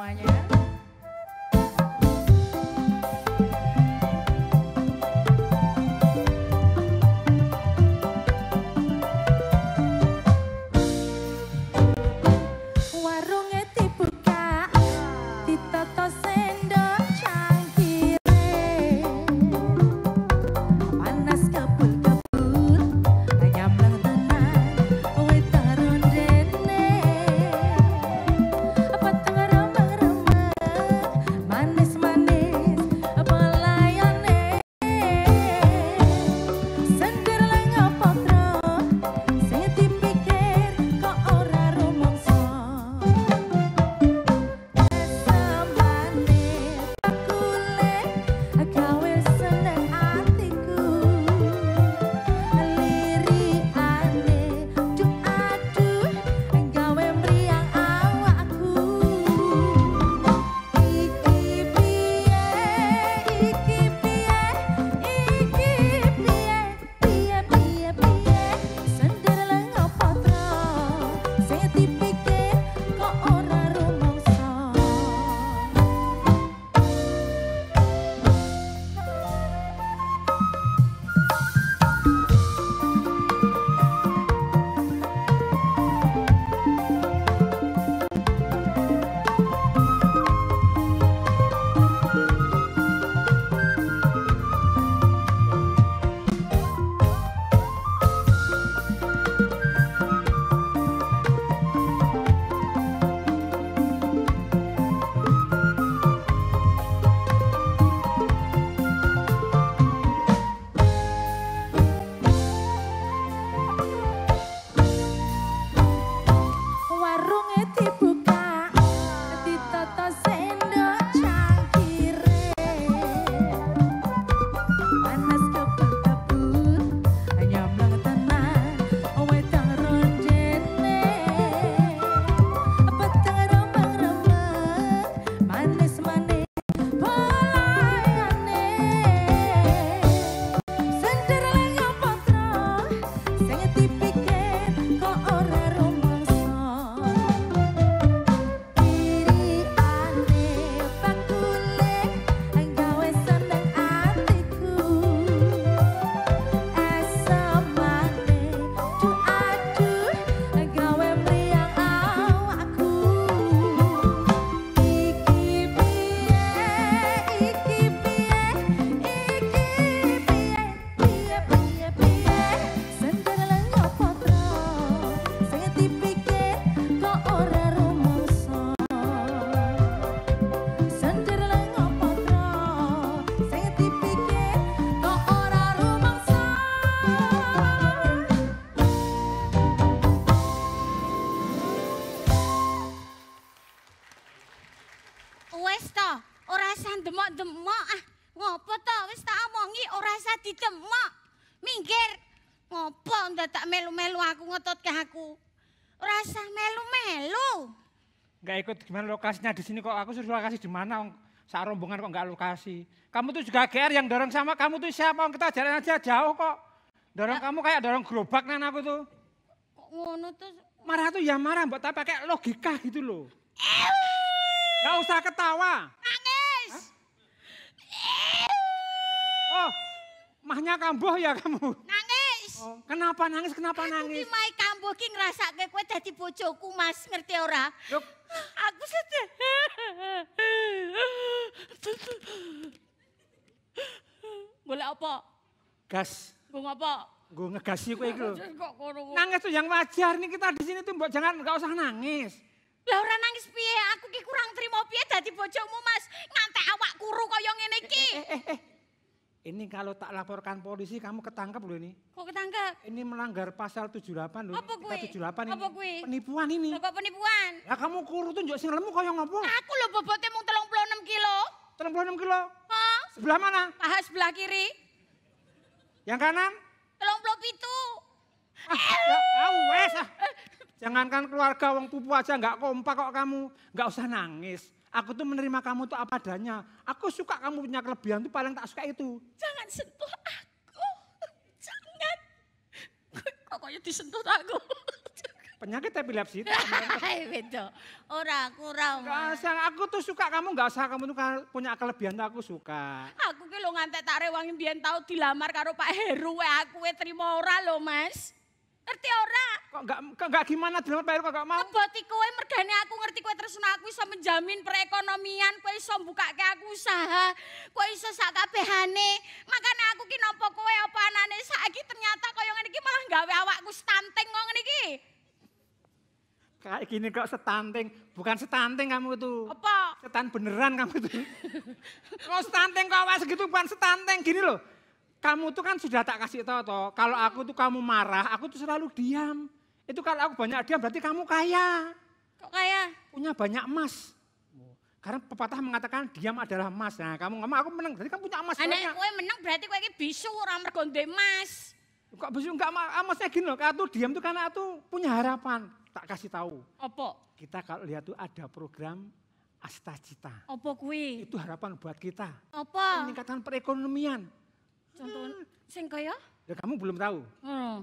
semuanya. Wes to, ora usah demok-demok ah. Ngopo to, wis tak omongi ora usah didemok. Minggir. Ngopo ndadak melu-melu aku ngetutke aku. Ora usah melu-melu. Enggak ikut gimana lokasinya di sini kok, aku suruh lokasi di mana? Sak rombongan kok enggak lokasi. Kamu tuh juga GR yang dorong sama kamu tuh siapa? Kita jalan aja jauh kok. Dorong kamu kayak dorong gerobak nan aku tuh. Kok ngono tuh? Marah tuh ya marah, mbak, tapi pakai logika gitu loh. Gak usah ketawa. Nangis. Oh, mahnya kambuh ya kamu? Nangis. Oh, kenapa nangis? Kenapa Aku nangis? ki mai kambuh ki ngrasake kowe dadi bojoku, Mas, ngerti ora? Yuk. Aku sedih. Boleh apa? Gas. Gue apa? Gue ngegasi kowe iki lho. Kok kono. Nangis tuh yang wajar nih, kita di sini tuh mbok jangan enggak usah nangis. Lah ora nangis piye? Aku ki kurang trimo piye dadi bojomu, Mas. Ngantek awak kuru kaya ngene iki. Ini kalau tak laporkan polisi kamu ketangkep loh ini. Kok ketangkep? Ini melanggar pasal 78 loh. Apa kuwi? Kita 78 ini. Apa kuwi? Penipuan ini. Apa penipuan? Lah kamu kuru tuh njok sing lemu kaya ngopo? Aku lho bobote mung 36 kilo. 36 kilo. Hah? Sebelah mana? Paha sebelah kiri. Yang kanan? 37. Wes ah. Jangankan keluarga wong pupu aja nggak kompak kok kamu. Nggak usah nangis. Aku tuh menerima kamu tuh apa adanya. Aku suka kamu punya kelebihan tuh paling tak suka itu. Jangan sentuh aku. Jangan. Kok kayak disentuh aku. Jangan. Penyakit epilepsi. Beda. Ora kurang. Aku tuh suka kamu, nggak usah kamu tuh punya kelebihan tuh aku suka. Aku ki lho ngantek tak rewangi mbiyen tau dilamar karo Pak Heru aku trimo ora lho Mas. Ngerti ora? Kok nggak gimana dilamar Pak Heru kok nggak mau? Ngeboti kowe mergane aku ngerti kowe tresno aku iso menjamin perekonomian, kowe iso mbukake aku usaha, kowe iso sak kabehane. Makane aku ki nampa kowe apa anane saiki ternyata koyo ngene iki malah gawe awakku stunting kok ngene iki. Kayak gini kok stunting, bukan stunting kamu tuh. Apa? Setan beneran kamu tuh. Kok stunting kok awak segitu bukan stunting gini loh. Kamu tuh kan sudah tak kasih tahu toh, kalau aku tuh kamu marah, aku tuh selalu diam. Itu kalau aku banyak diam berarti kamu kaya. Kok kaya? Punya banyak emas. Karena pepatah mengatakan diam adalah emas. Nah, kamu ngomong aku menang, berarti kamu punya emas banyak. Anak kowe menang berarti kowe iki bisu ora mergo ndek emas. Kok bisu enggak emasnya gini loh, kalau tuh diam tuh karena aku punya harapan. Tak kasih tahu. Apa? Kita kalau lihat tuh ada program Astacita. Apa kuwi? Itu harapan buat kita. Apa? Meningkatkan perekonomian. Contoh sing kaya? Ya kamu belum tahu. Heeh.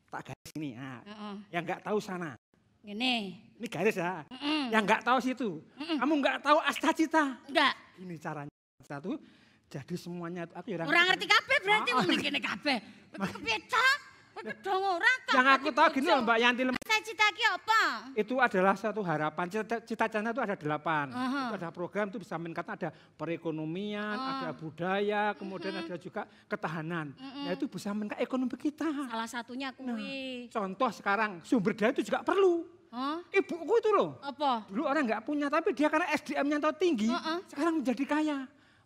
Tak garis ini. Nah, Heeh. yang enggak tahu sana. Ngene. Ini garis ya. Heeh. Yang enggak tahu situ. Kamu enggak tahu Astacita. Enggak. Ini caranya. Satu, jadi semuanya aku ya Ora ngerti kabeh berarti wong ning kene kabeh. Kepiye ta? Kowe kedong ora ta? Yang aku tahu gini loh Mbak Yanti. Cita-cita ki apa? Itu adalah satu harapan. Cita-citanya itu ada 8. Aha. Itu ada program itu bisa meningkatkan ada perekonomian, ada budaya, kemudian ada juga ketahanan. Ya itu bisa meningkatkan ekonomi kita. Salah satunya kuwi. Contoh sekarang sumber daya itu juga perlu. Hah? Ibuku itu loh. Apa? Dulu orang nggak punya tapi dia karena SDM-nya tahu tinggi, sekarang menjadi kaya.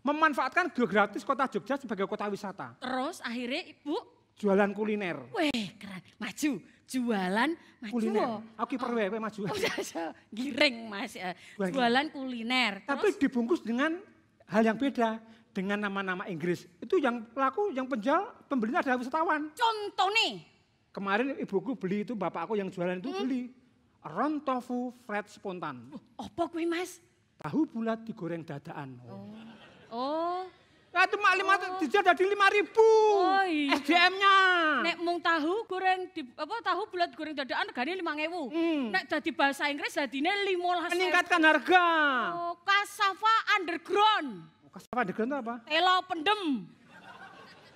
Memanfaatkan geografis kota Jogja sebagai kota wisata. Terus akhirnya ibu, Jualan kuliner. weh keren, maju, jualan, maju. Kuliner. Aku kiper wewe maju. Oh, giring mas, Jualan jualan kuliner. Tapi Terus dibungkus dengan hal yang beda. Dengan nama-nama Inggris. Itu yang pelaku, yang penjual, pembelinya adalah wisatawan. contoh nih, Kemarin ibuku beli itu, bapakku yang jualan itu beli. Ron tofu fried spontan. apa kuwi mas? Tahu bulat digoreng dadaan. Oh, Nah itu mak 5, dijual jadi 5.000. Oh, iya. SDM-nya. nek mung tahu goreng tahu bulat goreng dadaan regane 5.000. Nek dadi bahasa Inggris dadine 15.000. Meningkatkan harga. Oh, cassava underground. Apa degan itu apa? Telo pendem.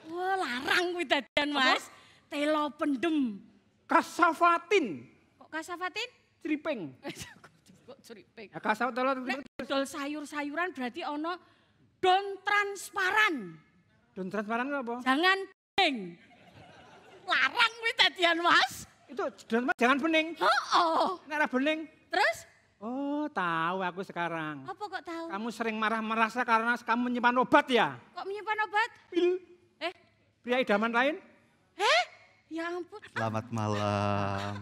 Wah, larang kuwi dadian, Mas. Telo pendem. Kasavatin. Kok kasavatin? Ceriping. Kok ceriping. Ya, kasavatin. Nek dodol sayur-sayuran berarti ono don transparan. Don transparan itu apa? Jangan bening. Larang kuwi dadian, Mas. Itu don jangan bening. Oh. Nek bening. Terus Oh, tahu aku sekarang. apa kok tahu? Kamu sering marah-marah karena kamu menyimpan obat ya? Kok menyimpan obat? Pil. Eh, Pria idaman lain? ya ampun. Selamat malam.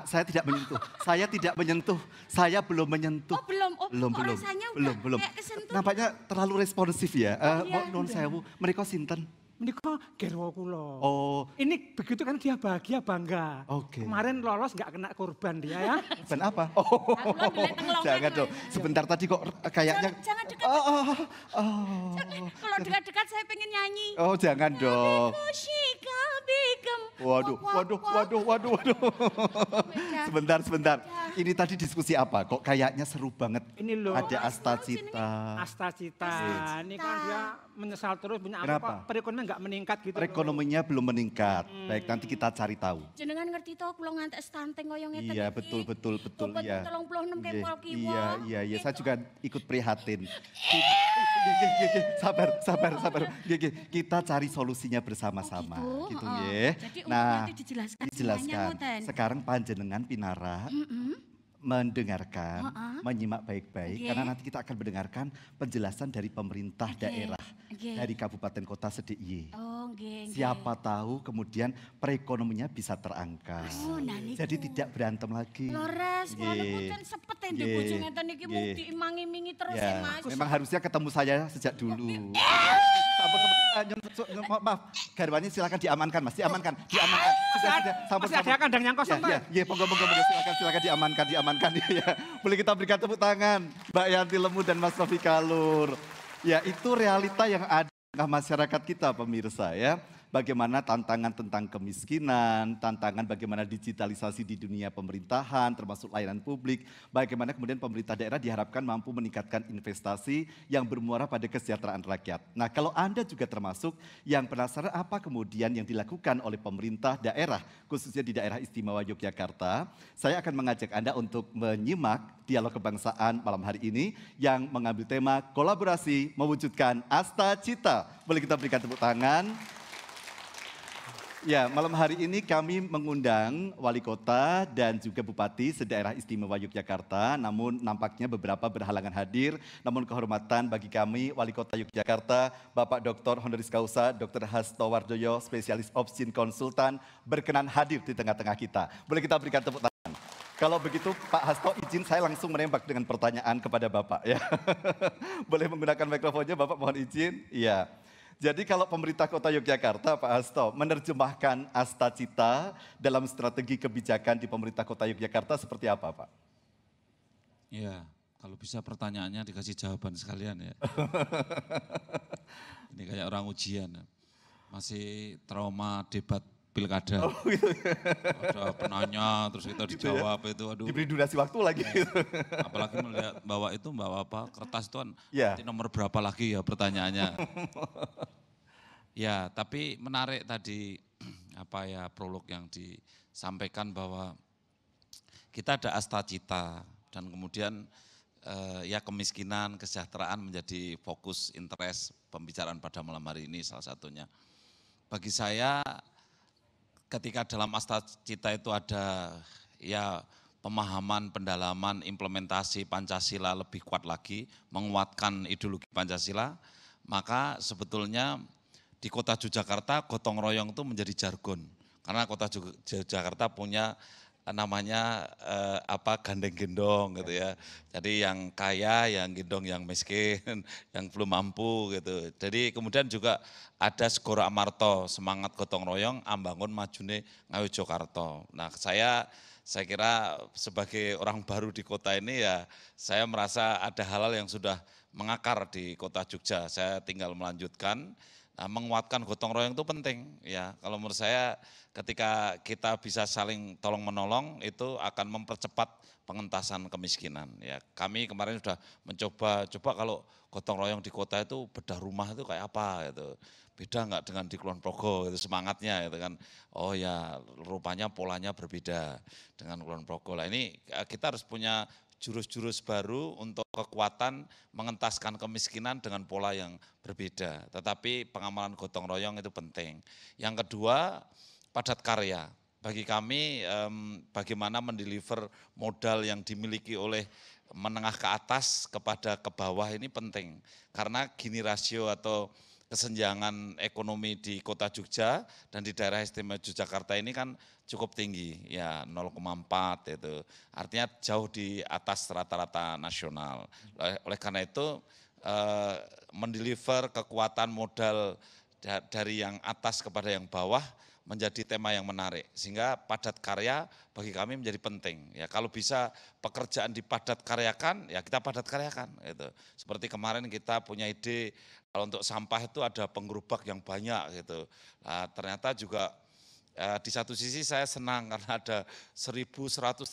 Saya tidak menyentuh. Saya tidak menyentuh. Saya belum menyentuh. Oh, belum. Oh, belum, kok belum. rasanya belum, udah belum. kayak kesentuh. Nampaknya terlalu responsif ya. iya, Non sewu. Mereka sinten. Menika gerwo kula. Oh, Ini begitu kan dia bahagia bangga. Oke. Kemarin lolos nggak kena korban dia ya. dan apa? Oh, Kula ndelek teng longkan, jangan Mas. dong. Sebentar tadi kok kayaknya. Jangan dekat. Oh. Kalau dekat-dekat saya pengen nyanyi. Oh, jangan dong. Kushika bigem. Waduh. Sebentar. Ini tadi diskusi apa? Kok kayaknya seru banget. Ini loh. Ada Astacita. Astacita. Ini kan dia menyesal terus punya Kenapa? apa? Perekonomian nggak meningkat gitu. Perekonominya belum meningkat. Baik, nanti kita cari tahu. Jenengan ngerti toh kula ngantek stunting koyo ngeten Iya, iki. betul Bobot iya. 36 kayak pol kiwa. Iya, saya juga ikut prihatin. Sabar. Kita cari solusinya bersama-sama, Oh, gitu heeh. nggih. Jadi Nah, nanti dijelaskan semuanya, dijelaskan. ngoten. Sekarang panjenengan Pinara mendengarkan, menyimak baik-baik, Oke. karena nanti kita akan mendengarkan penjelasan dari pemerintah daerah, Oke. dari kabupaten kota SDIY. Oh, nggih. Siapa tahu kemudian perekonominya bisa terangkat. Oh, nah niku. Jadi tidak berantem lagi. Lores, kula Nggih. niku ten sepet ndek Nggih. bojo ngeten iki mung Nggih. diimangi-imingi terus Ya, ya, Mas. memang harusnya ketemu saya sejak dulu. Maaf, garwannya silakan diamankan, Mas. Diamankan. Masih ada kandang yang kosong, Pak. Ya, monggo, silakan diamankan. Ya. Boleh kita berikan tepuk tangan, Mbak Yanti Lemu dan Mas Rofi Kalur. Ya, itu realita yang ada di tengah masyarakat kita, pemirsa ya. bagaimana tantangan tentang kemiskinan, tantangan bagaimana digitalisasi di dunia pemerintahan, termasuk layanan publik, bagaimana kemudian pemerintah daerah diharapkan mampu meningkatkan investasi yang bermuara pada kesejahteraan rakyat. Nah, kalau Anda juga termasuk yang penasaran apa kemudian yang dilakukan oleh pemerintah daerah, khususnya di daerah istimewa Yogyakarta, saya akan mengajak Anda untuk menyimak dialog kebangsaan malam hari ini yang mengambil tema kolaborasi mewujudkan Asta Cita. Boleh kita berikan tepuk tangan. Ya, malam hari ini kami mengundang wali kota dan juga bupati sedaerah istimewa Yogyakarta, namun nampaknya beberapa berhalangan hadir. Namun kehormatan bagi kami wali kota Yogyakarta, Bapak Dr. Honoris Causa, Dr. Hasto Wardoyo, spesialis opsin konsultan, berkenan hadir di tengah-tengah kita. Boleh kita berikan tepuk tangan. Kalau begitu Pak Hasto izin saya langsung menembak dengan pertanyaan kepada Bapak ya. Boleh menggunakan mikrofonnya Bapak, mohon izin. Iya. Jadi kalau pemerintah kota Yogyakarta, Pak Hasto, menerjemahkan Asta Cita dalam strategi kebijakan di pemerintah kota Yogyakarta seperti apa, Pak? Ya, kalau bisa pertanyaannya dikasih jawaban sekalian ya. Ini kayak orang ujian, masih trauma debat pilkada. Oh, gitu. Ada penanya, terus kita Gitu ya. dijawab itu, aduh. Diberi durasi waktu lagi. Apalagi melihat bawa apa, kertas itu kan Ya. nanti nomor berapa lagi ya pertanyaannya. Ya, tapi menarik tadi apa ya prolog yang disampaikan bahwa kita ada Asta Cita dan kemudian ya kemiskinan, kesejahteraan menjadi fokus interest pembicaraan pada malam hari ini salah satunya. Bagi saya ketika dalam Asta Cita itu ada ya pemahaman, pendalaman, implementasi Pancasila lebih kuat lagi, menguatkan ideologi Pancasila, maka sebetulnya di kota Yogyakarta gotong royong itu menjadi jargon. Karena kota Yogyakarta punya namanya gandeng gendong gitu ya. Jadi yang kaya, yang gendong yang miskin, yang belum mampu gitu. Jadi kemudian juga ada Segoro Amarto, semangat gotong royong, ambangun majune ngawi Jakarta. Nah saya kira sebagai orang baru di kota ini ya saya merasa ada hal-hal yang sudah mengakar di kota Jogja. Saya tinggal melanjutkan. Nah, menguatkan gotong royong itu penting ya. Kalau menurut saya ketika kita bisa saling tolong menolong itu akan mempercepat pengentasan kemiskinan ya. Kami kemarin sudah mencoba kalau gotong royong di kota itu bedah rumah itu kayak apa gitu. Beda enggak dengan di Kulon Progo itu semangatnya gitu kan. Oh ya, rupanya polanya berbeda dengan Kulon Progo. Lah ini kita harus punya jurus-jurus baru untuk kekuatan mengentaskan kemiskinan dengan pola yang berbeda. Tetapi pengamalan gotong royong itu penting. Yang kedua, padat karya. Bagi kami bagaimana mendeliver modal yang dimiliki oleh menengah ke atas kepada ke bawah ini penting. Karena gini rasio atau kesenjangan ekonomi di kota Jogja dan di daerah istimewa Yogyakarta ini kan cukup tinggi, ya 0,4 itu. Artinya jauh di atas rata-rata nasional. Oleh karena itu mendeliver kekuatan modal dari yang atas kepada yang bawah menjadi tema yang menarik. Sehingga padat karya bagi kami menjadi penting. Ya kalau bisa pekerjaan dipadat karyakan, ya kita padat karyakan. Gitu. Seperti kemarin kita punya ide kalau untuk sampah itu ada penggerubak yang banyak gitu. Nah, ternyata juga di satu sisi saya senang karena ada 1.136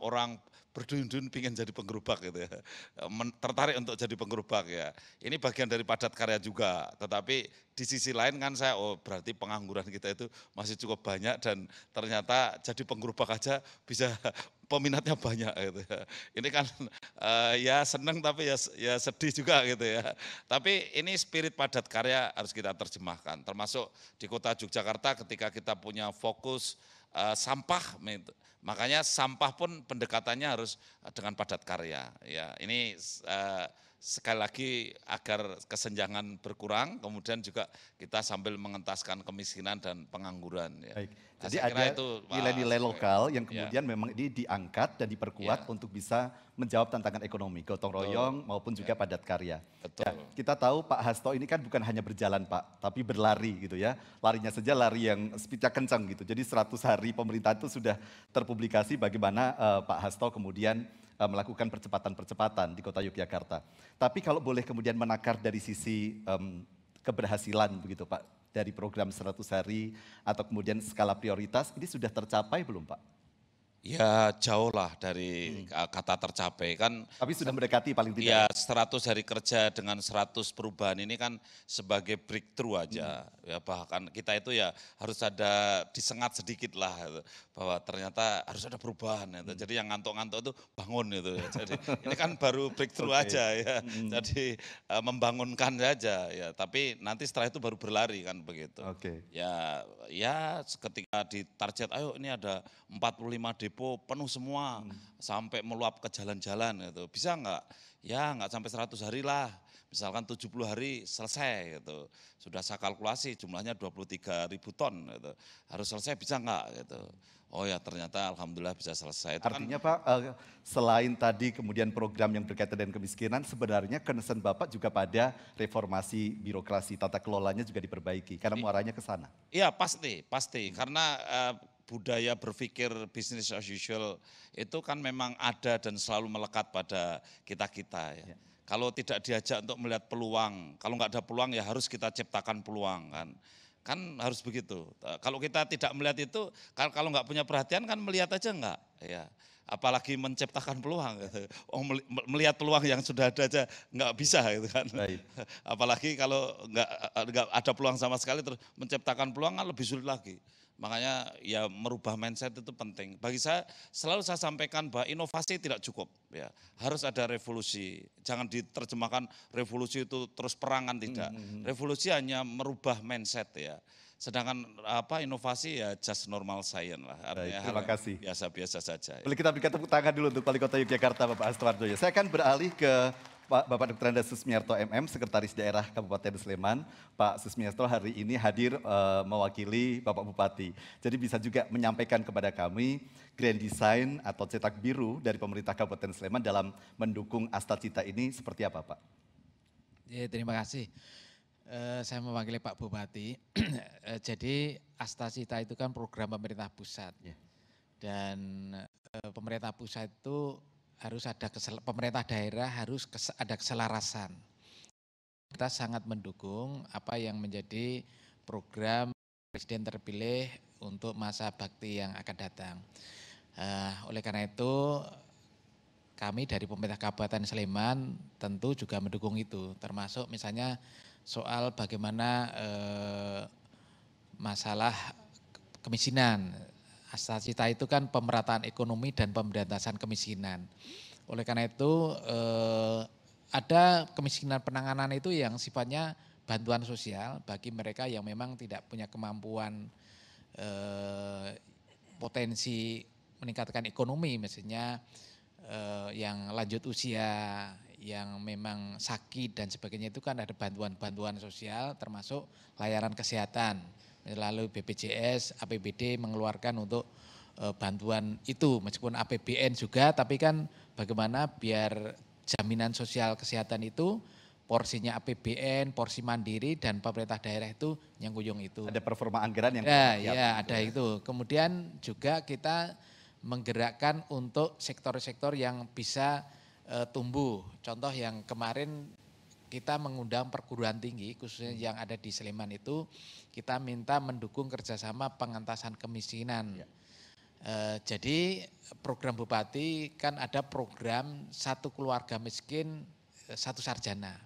orang berduyun-duyun pengen jadi penggerubak gitu ya. Tertarik untuk jadi penggerubak ya. Ini bagian dari padat karya juga. Tetapi di sisi lain kan saya, berarti pengangguran kita itu masih cukup banyak dan ternyata jadi penggerubak aja bisa peminatnya banyak gitu ya. Ini kan ya senang tapi ya sedih juga gitu ya. Tapi ini spirit padat karya harus kita terjemahkan. Termasuk di kota Yogyakarta ketika kita punya fokus sampah, makanya sampah pun pendekatannya harus dengan padat karya. Ya, ini sekali lagi agar kesenjangan berkurang, kemudian juga kita sambil mengentaskan kemiskinan dan pengangguran. Ya. Baik. Nah, Jadi saya kira ada itu, nilai-nilai lokal yang ya. kemudian memang ini diangkat dan diperkuat untuk bisa menjawab tantangan ekonomi, gotong royong maupun juga padat karya. Betul. Ya, kita tahu Pak Hasto ini kan bukan hanya berjalan Pak, tapi berlari gitu ya. Larinya saja lari yang speednya kencang gitu. Jadi 100 hari pemerintah itu sudah terpublikasi bagaimana Pak Hasto kemudian melakukan percepatan-percepatan di kota Yogyakarta. Tapi kalau boleh kemudian menakar dari sisi keberhasilan begitu Pak, dari program 100 hari atau kemudian skala prioritas ini sudah tercapai belum Pak? Ya jauh lah dari kata tercapai kan. Tapi sudah mendekati paling tidak. Ya 100 hari kerja dengan 100 perubahan ini kan sebagai breakthrough aja. Ya bahkan kita itu ya harus ada disengat sedikit lah gitu, bahwa ternyata harus ada perubahan gitu. Jadi yang ngantuk-ngantuk itu bangun itu. Jadi ini kan baru breakthrough aja ya. Jadi membangunkan saja ya. Tapi nanti setelah itu baru berlari kan begitu. Ya ketika di target ayo ini ada 45 depo penuh semua sampai meluap ke jalan-jalan gitu. Bisa enggak? Ya enggak sampai 100 hari lah. Misalkan 70 hari selesai gitu. Sudah saya kalkulasi jumlahnya 23.000 ton gitu. Harus selesai bisa enggak gitu. Oh ya ternyata alhamdulillah bisa selesai. Itu artinya kan, Pak, selain tadi kemudian program yang berkaitan dengan kemiskinan, sebenarnya concern Bapak juga pada reformasi birokrasi, tata kelolanya juga diperbaiki, karena muaranya ke sana. Iya pasti. Karena budaya berpikir bisnis as usual itu kan memang ada dan selalu melekat pada kita-kita ya. Kalau tidak diajak untuk melihat peluang, kalau nggak ada peluang ya harus kita ciptakan peluang kan. Kan harus begitu. Kalau kita tidak melihat itu, kalau nggak punya perhatian kan melihat aja nggak ya. Apalagi menciptakan peluang gitu. Oh, melihat peluang yang sudah ada aja nggak bisa gitu kan. Apalagi kalau nggak ada peluang sama sekali terus menciptakan peluang kan lebih sulit lagi. Makanya ya merubah mindset itu penting. Bagi saya selalu saya sampaikan bahwa inovasi tidak cukup ya. Harus ada revolusi. Jangan diterjemahkan revolusi itu terus perangan tidak. Revolusi hanya merubah mindset ya. Sedangkan inovasi ya just normal science lah. Artinya terima kasih. Biasa-biasa saja. Ya. Boleh kita berikan tepuk tangan dulu untuk Wali Kota Yogyakarta Bapak Hasto Hardoyo. Saya akan beralih ke Bapak Dr. Andes Susmiarto MM, Sekretaris Daerah Kabupaten Sleman. Pak Susmiarto hari ini hadir mewakili Bapak Bupati. Jadi bisa juga menyampaikan kepada kami grand design atau cetak biru dari pemerintah Kabupaten Sleman dalam mendukung Astacita ini seperti apa Pak? Ya, terima kasih. Saya mewakili Pak Bupati. Jadi Astacita itu kan program pemerintah pusat. Dan pemerintah pusat itu harus ada pemerintah daerah harus ada keselarasan. Kita sangat mendukung apa yang menjadi program Presiden terpilih untuk masa bakti yang akan datang. Oleh karena itu kami dari pemerintah Kabupaten Sleman tentu juga mendukung itu, termasuk misalnya soal bagaimana masalah kemiskinan. Astacita itu kan pemerataan ekonomi dan pemberantasan kemiskinan. Oleh karena itu ada kemiskinan penanganan itu yang sifatnya bantuan sosial bagi mereka yang memang tidak punya kemampuan potensi meningkatkan ekonomi, misalnya yang lanjut usia, yang memang sakit dan sebagainya itu kan ada bantuan-bantuan sosial termasuk layanan kesehatan. Lalu BPJS, APBD mengeluarkan untuk bantuan itu meskipun APBN juga, tapi kan bagaimana biar jaminan sosial kesehatan itu porsinya APBN, porsi mandiri dan pemerintah daerah itu nyengkuyung itu. Ada performa anggaran yang ya ada itu. Kemudian juga kita menggerakkan untuk sektor-sektor yang bisa tumbuh. Contoh yang kemarin kita mengundang perguruan tinggi khususnya yang ada di Sleman itu kita minta mendukung kerjasama pengentasan kemiskinan. Jadi program Bupati kan ada program satu keluarga miskin satu sarjana.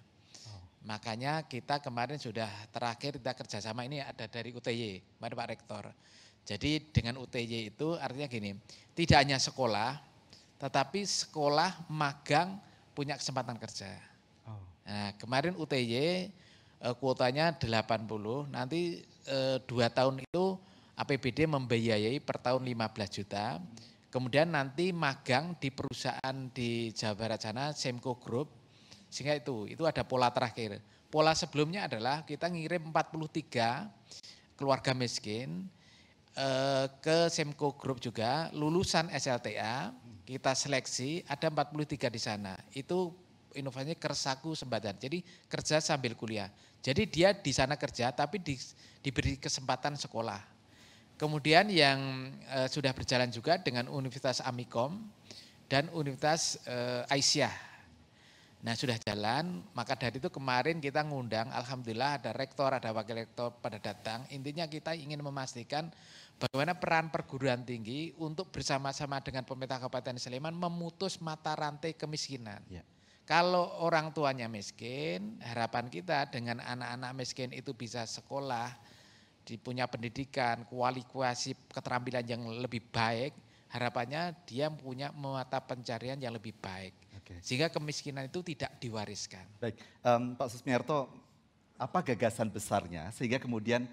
Makanya kita kemarin sudah terakhir kita kerjasama ini ada dari UTY, kemarin Pak Rektor. Jadi dengan UTY itu artinya gini, tidak hanya sekolah tetapi sekolah magang punya kesempatan kerja. Nah, kemarin UTY kuotanya 80, nanti 2 tahun itu APBD membiayai per tahun 15 juta. Kemudian nanti magang di perusahaan di Jawa Barat sana, Semco Group, sehingga itu ada pola terakhir. Pola sebelumnya adalah kita ngirim 43 keluarga miskin ke Semco Group juga, lulusan SLTA, kita seleksi, ada 43 di sana. Itu inovasinya Kersaku Sembatan, jadi kerja sambil kuliah. Jadi dia di sana kerja tapi diberi kesempatan sekolah. Kemudian yang sudah berjalan juga dengan Universitas Amikom dan Universitas Aisyah. Nah sudah jalan, maka dari itu kemarin kita ngundang, alhamdulillah ada rektor, ada wakil rektor pada datang. Intinya kita ingin memastikan bagaimana peran perguruan tinggi untuk bersama-sama dengan pemerintah Kabupaten Sleman memutus mata rantai kemiskinan. Ya. Kalau orang tuanya miskin, harapan kita dengan anak-anak miskin itu bisa sekolah, punya pendidikan, kualifikasi keterampilan yang lebih baik, harapannya dia punya mata pencarian yang lebih baik. Oke. Sehingga kemiskinan itu tidak diwariskan. Baik, Pak Susmiarto, apa gagasan besarnya sehingga kemudian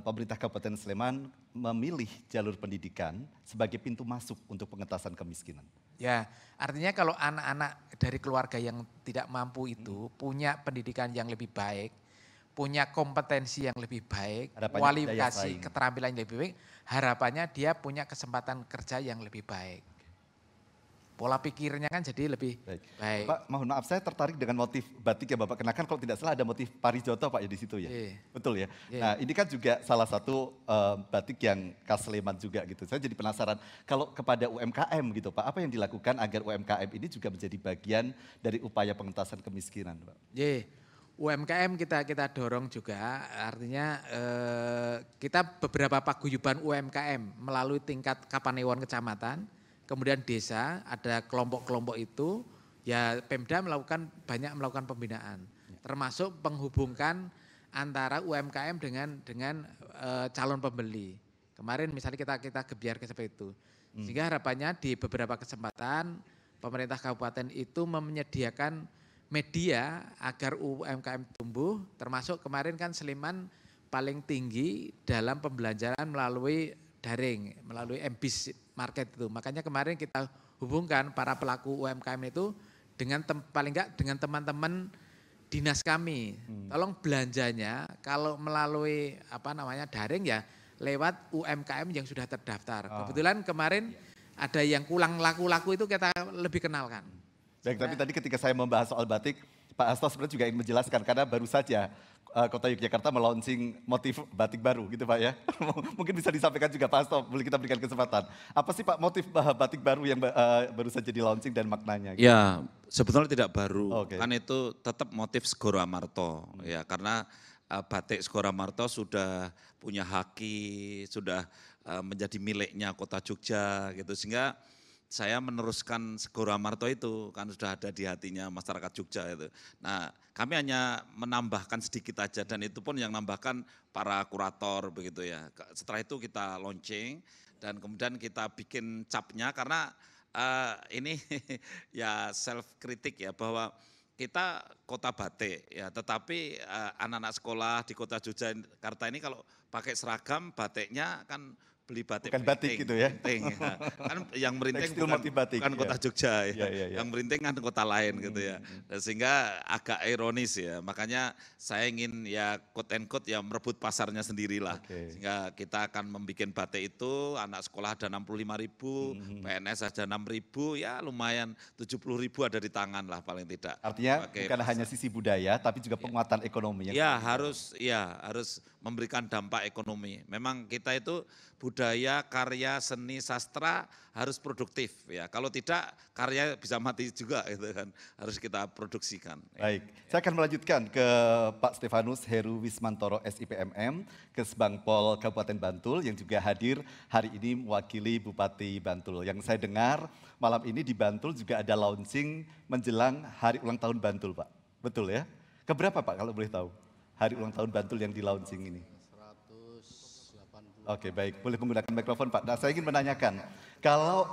pemerintah Kabupaten Sleman memilih jalur pendidikan sebagai pintu masuk untuk pengentasan kemiskinan? Ya, artinya kalau anak-anak dari keluarga yang tidak mampu itu punya pendidikan yang lebih baik, punya kompetensi yang lebih baik, Harapannya kualifikasi daya saing. keterampilan yang lebih baik, harapannya dia punya kesempatan kerja yang lebih baik. Pola pikirnya kan jadi lebih Baik. baik. Pak, mohon maaf saya tertarik dengan motif batik yang Bapak kenakan, kalau tidak salah ada motif Parijoto Pak ya di situ ya? Iya. Betul ya? Iya. Nah ini kan juga salah satu batik yang khas Sleman juga gitu. Saya jadi penasaran kalau kepada UMKM gitu Pak, apa yang dilakukan agar UMKM ini juga menjadi bagian dari upaya pengentasan kemiskinan Pak? Ye, UMKM kita dorong juga, artinya kita beberapa paguyuban UMKM melalui tingkat Kapanewon Kecamatan, kemudian desa, ada kelompok-kelompok itu, ya Pemda banyak melakukan pembinaan, termasuk menghubungkan antara UMKM dengan calon pembeli. Kemarin misalnya kita gebiarkan seperti itu, sehingga harapannya di beberapa kesempatan pemerintah kabupaten itu menyediakan media agar UMKM tumbuh, termasuk kemarin kan Sleman paling tinggi dalam pembelajaran melalui daring, melalui MBIS market itu. Makanya kemarin kita hubungkan para pelaku UMKM itu dengan paling enggak dengan teman-teman dinas kami. Tolong belanjanya kalau melalui daring ya lewat UMKM yang sudah terdaftar. Kebetulan kemarin ada yang kulang laku-laku itu kita lebih kenalkan. Baik, tapi tadi ketika saya membahas soal batik, Pak Hasto sebenarnya juga ingin menjelaskan karena baru saja Kota Yogyakarta melaunching motif batik baru gitu Pak ya. Mungkin bisa disampaikan juga Pak Hasto, boleh kita berikan kesempatan. Apa sih Pak motif batik baru yang baru saja di launching dan maknanya? Gitu? Ya, sebetulnya tidak baru, Oke. kan itu tetap motif Segoro Amarto, ya karena batik Segoro Amarto sudah punya haki, sudah menjadi miliknya Kota Jogja gitu, sehingga saya meneruskan Segoro Amarto itu kan sudah ada di hatinya masyarakat Jogja itu. Nah, kami hanya menambahkan sedikit aja dan itu pun yang nambahkan para kurator begitu ya. Setelah itu kita launching dan kemudian kita bikin capnya karena ini ya self kritik ya bahwa kita kota batik ya, tetapi anak-anak sekolah di Kota Yogyakarta ini kalau pakai seragam batiknya kan beli batik Bukan batik gitu ya. Perinting, ya. Kan yang merinting Tekstil motif batik, bukan Kota ya. Jogja ya. Ya. Yang merinting kan kota lain gitu ya. Dan sehingga agak ironis ya. Makanya saya ingin ya quote and quote ya merebut pasarnya sendirilah. Oke. Sehingga kita akan membuat batik itu anak sekolah ada 65.000, PNS ada 6.000, ya lumayan 70.000 ada di tangan lah paling tidak. Artinya Sebagai bukan hanya sisi budaya tapi juga penguatan ekonomi. Ya harus memberikan dampak ekonomi. Memang kita itu budaya, karya, seni, sastra harus produktif ya. Kalau tidak karya bisa mati juga gitu kan. Harus kita produksikan. Baik, saya akan melanjutkan ke Pak Stefanus Heru Wismantoro SIPMM, Kesbangpol Kabupaten Bantul yang juga hadir hari ini mewakili Bupati Bantul. Yang saya dengar malam ini di Bantul juga ada launching menjelang Hari Ulang Tahun Bantul Pak. Betul ya? Keberapa Pak kalau boleh tahu? Hari Ulang Tahun Bantul yang di launching ini. Oke baik, boleh menggunakan mikrofon Pak. Nah saya ingin menanyakan, kalau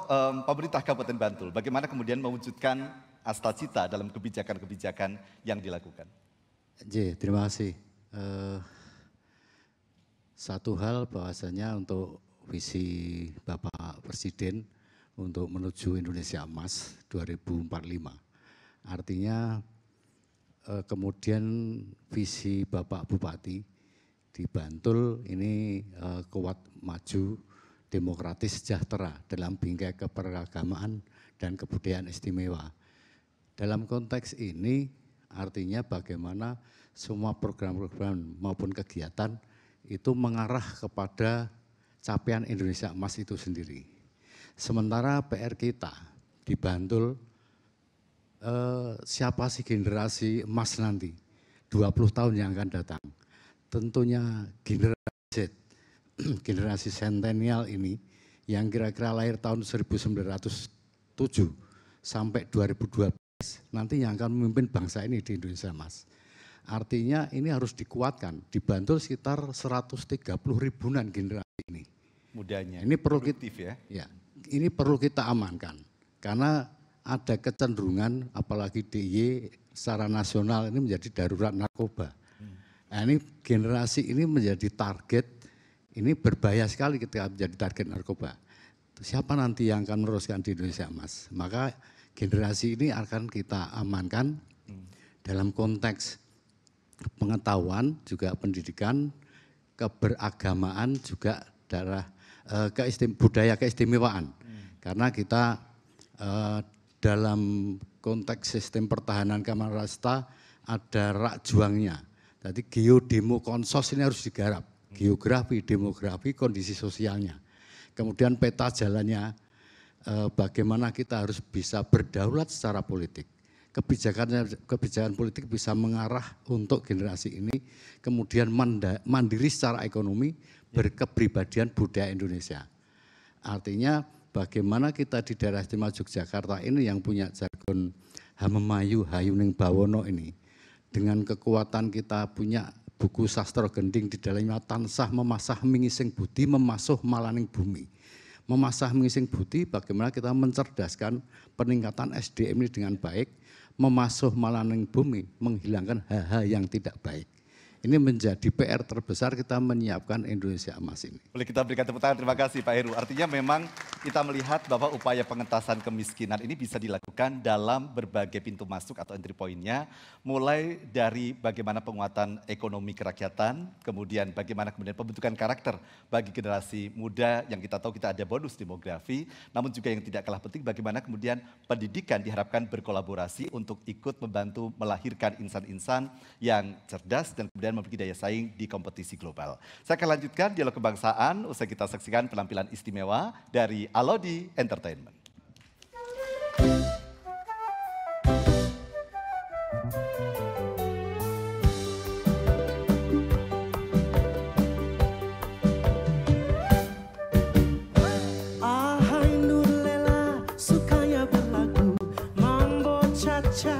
pemerintah Kabupaten Bantul, bagaimana kemudian mewujudkan Astacita dalam kebijakan-kebijakan yang dilakukan? Terima kasih. Satu hal bahwasanya untuk visi Bapak Presiden untuk menuju Indonesia Emas 2045, artinya kemudian visi Bapak Bupati di Bantul ini kuat, maju, demokratis, sejahtera dalam bingkai keberagamaan dan kebudayaan istimewa. Dalam konteks ini artinya bagaimana semua program-program maupun kegiatan itu mengarah kepada capaian Indonesia Emas itu sendiri. Sementara PR kita di Bantul siapa sih generasi emas nanti 20 tahun yang akan datang. Tentunya generasi Z, generasi sentennial ini yang kira-kira lahir tahun 1907 sampai 2012 nanti yang akan memimpin bangsa ini di Indonesia, Mas. Artinya ini harus dikuatkan, dibantu sekitar 130 ribuan generasi ini. Mudanya, ini perlu produktif ya. Ya, ini perlu kita amankan karena ada kecenderungan apalagi DIY secara nasional ini menjadi darurat narkoba. Nah, ini generasi ini menjadi target, ini berbahaya sekali ketika menjadi target narkoba. Siapa nanti yang akan meneruskan di Indonesia, Mas? Maka generasi ini akan kita amankan dalam konteks pengetahuan, juga pendidikan, keberagamaan, juga budaya keistimewaan. Karena kita dalam konteks sistem pertahanan Kamarasta ada rak juangnya. Jadi geodemo konsos ini harus digarap. Geografi, demografi, kondisi sosialnya. Kemudian peta jalannya bagaimana kita harus bisa berdaulat secara politik. Kebijakan politik bisa mengarah untuk generasi ini, kemudian mandiri secara ekonomi, berkepribadian budaya Indonesia. Artinya bagaimana kita di daerah istimewa Yogyakarta ini yang punya jargon Hamemayu Hayuning Bawono ini, dengan kekuatan kita punya buku sastra gending di dalamnya tansah memasah mingising budi memasuh malaning bumi. Memasah mingising budi bagaimana kita mencerdaskan peningkatan SDM ini dengan baik, memasuh malaning bumi, menghilangkan hal-hal yang tidak baik. Ini menjadi PR terbesar kita menyiapkan Indonesia Emas ini. Boleh kita berikan tepuk tangan, terima kasih Pak Heru. Artinya memang kita melihat bahwa upaya pengentasan kemiskinan ini bisa dilakukan dalam berbagai pintu masuk atau entry point-nya. Mulai dari bagaimana penguatan ekonomi kerakyatan, kemudian bagaimana kemudian pembentukan karakter bagi generasi muda yang kita tahu kita ada bonus demografi. Namun juga yang tidak kalah penting bagaimana kemudian pendidikan diharapkan berkolaborasi untuk ikut membantu melahirkan insan-insan yang cerdas dan kemudian memiliki daya saing di kompetisi global. Saya akan lanjutkan dialog kebangsaan usai kita saksikan penampilan istimewa dari Alodi Entertainment. Ahai Nurlela, sukanya berlagu mambo caca.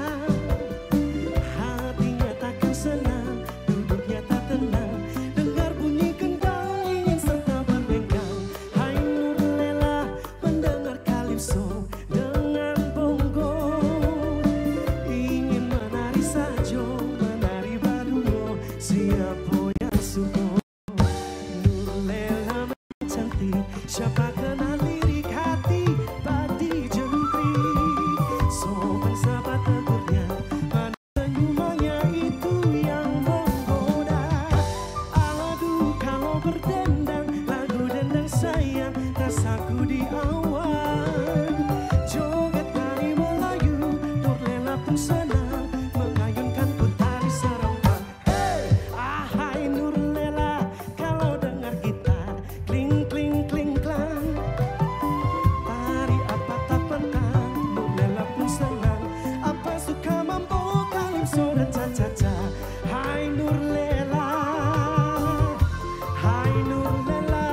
Hatinya takkan senang, duduknya tak tenang, dengar bunyi kendang ingin serta berbengkang. Hai Nurlela, mendengar kalipso dengan bongo, ingin menari sajo, menari baduo, siapa yang suko. Nurlela cantik, siapa kenal lirik hati padi jengkrik, sopan sahabat tegurnya, mana senyumannya itu yang menggoda. Aduh kalau berdendang, lagu dendang sayang, rasaku di awan. Joget tari Melayu, Nurlela pun senang, mengayunkan putari serempak. Hey, ahai Nurlela, kalau dengar gitar, kling kling kling klang, tari apa tak pentang, Nurlela pun senang, apa suka mambo kalipso dan cha-cha-cha. Hai Nurlela, hai Nurlela.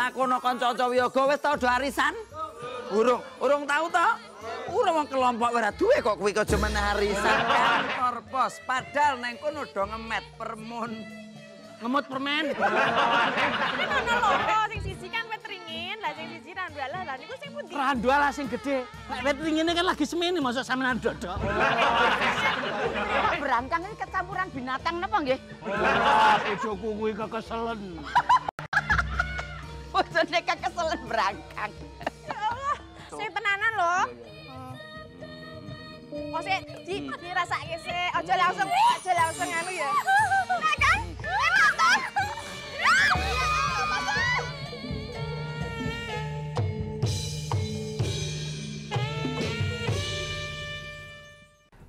aku no kanca-kanca wiyaga wis tau do arisan? Urung tahu toh? Urung wong kelompok ora duwe kok kuwi aja meneh arisan kantor pos. Padahal neng kono do ngemet permun. Ngemut permen. Ono loro sing siji kan wit ringin, lah sing siji randualah. Lah niku sing pundi? Randualah sing gede. Nek wit ringine kan lagi semene mosok sampean dodok. Berangkang iki kecampuran binatang napa nggih? Wah, bojoku kuwi kekeselen. Bojone kekeselen berangkang. Ya Allah, sing tenanan lho. Oh sik, dirasake sik. Aja langsung anu ya. Nah kan? Enak toh?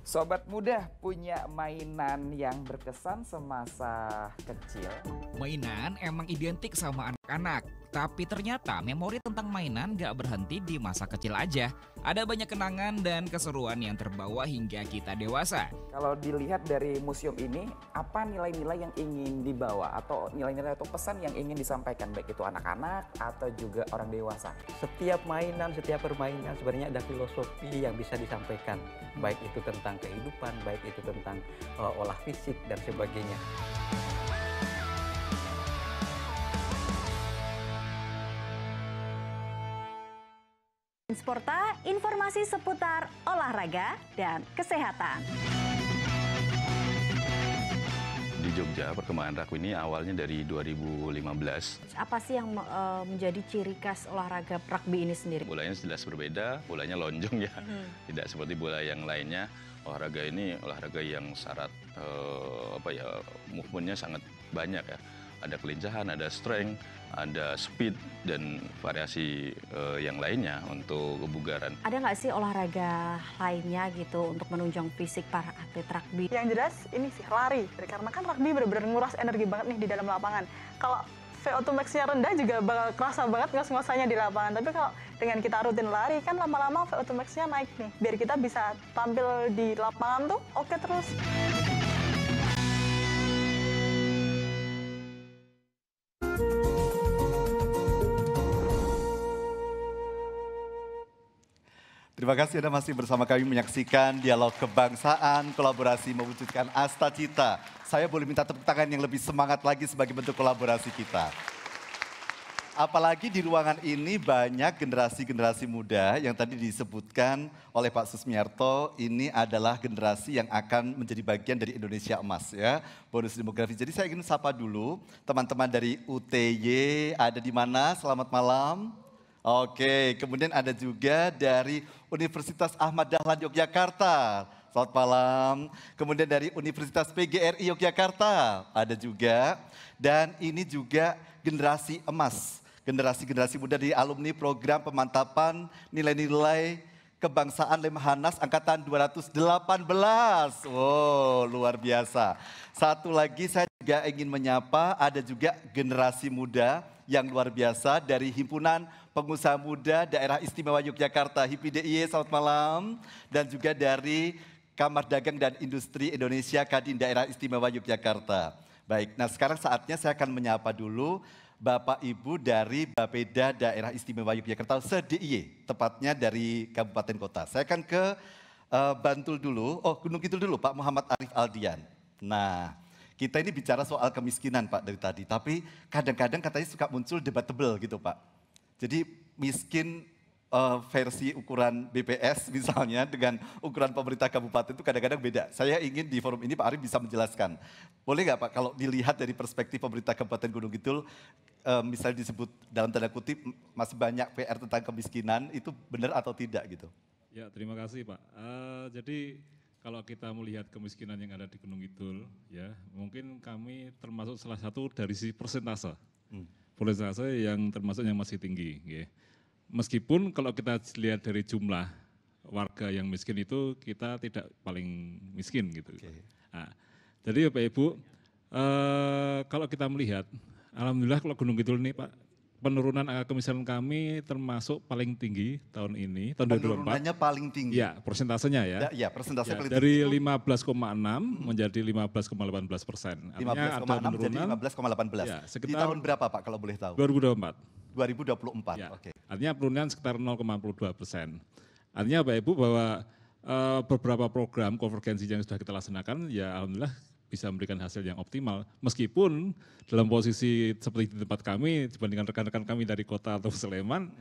Sobat muda punya mainan yang berkesan semasa kecil. Mainan emang identik sama anak-anak, tapi ternyata memori tentang mainan gak berhenti di masa kecil aja. Ada banyak kenangan dan keseruan yang terbawa hingga kita dewasa. Kalau dilihat dari museum ini, apa nilai-nilai yang ingin dibawa atau nilai-nilai atau pesan yang ingin disampaikan baik itu anak-anak atau juga orang dewasa? Setiap mainan, setiap permainan sebenarnya ada filosofi yang bisa disampaikan. Baik itu tentang kehidupan, baik itu tentang olah fisik dan sebagainya. Sporta, informasi seputar olahraga dan kesehatan. Di Jogja, perkembangan rugby ini awalnya dari 2015. Apa sih yang menjadi ciri khas olahraga rugby ini sendiri? Bolanya jelas berbeda, bolanya lonjong ya. Tidak seperti bola yang lainnya. Olahraga ini olahraga yang syarat movementnya sangat banyak ya. Ada kelincahan, ada strength, ada speed, dan variasi yang lainnya untuk kebugaran. Ada nggak sih olahraga lainnya gitu untuk menunjang fisik para atlet rugby? Yang jelas ini sih lari, karena kan rugby benar-benar nguras energi banget nih di dalam lapangan. Kalau VO2 max-nya rendah juga bakal kerasa banget ngos-ngosannya di lapangan. Tapi kalau dengan kita rutin lari kan lama-lama VO2 max-nya naik nih. Biar kita bisa tampil di lapangan tuh oke terus. Terima kasih Anda masih bersama kami menyaksikan dialog kebangsaan, kolaborasi mewujudkan Asta Cita. Saya boleh minta tepuk tangan yang lebih semangat lagi sebagai bentuk kolaborasi kita. Apalagi di ruangan ini banyak generasi-generasi muda yang tadi disebutkan oleh Pak Susmiarto, ini adalah generasi yang akan menjadi bagian dari Indonesia Emas ya, bonus demografi. Jadi saya ingin sapa dulu teman-teman dari UTY, ada di mana? Selamat malam. Oke, kemudian ada juga dari Universitas Ahmad Dahlan Yogyakarta. Selamat malam. Kemudian dari Universitas PGRI Yogyakarta ada juga. Dan ini juga generasi emas. Generasi-generasi muda dari alumni program pemantapan nilai-nilai kebangsaan Lemhanas angkatan 218. Wow, luar biasa. Satu lagi saya juga ingin menyapa, ada juga generasi muda yang luar biasa dari Himpunan Pengusaha Muda Daerah Istimewa Yogyakarta, HIPDIY, selamat malam. Dan juga dari Kamar Dagang dan Industri Indonesia Kadin Daerah Istimewa Yogyakarta. Baik, nah sekarang saatnya saya akan menyapa dulu Bapak Ibu dari Bapeda Daerah Istimewa Yogyakarta, se-DIY, tepatnya dari Kabupaten Kota. Saya akan ke Bantul dulu, Gunung Kidul dulu, Pak Muhammad Arif Aldian. Nah, kita ini bicara soal kemiskinan Pak dari tadi, tapi kadang-kadang katanya suka muncul debatable gitu Pak. Jadi miskin versi ukuran BPS misalnya dengan ukuran pemerintah kabupaten itu kadang-kadang beda. Saya ingin di forum ini Pak Arif bisa menjelaskan. Boleh nggak Pak kalau dilihat dari perspektif pemerintah Kabupaten Gunung Kidul, misalnya disebut dalam tanda kutip masih banyak PR tentang kemiskinan, itu benar atau tidak gitu? Ya terima kasih Pak. Jadi kalau kita melihat kemiskinan yang ada di Gunung Kidul, ya mungkin kami termasuk salah satu dari sisi persentase. Persentase yang termasuk yang masih tinggi. Ya. Meskipun kalau kita lihat dari jumlah warga yang miskin itu kita tidak paling miskin gitu. Nah, jadi Bapak Ibu, kalau kita melihat, alhamdulillah kalau Gunung Kidul ini Pak, penurunan angka kemiskinan kami termasuk paling tinggi tahun ini, tahun 2024. Penurunannya paling tinggi? Ya, persentasenya ya. Ya, persentase paling dari tinggi. Dari 15,6 menjadi 15,18%. 15,6 menjadi 15,18. Ya, sekitar di tahun berapa Pak kalau boleh tahu? 2024. 2024, Ya, oke. artinya penurunan sekitar 0,42%. Artinya Bapak Ibu bahwa beberapa program konvergensi yang sudah kita laksanakan, ya alhamdulillah bisa memberikan hasil yang optimal. Meskipun dalam posisi seperti di tempat kami, dibandingkan rekan-rekan kami dari kota atau Sleman,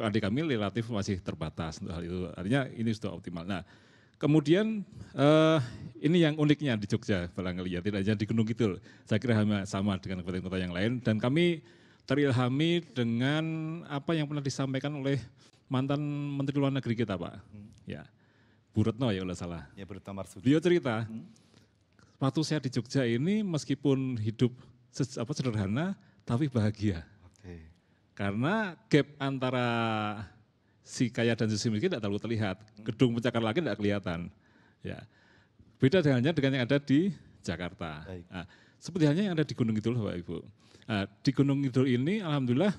adik kami relatif masih terbatas untuk hal itu. Artinya ini sudah optimal. Nah, kemudian ini yang uniknya di Jogja, barangkali ya, tidak hanya di Gunung Kidul. Saya kira sama dengan kota-kota yang lain. Dan kami terilhami dengan apa yang pernah disampaikan oleh mantan Menteri Luar Negeri kita, Pak. Ya, Bu Retno ya kalau salah. Ya, Bu Retno Marsudi. Beliau cerita, waktu saya di Jogja ini meskipun hidup sederhana, tapi bahagia. Oke. Karena gap antara si kaya dan si miskin tidak terlalu terlihat. Gedung pencakar langit tidak kelihatan. Ya. Beda dengan yang ada di Jakarta. Nah, seperti halnya yang ada di Gunung Kidul, Bapak Ibu. Nah, di Gunung Kidul ini alhamdulillah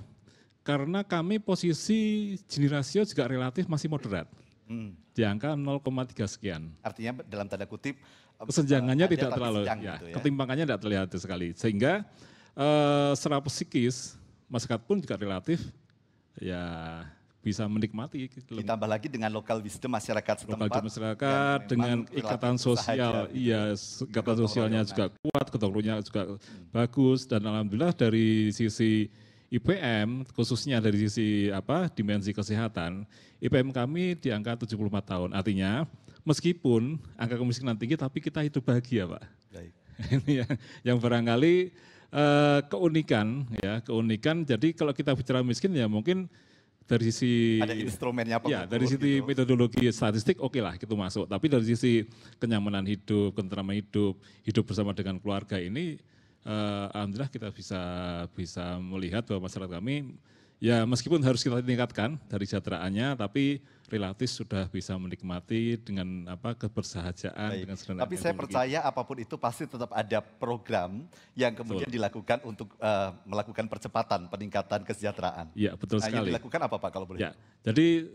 karena kami posisi Gini rasio juga relatif masih moderat. Di angka 0,3 sekian. Artinya dalam tanda kutip kesenjangannya ada tidak terlalu, kesenjang ya, gitu ya. ketimpangannya tidak terlihat sekali. Sehingga secara psikis masyarakat pun juga relatif ya bisa menikmati. Ditambah lagi dengan local wisdom masyarakat setempat. Local masyarakat dengan ikatan sosial, iya, ikatan sosialnya juga kuat, gotong royongnya juga bagus, dan alhamdulillah dari sisi IPM, khususnya dari sisi dimensi kesehatan, IPM kami di angka 75 tahun. Artinya meskipun angka kemiskinan tinggi, tapi kita hidup bahagia, Pak. Baik. Ini yang barangkali keunikan, ya, keunikan. Jadi kalau kita bicara miskin ya mungkin dari sisi ada instrumennya apa? Ya, dari sisi metodologi statistik oke lah itu masuk. Tapi dari sisi kenyamanan hidup, ketentraman hidup, hidup bersama dengan keluarga ini, alhamdulillah kita bisa melihat bahwa masyarakat kami ya meskipun harus kita tingkatkan dari kesejahteraannya, tapi relatif sudah bisa menikmati dengan kebersahajaan. Baik. Dengan Tapi saya percaya apapun itu pasti tetap ada program yang kemudian dilakukan untuk melakukan percepatan peningkatan kesejahteraan. Iya, betul sekali. Yang dilakukan apa Pak kalau boleh? Ya, jadi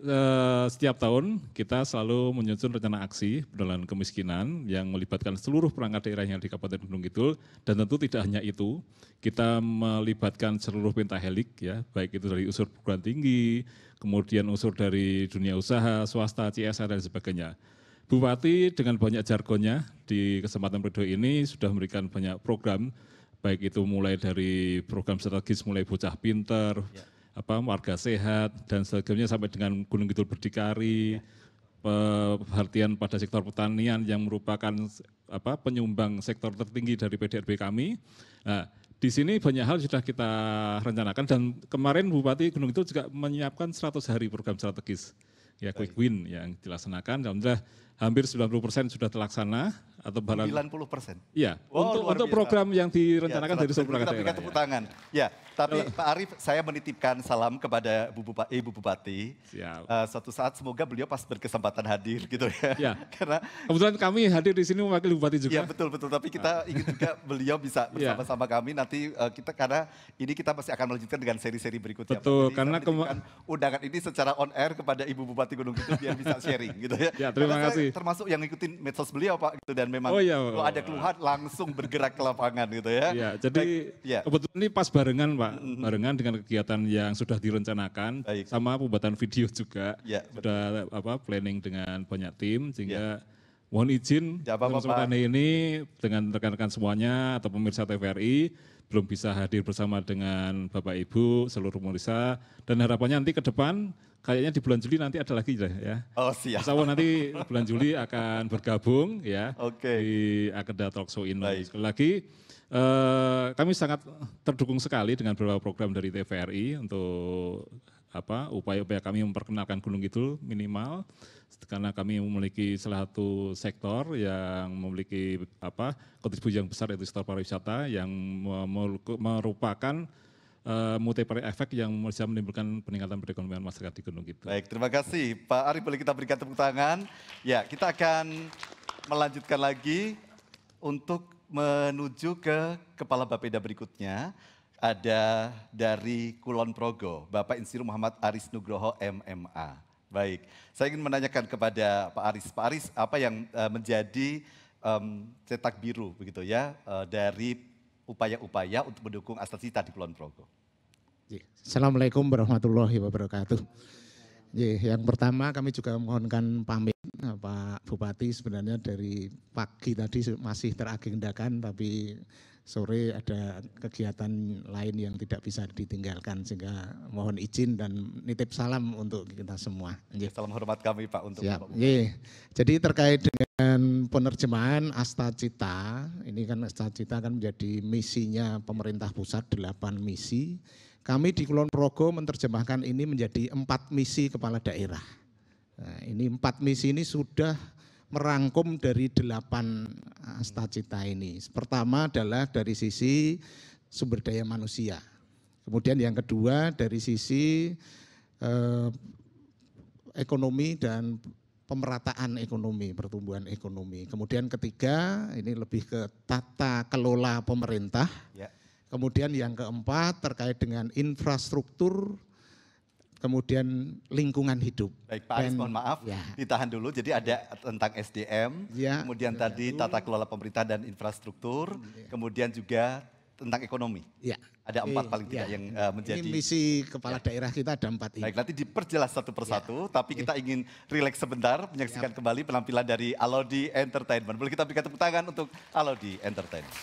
setiap tahun kita selalu menyusun rencana aksi penanggulangan kemiskinan yang melibatkan seluruh perangkat daerah yang di Kabupaten Gunung Kidul, dan tentu tidak hanya itu, kita melibatkan seluruh pentahelik ya, baik itu dari unsur perguruan tinggi, kemudian unsur dari dunia usaha, swasta, CSR dan sebagainya. Bupati dengan banyak jargonnya di kesempatan periode ini sudah memberikan banyak program, baik itu mulai dari program strategis mulai bocah pinter, warga sehat dan sebagainya sampai dengan Gunung Kidul Berdikari, perhatian pada sektor pertanian yang merupakan penyumbang sektor tertinggi dari PDRB kami. Nah, di sini banyak hal sudah kita rencanakan, dan kemarin Bupati Gunung Kidul juga menyiapkan 100 hari program strategis ya, quick win yang dilaksanakan. Alhamdulillah hampir 90% sudah terlaksana atau 90%? Iya, Wow, untuk program yang direncanakan dari seluruh kita perangkat berikan daerah. tepuk tangan. Ya, tapi Pak Arief, saya menitipkan salam kepada Ibu Bupati. Siap. Suatu saat semoga beliau pas berkesempatan hadir gitu ya. Ya. Karena kebetulan kami hadir di sini mewakili Bupati juga. Iya betul. Tapi kita ingin juga beliau bisa bersama-sama kami nanti karena ini kita masih akan melanjutkan dengan seri-seri berikutnya. Betul, Jadi karena saya menitipkan undangan ini secara on air kepada Ibu Bupati Gunung Kidul biar bisa sharing gitu ya. Ya, terima Karena saya kasih. termasuk yang ngikutin medsos beliau Pak gitu, dan memang kalau ada keluhan langsung bergerak ke lapangan gitu ya. Ya, jadi kebetulan ini pas barengan Pak, barengan dengan kegiatan yang sudah direncanakan, sama pembuatan video juga, sudah planning dengan banyak tim, sehingga mohon izin kesempatan ini dengan rekan-rekan semuanya atau pemirsa TVRI belum bisa hadir bersama dengan Bapak Ibu seluruh pemirsa, dan harapannya nanti ke depan kayaknya di bulan Juli nanti ada lagi ya. Oh siap. Insya Allah nanti bulan Juli akan bergabung ya di Akedah Talk Show ini. Sekali lagi kami sangat terdukung sekali dengan beberapa program dari TVRI untuk upaya-upaya kami memperkenalkan Gunung Kidul minimal, karena kami memiliki salah satu sektor yang memiliki kontribusi yang besar, yaitu sektor pariwisata yang merupakan multiplier efek yang bisa menimbulkan peningkatan perekonomian masyarakat di Gunung Kidul. Baik, terima kasih Pak Arief, boleh kita berikan tepuk tangan. Ya, kita akan melanjutkan lagi untuk menuju ke Kepala Bapeda berikutnya. Ada dari Kulon Progo, Bapak Insinyur Muhammad Aris Nugroho MMA. Baik, saya ingin menanyakan kepada Pak Aris. Pak Aris, apa yang menjadi cetak biru begitu ya dari upaya-upaya untuk mendukung Astra Cita di Kulon Progo? Assalamualaikum warahmatullahi wabarakatuh. Yang pertama kami juga mohonkan pamit Pak Bupati, sebenarnya dari pagi tadi masih teragendakan tapi sore ada kegiatan lain yang tidak bisa ditinggalkan, sehingga mohon izin dan nitip salam untuk kita semua. Salam hormat kami Pak untuk Siap. Bapak Bupati. Jadi terkait dengan penerjemahan Astacita, ini kan Astacita kan menjadi misinya pemerintah pusat 8 misi. Kami di Kulon Progo menerjemahkan ini menjadi 4 misi kepala daerah. Nah, ini 4 misi ini sudah merangkum dari 8 Astacita ini. Pertama adalah dari sisi sumber daya manusia. Kemudian yang kedua dari sisi ekonomi dan pemerataan ekonomi, pertumbuhan ekonomi. Kemudian ketiga ini lebih ke tata kelola pemerintah. Ya. Kemudian yang keempat terkait dengan infrastruktur, kemudian lingkungan hidup. Baik Pak Aris, mohon maaf, ditahan dulu. Jadi ada tentang SDM, kemudian tadi tata kelola pemerintah dan infrastruktur, kemudian juga tentang ekonomi. Ya. Ada 4 paling tidak yang menjadi. Ini misi kepala daerah kita ada 4 ini. Baik, nanti diperjelas satu persatu, tapi kita ingin rileks sebentar, menyaksikan kembali penampilan dari Alodi Entertainment. Boleh kita berikan tepuk tangan untuk Alodi Entertainment.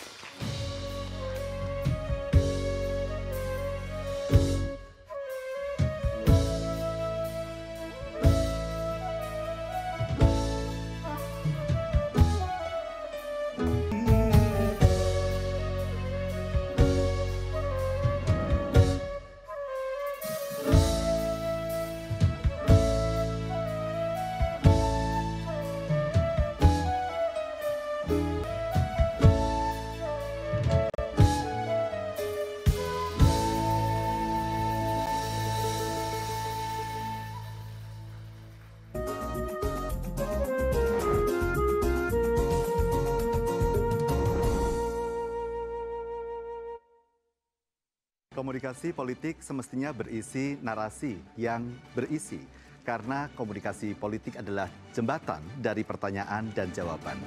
Komunikasi politik semestinya berisi narasi yang berisi, karena komunikasi politik adalah jembatan dari pertanyaan dan jawaban.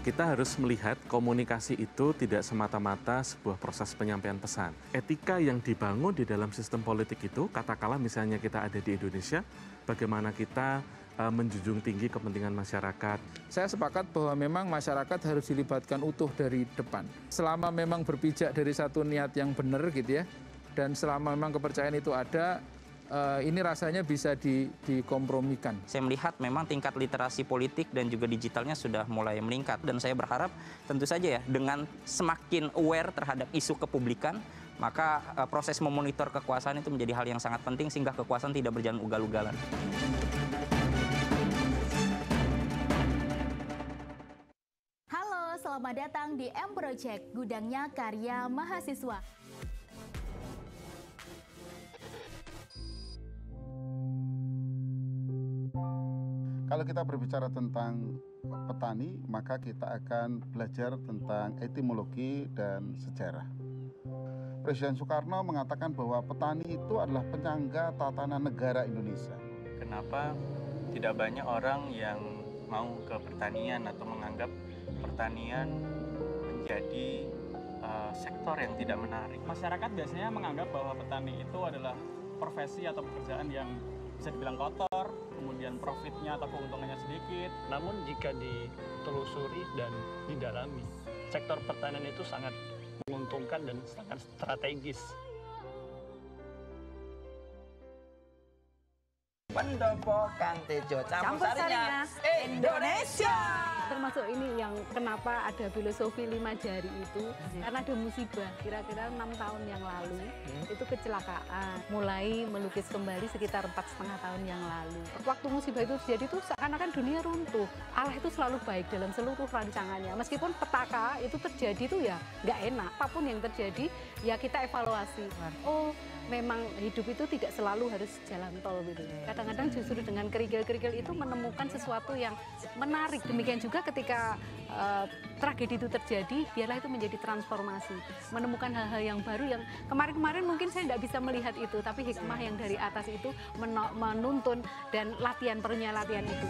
Kita harus melihat komunikasi itu tidak semata-mata sebuah proses penyampaian pesan. Etika yang dibangun di dalam sistem politik itu, katakanlah misalnya kita ada di Indonesia, bagaimana kita menjunjung tinggi kepentingan masyarakat. Saya sepakat bahwa memang masyarakat harus dilibatkan utuh dari depan. Selama memang berpijak dari satu niat yang benar gitu ya, dan selama memang kepercayaan itu ada, ini rasanya bisa dikompromikan. Saya melihat memang tingkat literasi politik dan juga digitalnya sudah mulai meningkat. Dan saya berharap tentu saja ya, dengan semakin aware terhadap isu kepublikan, maka proses memonitor kekuasaan itu menjadi hal yang sangat penting sehingga kekuasaan tidak berjalan ugal-ugalan. Selamat datang di M Project, gudangnya karya mahasiswa. Kalau kita berbicara tentang petani, maka kita akan belajar tentang etimologi dan sejarah. Presiden Soekarno mengatakan bahwa petani itu adalah penyangga tatanan negara Indonesia. Kenapa tidak banyak orang yang mau ke pertanian atau menganggap pertanian menjadi sektor yang tidak menarik? Masyarakat biasanya menganggap bahwa petani itu adalah profesi atau pekerjaan yang bisa dibilang kotor, kemudian profitnya atau keuntungannya sedikit. Namun jika ditelusuri dan didalami, sektor pertanian itu sangat menguntungkan dan sangat strategis. Pendopo Kang Tejo campur sarinya Indonesia. Termasuk ini yang kenapa ada filosofi 5 jari itu, karena ada musibah kira-kira 6 tahun yang lalu, itu kecelakaan. Mulai melukis kembali sekitar 4,5 tahun yang lalu. Waktu musibah itu terjadi itu seakan-akan dunia runtuh. Allah itu selalu baik dalam seluruh rancangannya. Meskipun petaka itu terjadi itu ya nggak enak. Apapun yang terjadi ya kita evaluasi. Oh, memang hidup itu tidak selalu harus jalan tol gitu. Kadang-kadang justru dengan kerikil-kerikil itu menemukan sesuatu yang menarik. Demikian juga ketika tragedi itu terjadi, biarlah itu menjadi transformasi. Menemukan hal-hal yang baru yang kemarin-kemarin mungkin saya tidak bisa melihat itu, tapi hikmah yang dari atas itu menuntun dan latihan itu.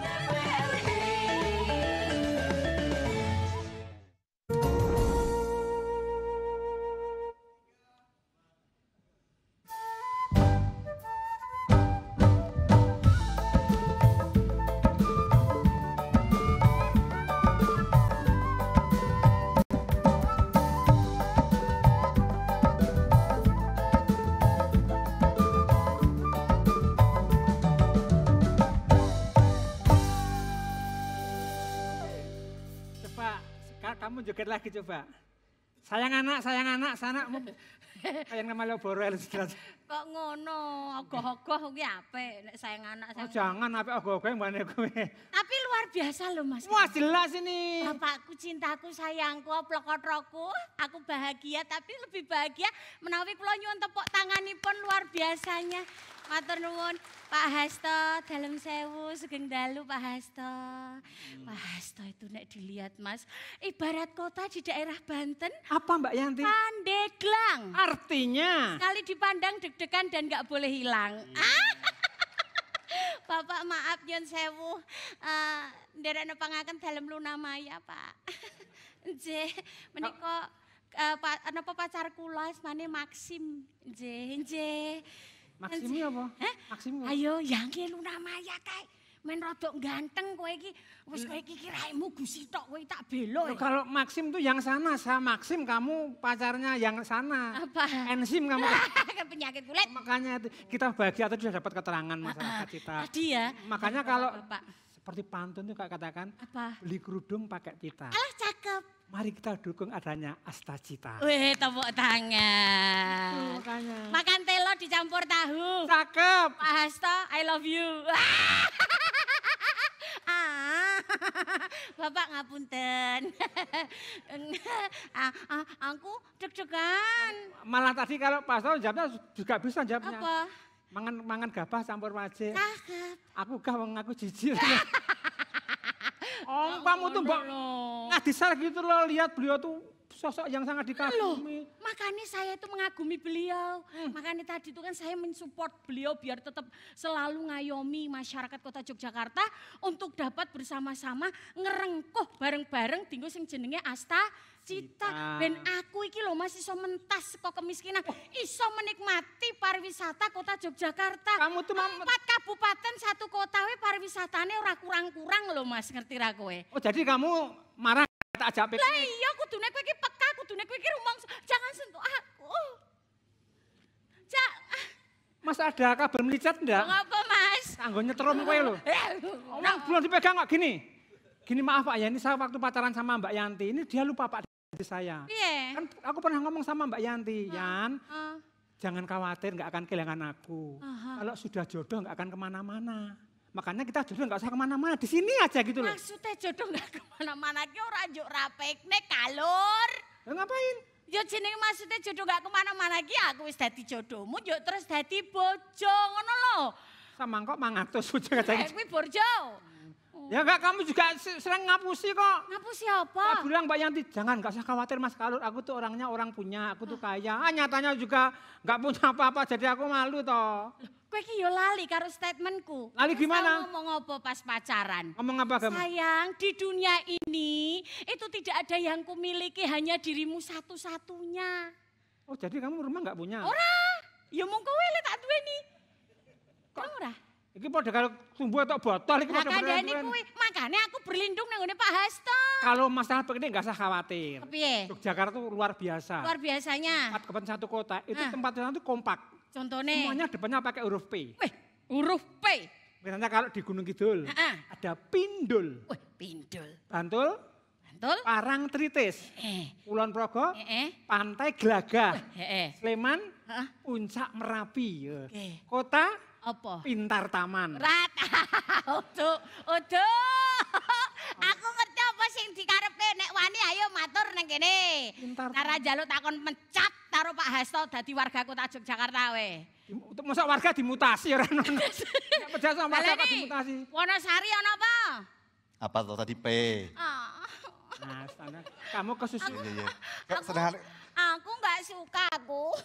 Kamu joget lagi coba. Sayang anak, sana. Kayak nama Malioboro jelas. Kok ngono, ogoh-ogoh kuwi apik nek sayang anak sayang. Oh, jangan apik ogoh-ogoh mbane kowe. Tapi luar biasa loh Mas. Wah, jelas ini. Bapakku, cintaku, sayangku, plokotroku, aku bahagia tapi lebih bahagia menawi kula nyuwun tepuk tanganipun luar biasanya. Matur nuwun Pak Hasto, dalem sewu, sugeng dalu Pak Hasto. Pak Hasto itu nek dilihat Mas, ibarat kota di daerah Banten. Apa Mbak Yanti? Pandeglang. Artinya? Sekali dipandang deg-degan dan nggak boleh hilang. Bapak maaf nyun sewu, nderek nepangaken dalem Luna Maya Pak. Nggih, menika napa pacar kula asmane Maxim. Nggih. Maksimi apa? Maksimi apa? Ayo, yang ki Luna Maya kae. Men rodok ganteng kowe iki. Wis kowe iki kiraimu gusi tok kowe tak belo. Kalau Maxim tuh yang sana, saya Maxim, kamu pacarnya yang sana. Apa? Enzim kamu. Penyakit kulit. Makanya kita bahagia tadi sudah dapat keterangan masyarakat kita. Tadi ya. Makanya kalau seperti pantun tuh kayak katakan, apa? Beli kerudung pakai pita. Alah cakep. Mari kita dukung adanya Astacita. Wih, tepuk tangan. Makanya. Makan telo dicampur tahu. Cakep. Pak Hasto, I love you. Bapak ngapunten. Aku deg-degan. Malah tadi kalau Pak Hasto jawabnya juga bisa jawabnya. Apa? Mangan gabah campur waje. Cakep. Aku aku jijik. Oh, kamu tuh Mbak ngadisar gitu loh, lihat beliau tuh sosok yang sangat dikagumi. Makanya saya itu mengagumi beliau. Makanya tadi itu kan saya mensupport beliau biar tetap selalu ngayomi masyarakat Kota Yogyakarta untuk dapat bersama-sama ngerengkuh bareng-bareng dinggo sing jenenge Astacita. Ben aku iki lho Mas iso mentas kok kemiskinan, iso menikmati pariwisata Kota Yogyakarta. Kamu tuh 4 kabupaten 1 kota we pariwisatane ora kurang-kurang lho Mas, ngerti ra kowe? Oh, jadi kamu marah tak ajak piknik? Lah iya kudune kowe iki peka, kudune kowe iki rumangsa. Jangan sentuh aku. Mas ada kabel melicat enggak? Ngapa Mas? Kanggo nyetrum kowe lho. Orang belum dipegang kok gini. Gini maaf Pak ya, ini saya waktu pacaran sama Mbak Yanti, ini dia lupa Pak dari saya. Iya. Kan aku pernah ngomong sama Mbak Yanti, Yan, jangan khawatir nggak akan kehilangan aku. Kalau sudah jodoh nggak akan kemana-mana. Makanya kita jodoh nggak usah kemana-mana, di sini aja gitu loh. Maksudnya jodoh nggak kemana-mana, ki ora njuk ra piknik kalur. Ngapain? Ya jenenge maksudnya jodoh nggak kemana-mana ki aku wis dadi jodohmu, yuk terus dadi bojo, ngono lho. Sama kok mangatus bojo kayak kuwi bojo. Ya enggak, kamu juga sering ngapusi kok. Ngapusi apa? Saya bilang Mbak Yanti, jangan nggak usah khawatir Mas Kalur, aku tuh orangnya orang punya, aku tuh kaya. Nyatanya juga nggak punya apa-apa, jadi aku malu toh. Kowe iki yo lali karo statementku. Lali gimana? Ngomong apa pas pacaran? Ngomong apa kamu? Sayang, di dunia ini itu tidak ada yang kumiliki, hanya dirimu satu-satunya. Oh, jadi kamu rumah nggak punya? Ora, ya mung kowe lek tak duweni. Kok ora? Iki padha karo tumbuh atau botol iki padha berani kuwi. Makanya aku berlindung nang ngene Pak Hasto. Kalau masalah begini enggak usah khawatir. Piye? Yogyakarta itu luar biasa. Luar biasanya. 4 kabupaten 1 kota, itu tempatnya itu kompak. Contohnya? Semuanya depannya pakai huruf P. Wih, huruf P. Misalnya kalau di Gunung Kidul ada Pindul. Wih, Pindul. Bantul. Bantul. Kulon Progo, Pantai Gelagah, Sleman, Puncak Merapi. Kota apa? Pintar Taman. Rata. Uduh. Aku ngerti apa sing dikarepke nek wani ayo matur nang kene. Cara njaluk takon mencat karo Pak Hasto dadi warga Kota Yogyakarta we. Masa warga dimutasi ora ono. Nek pejabat sama warga kok dimutasi. Wonosari ana apa? Apa tuh tadi P? Nah, kamu kesusu. Aku nggak suka aku.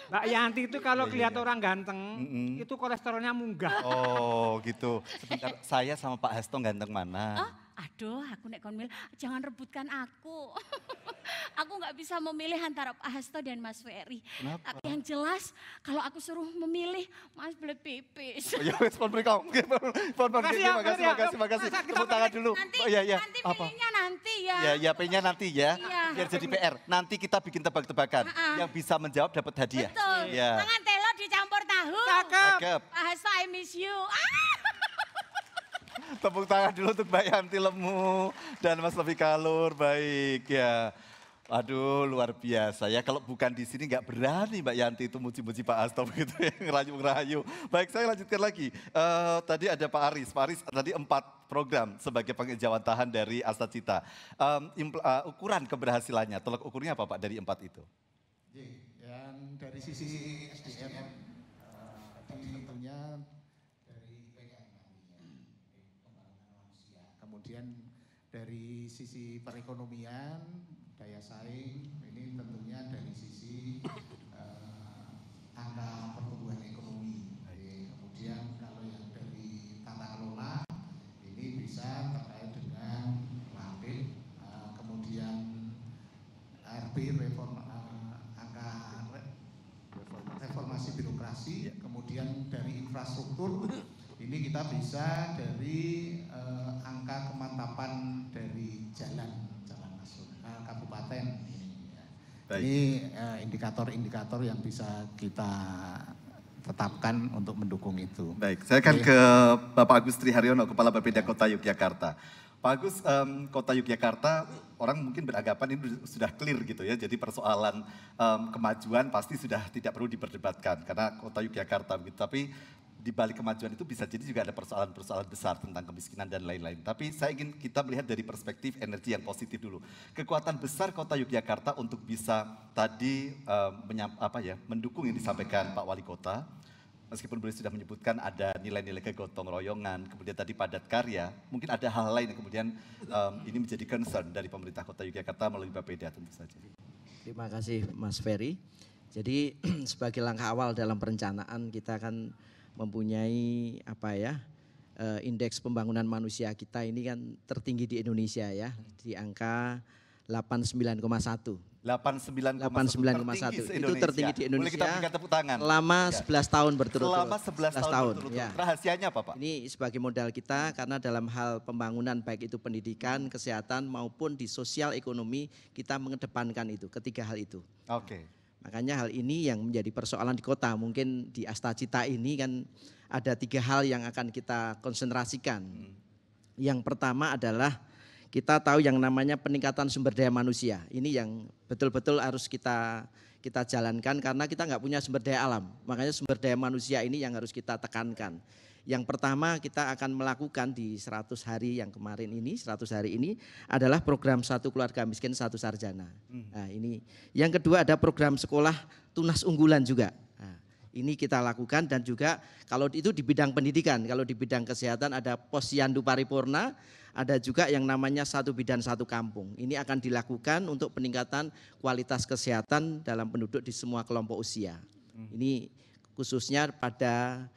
Mbak Yanti itu kalau kelihatan orang ganteng, itu kolesterolnya munggah. Oh gitu. Sebentar, saya sama Pak Hasto ganteng mana? Aduh, aku nek kon milih, jangan rebutkan aku. Aku nggak bisa memilih antara Pak Hasto dan Mas Ferry. Kenapa? Tapi yang jelas, kalau aku suruh memilih, Mas boleh pipis. Oh ya, spon berikau. Makasih. Tepuk tangan dulu. Nanti, oh, iya. nanti pilihnya nanti ya. Ya, P-nya nanti ya. Iya. Biar jadi PR. Nanti kita bikin tebak-tebakan. Yang bisa menjawab dapat hadiah. Betul. Ya. Tangan telo dicampur tahu. Cakep. Pak Hasto, I miss you. Tepuk tangan dulu untuk Mbak Yanti Lemu dan Mas Lofi Kalur, baik ya. Aduh, luar biasa ya. Kalau bukan di sini nggak berani Mbak Yanti itu muji-muji Pak Hasto begitu ya, ngerayu-ngerayu. Baik, saya lanjutkan lagi. Tadi ada Pak Aris. Pak Aris tadi 4 program sebagai pengejawantahan dari Asta Cita. Ukuran keberhasilannya, tolak ukurnya apa Pak dari 4 itu? Yang dari sisi SDM, tentunya dari PKM, pembangunan manusia. Kemudian dari sisi perekonomian, daya saing, ini tentunya dari sisi angka pertumbuhan ekonomi. Kemudian kalau yang dari tata kelola, ini bisa terkait dengan lapid, kemudian RB reformasi birokrasi, kemudian dari infrastruktur, ini kita bisa dari angka kemantapan dari jalan nasional kabupaten. Ini indikator-indikator yang bisa kita tetapkan untuk mendukung itu. Baik, saya akan ke Bapak Agus Triharyono, Kepala Bapeda Kota Yogyakarta. Pak Agus, Kota Yogyakarta orang mungkin beranggapan ini sudah clear gitu ya, jadi persoalan kemajuan pasti sudah tidak perlu diperdebatkan karena Kota Yogyakarta begitu. Tapi di balik kemajuan itu bisa jadi juga ada persoalan-persoalan besar tentang kemiskinan dan lain-lain. Tapi saya ingin kita melihat dari perspektif energi yang positif dulu. Kekuatan besar Kota Yogyakarta untuk bisa tadi mendukung yang disampaikan Pak Wali Kota. Meskipun beliau sudah menyebutkan ada nilai-nilai kegotong royongan, kemudian tadi padat karya, mungkin ada hal lain yang kemudian ini menjadi concern dari pemerintah Kota Yogyakarta melalui Bapeda tentu saja. Terima kasih Mas Ferry. Jadi sebagai langkah awal dalam perencanaan kita akan mempunyai indeks pembangunan manusia kita ini kan tertinggi di Indonesia ya, di angka 89,1. 89,1 itu tertinggi di Indonesia. Boleh kita berikan tepuk tangan. Selama 11 tahun berturut-turut. Selama 11 tahun berturut-turut. Ya. Rahasianya apa Pak? Ini sebagai modal kita karena dalam hal pembangunan baik itu pendidikan, kesehatan maupun di sosial ekonomi kita mengedepankan itu, ketiga hal itu. Oke. Makanya hal ini yang menjadi persoalan di kota. Mungkin di Asta Cita ini kan ada 3 hal yang akan kita konsentrasikan. Yang pertama adalah kita tahu yang namanya peningkatan sumber daya manusia. Ini yang betul-betul harus kita jalankan karena kita nggak punya sumber daya alam. Makanya sumber daya manusia ini yang harus kita tekankan. Yang pertama kita akan melakukan di 100 hari yang kemarin ini, 100 hari ini adalah program 1 keluarga miskin 1 sarjana. Nah, ini. Yang kedua ada program sekolah tunas unggulan juga. Nah, ini kita lakukan dan juga kalau itu di bidang pendidikan, kalau di bidang kesehatan ada posyandu paripurna, ada juga yang namanya 1 bidan 1 kampung. Ini akan dilakukan untuk peningkatan kualitas kesehatan dalam penduduk di semua kelompok usia. Ini khususnya pada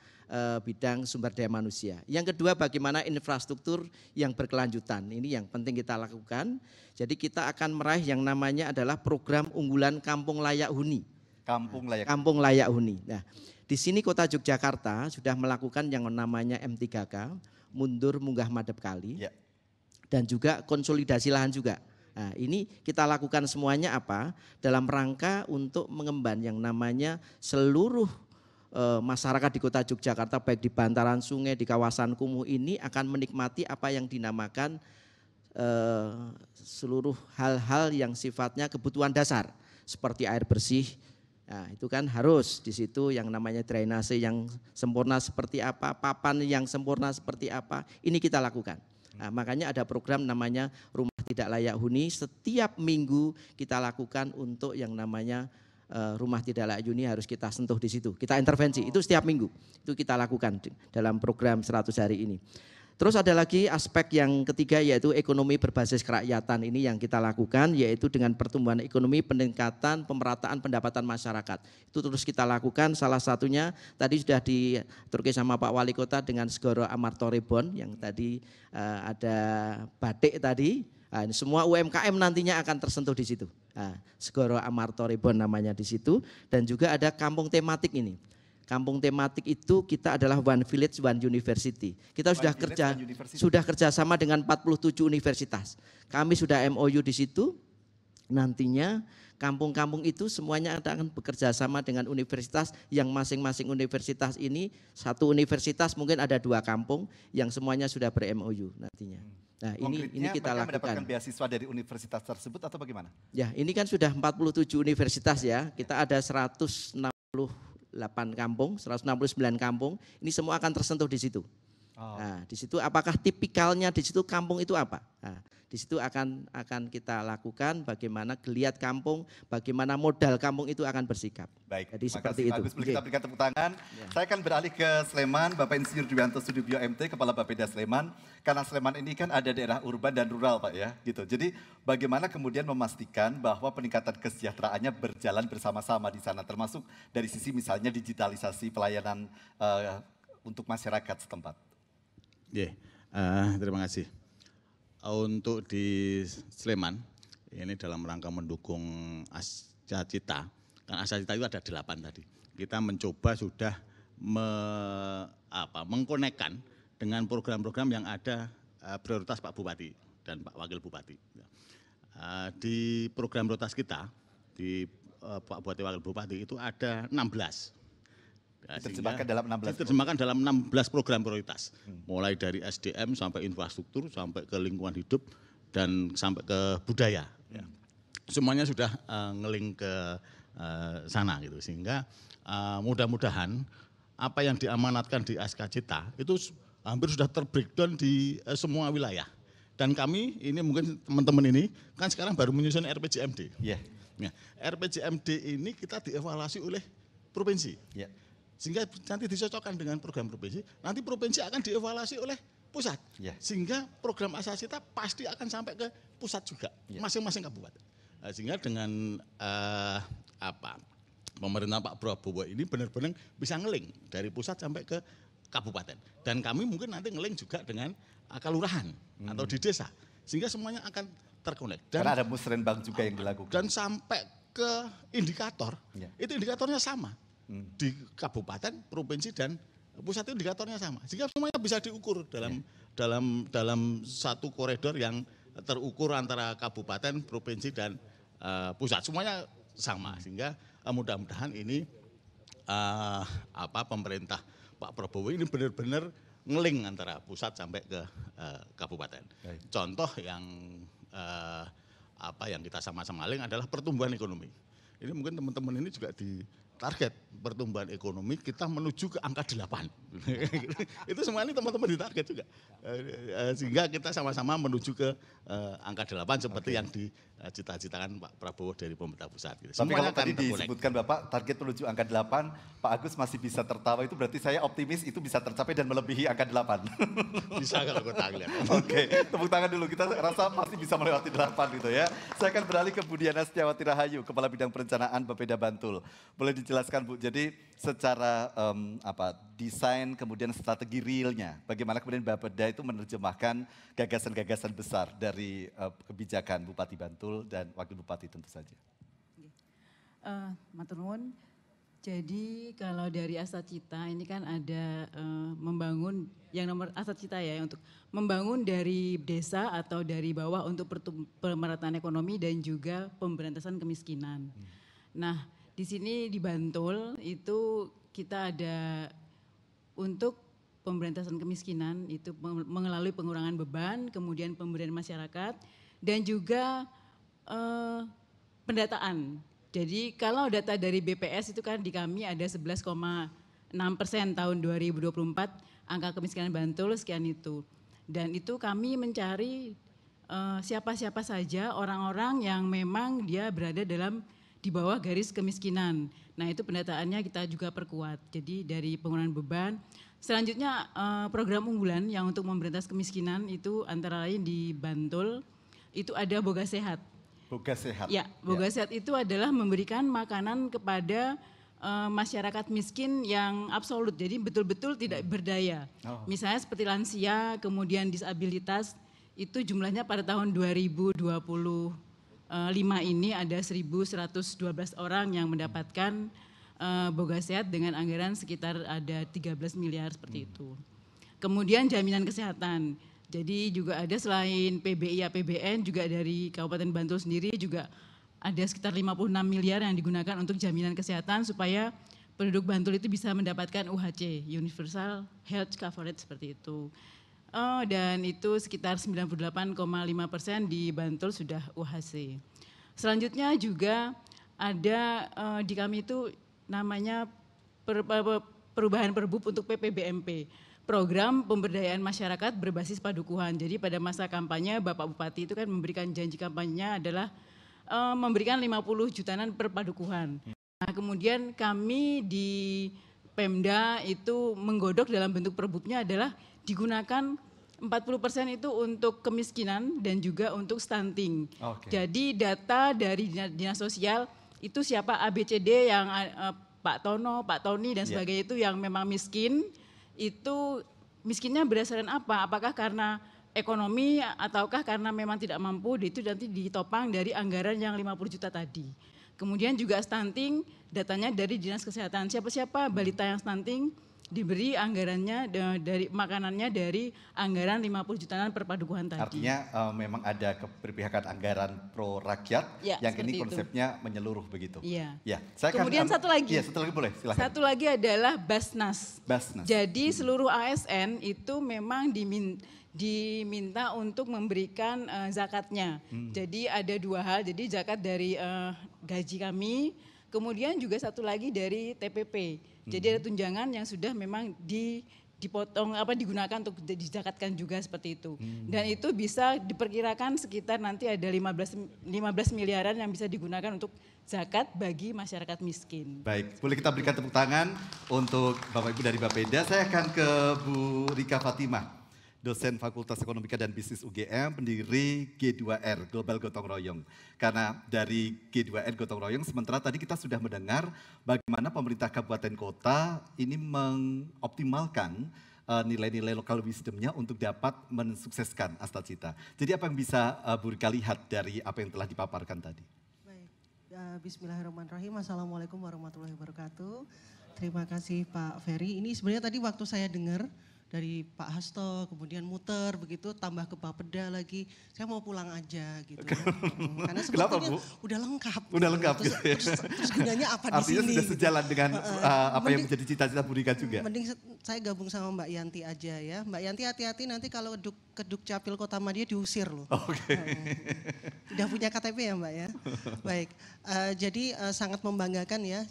bidang sumber daya manusia. Yang kedua bagaimana infrastruktur yang berkelanjutan. Ini yang penting kita lakukan. Jadi kita akan meraih yang namanya adalah program unggulan Kampung Layak Huni. Kampung Layak Huni. Nah, di sini Kota Yogyakarta sudah melakukan yang namanya M3K, mundur munggah madep kali. Ya. Dan juga konsolidasi lahan juga. Nah, ini kita lakukan semuanya apa? Dalam rangka untuk mengemban yang namanya seluruh masyarakat di Kota Yogyakarta baik di bantaran sungai, di kawasan kumuh ini akan menikmati apa yang dinamakan seluruh hal-hal yang sifatnya kebutuhan dasar seperti air bersih. Nah, itu kan harus di situ yang namanya drainase yang sempurna seperti apa, papan yang sempurna seperti apa, ini kita lakukan. Nah, makanya ada program namanya Rumah Tidak Layak Huni, setiap minggu kita lakukan untuk yang namanya rumah tidak layak huni harus kita sentuh di situ. Kita intervensi, itu setiap minggu. Itu kita lakukan dalam program 100 hari ini. Terus ada lagi aspek yang ketiga yaitu ekonomi berbasis kerakyatan. Ini yang kita lakukan yaitu dengan pertumbuhan ekonomi, peningkatan, pemerataan pendapatan masyarakat. Itu terus kita lakukan, salah satunya tadi sudah diaturkan sama Pak Wali Kota dengan Segoro Amartorebon yang tadi ada batik tadi. Nah, semua UMKM nantinya akan tersentuh di situ. Nah, Segoro Amartorebon namanya di situ dan juga ada kampung tematik ini. Kampung tematik itu kita adalah One Village One University. Kita sudah kerjasama dengan 47 universitas. Kami sudah MOU di situ nantinya kampung-kampung itu semuanya akan bekerja sama dengan universitas yang masing-masing universitas ini, satu universitas mungkin ada 2 kampung yang semuanya sudah ber-MOU nantinya. Nah ini kita lakukan. Mendapatkan beasiswa dari universitas tersebut atau bagaimana? Ya ini kan sudah 47 universitas ya, kita ada 168 kampung, 169 kampung, ini semua akan tersentuh di situ. Nah, di situ apakah tipikalnya di situ kampung itu apa? Nah, di situ akan kita lakukan bagaimana geliat kampung, bagaimana modal kampung itu akan bersikap. Baik, jadi seperti kasih, itu. Bagus, boleh kita berikan tepuk tangan. Saya akan beralih ke Sleman, Bapak Insinyur Dwianto Sudibyo MT, Kepala Bapeda Sleman. Karena Sleman ini kan ada daerah urban dan rural Pak ya, gitu. Jadi bagaimana kemudian memastikan bahwa peningkatan kesejahteraannya berjalan bersama-sama di sana, termasuk dari sisi misalnya digitalisasi pelayanan untuk masyarakat setempat. Terima kasih. Untuk di Sleman, ini dalam rangka mendukung Asacita, kan Asacita itu ada 8 tadi. Kita mencoba sudah mengkonekkan dengan program-program yang ada prioritas Pak Bupati dan Pak Wakil Bupati. Di program prioritas kita, di Pak Bupati Wakil Bupati itu ada 16. Diterjemahkan dalam 16. Diterjemahkan dalam 16 program prioritas. Mulai dari SDM sampai infrastruktur, sampai ke lingkungan hidup, dan sampai ke budaya. Ya. Semuanya sudah ngeling ke sana gitu. Sehingga mudah-mudahan apa yang diamanatkan di Asacita itu hampir sudah terbreakdown di semua wilayah. Dan kami ini mungkin teman-teman ini kan sekarang baru menyusun RPJMD. Yeah. Ya, RPJMD ini kita dievaluasi oleh provinsi. Yeah. Sehingga nanti disocokkan dengan program provinsi, nanti provinsi akan dievaluasi oleh pusat. Yeah. Sehingga program Asacita pasti akan sampai ke pusat juga, masing-masing kabupaten. Sehingga dengan pemerintah Pak Prabowo ini benar-benar bisa ngeling dari pusat sampai ke kabupaten. Dan kami mungkin nanti ngeling juga dengan kelurahan atau di desa. Sehingga semuanya akan terkonek. Karena ada musrenbang juga yang dilakukan. Dan sampai ke indikator, itu indikatornya sama. Di kabupaten, provinsi, dan pusat itu indikatornya sama. Sehingga semuanya bisa diukur dalam satu koridor yang terukur antara kabupaten, provinsi, dan pusat. Semuanya sama. Sehingga mudah-mudahan ini pemerintah Pak Prabowo ini benar-benar ngeling antara pusat sampai ke kabupaten. Contoh yang yang kita sama-sama link adalah pertumbuhan ekonomi. Ini mungkin teman-teman ini juga di target pertumbuhan ekonomi kita menuju ke angka 8. Itu semua ini teman-teman ditarget juga. Sehingga kita sama-sama menuju ke angka 8 seperti yang dicita-citakan Pak Prabowo dari pemerintah pusat. Gitu. Tapi kalau tadi disebutkan Bapak target menuju angka 8, Pak Agus masih bisa tertawa, itu berarti saya optimis itu bisa tercapai dan melebihi angka 8. Bisa kalau kita lihat. Oke, tepuk tangan dulu, kita rasa masih bisa melewati 8 gitu ya. Saya akan beralih ke Bu Diana Setiawati Rahayu, Kepala Bidang Perencanaan Bapeda Bantul. Boleh dijelaskan Bu, jadi secara desain kemudian strategi realnya, bagaimana kemudian Bapeda itu menerjemahkan gagasan-gagasan besar dari kebijakan Bupati Bantul dan Wakil Bupati tentu saja. Matur nuwun. Jadi kalau dari Asacita ini kan ada membangun yang nomor Asacita ya untuk membangun dari desa atau dari bawah untuk pemerataan ekonomi dan juga pemberantasan kemiskinan. Nah, di sini di Bantul itu kita ada untuk pemberantasan kemiskinan itu melalui pengurangan beban, kemudian pemberdayaan masyarakat dan juga pendataan. Jadi kalau data dari BPS itu kan di kami ada 11,6% tahun 2024 angka kemiskinan Bantul sekian itu. Dan itu kami mencari siapa-siapa saja orang-orang yang memang dia berada di bawah garis kemiskinan. Nah itu pendataannya kita juga perkuat. Jadi dari pengurangan beban. Selanjutnya program unggulan yang untuk memberantas kemiskinan itu antara lain di Bantul itu ada Boga Sehat. Boga Sehat. Ya, Boga Sehat itu adalah memberikan makanan kepada masyarakat miskin yang absolut, jadi betul-betul tidak berdaya. Misalnya seperti lansia, kemudian disabilitas, itu jumlahnya pada tahun 2025 ini ada 1.112 orang yang mendapatkan Boga Sehat dengan anggaran sekitar ada 13 miliar seperti itu. Kemudian jaminan kesehatan. Jadi juga ada selain PBI APBN juga dari Kabupaten Bantul sendiri juga ada sekitar 56 miliar yang digunakan untuk jaminan kesehatan supaya penduduk Bantul itu bisa mendapatkan UHC, Universal Health Coverage seperti itu. Dan itu sekitar 98,5% di Bantul sudah UHC. Selanjutnya juga ada di kami itu namanya perubahan Perbup untuk PPBMP. Program pemberdayaan masyarakat berbasis padukuhan. Jadi pada masa kampanye Bapak Bupati itu kan memberikan janji kampanyenya adalah memberikan 50 jutaan per padukuhan. Nah, kemudian kami di Pemda itu menggodok dalam bentuk perbupnya adalah digunakan 40% itu untuk kemiskinan dan juga untuk stunting. Jadi data dari dinas sosial itu siapa ABCD yang Pak Tono, Pak Tony dan sebagainya itu yang memang miskin, itu miskinnya berdasarkan apa? Apakah karena ekonomi ataukah karena memang tidak mampu, itu nanti ditopang dari anggaran yang 50 juta tadi. Kemudian juga stunting, datanya dari Dinas Kesehatan. Siapa-siapa balita yang stunting diberi anggarannya dari makanannya dari anggaran 50 jutaan per padukuhan tadi. Artinya memang ada keberpihakan anggaran pro rakyat yang ini konsepnya menyeluruh begitu. Iya. Ya, kemudian satu lagi. Iya, satu lagi boleh, silahkan. Satu lagi adalah Basnas. Basnas. Jadi seluruh ASN itu memang diminta untuk memberikan zakatnya. Jadi ada dua hal, jadi zakat dari gaji kami, kemudian juga satu lagi dari TPP. Jadi ada tunjangan yang sudah memang dipotong digunakan untuk dizakatkan juga seperti itu. Dan itu bisa diperkirakan sekitar nanti ada 15 miliaran yang bisa digunakan untuk zakat bagi masyarakat miskin. Baik, boleh kita berikan tepuk tangan untuk Bapak Ibu dari Bapeda. Saya akan ke Bu Rika Fatimah, dosen Fakultas Ekonomika dan Bisnis UGM, pendiri G2R, Global Gotong Royong. Karena dari G2R Gotong Royong, sementara tadi kita sudah mendengar bagaimana pemerintah kabupaten kota ini mengoptimalkan nilai-nilai local wisdomnya untuk dapat mensukseskan Astacita. Jadi apa yang bisa Bu Rika lihat dari apa yang telah dipaparkan tadi? Baik, bismillahirrahmanirrahim. Assalamualaikum warahmatullahi wabarakatuh. Terima kasih Pak Ferry. Ini sebenarnya tadi waktu saya dengar dari Pak Hasto, kemudian muter begitu, tambah ke Bapeda lagi. Saya mau pulang aja gitu. Karena sebetulnya udah lengkap. Udah lengkap terus, gitu ya. Terus gunanya apa di sini? Artinya sudah sejalan dengan apa yang menjadi cita-cita Bu Rika juga. Mending saya gabung sama Mbak Yanti aja ya. Mbak Yanti hati-hati nanti kalau ke Dukcapil Kota Madia diusir loh. Udah punya KTP ya Mbak ya. Baik, jadi sangat membanggakan ya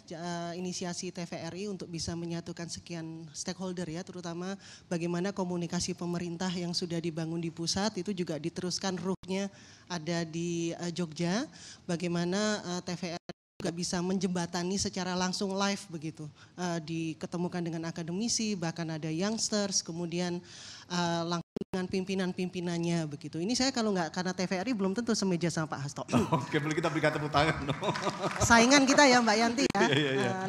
inisiasi TVRI untuk bisa menyatukan sekian stakeholder ya, terutama bagaimana komunikasi pemerintah yang sudah dibangun di pusat itu juga diteruskan ruhnya ada di Jogja. Bagaimana TVRI juga bisa menjembatani secara langsung live begitu. Diketemukan dengan akademisi, bahkan ada youngsters, kemudian langsung dengan pimpinan-pimpinannya begitu. Ini saya kalau nggak karena TVRI belum tentu semeja sama Pak Hasto. Oke, boleh kita berikan tepuk tangan. Saingan kita ya Mbak Yanti ya.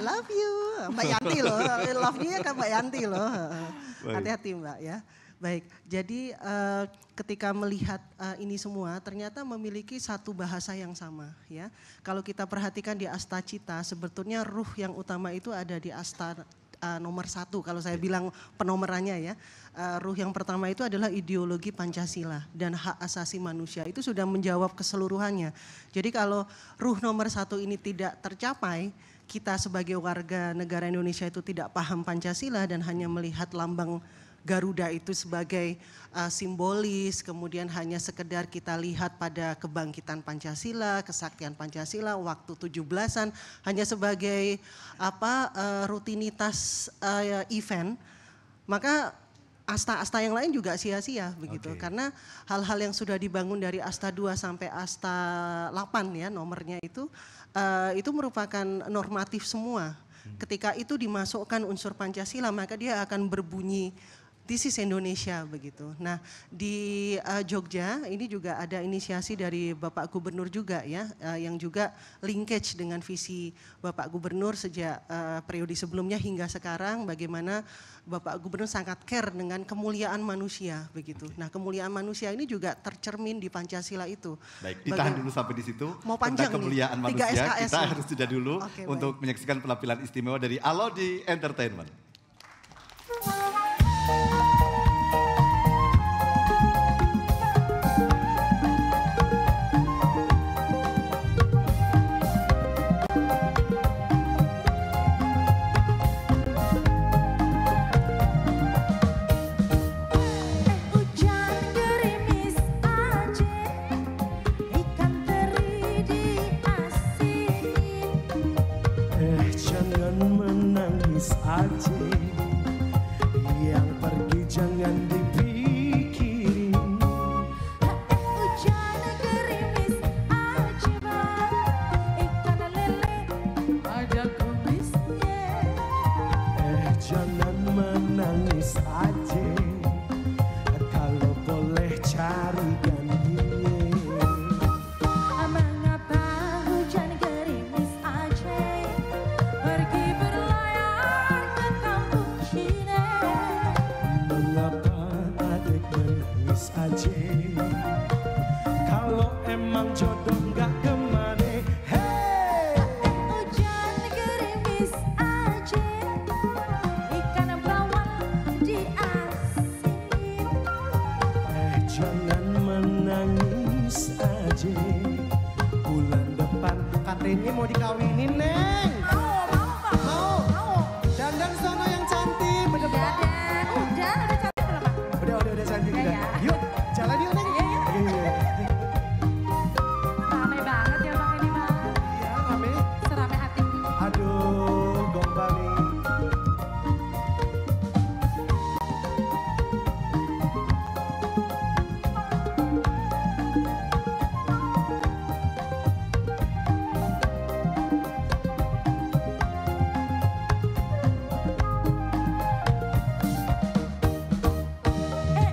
Love you, Mbak Yanti loh. Love-nya kan Mbak Yanti loh. Hati-hati Mbak ya. Baik, jadi ketika melihat ini semua ternyata memiliki satu bahasa yang sama ya. Kalau kita perhatikan di Astacita sebetulnya ruh yang utama itu ada di Asta nomor 1 kalau saya bilang penomorannya ya. Ruh yang pertama itu adalah ideologi Pancasila dan hak asasi manusia, itu sudah menjawab keseluruhannya. Jadi kalau ruh nomor 1 ini tidak tercapai, kita sebagai warga negara Indonesia itu tidak paham Pancasila dan hanya melihat lambang Garuda itu sebagai simbolis, kemudian hanya sekedar kita lihat pada kebangkitan Pancasila, kesaktian Pancasila, waktu 17-an hanya sebagai rutinitas event, maka asta-asta yang lain juga sia-sia begitu. Karena hal-hal yang sudah dibangun dari Asta 2 sampai Asta 8 ya nomornya itu merupakan normatif semua. Ketika itu dimasukkan unsur Pancasila maka dia akan berbunyi This is Indonesia begitu. Nah di Jogja ini juga ada inisiasi dari Bapak Gubernur juga ya, yang juga linkage dengan visi Bapak Gubernur sejak periode sebelumnya hingga sekarang, bagaimana Bapak Gubernur sangat care dengan kemuliaan manusia begitu. Nah kemuliaan manusia ini juga tercermin di Pancasila itu. Baik, ditahan dulu sampai di situ. Mau panjang kemuliaan nih, manusia, SKS kita harus jeda dulu untuk menyaksikan penampilan istimewa dari Alodi Entertainment. menangis aja, kalau boleh cari gantinya. Mengapa hujan gerimis aja, pergi berlayar ke kampung Cina. Mengapa adik menangis aja, kalau emang jodoh nggak kemana. Hey! Hujan gerimis aja, ikan bawal diasinin. Jangan menangis aja, bulan depan katanya mau dikawinin, Neng. Mau. Dandan sono yang cantik, bener-bener. Udah cantik kenapa? Udah cantik udah. Yuk, jalan yuk, Neng. Iya. Rame banget ya Bang ini Bang. Iya, rame. Serame hati. Aduh, gombal nih.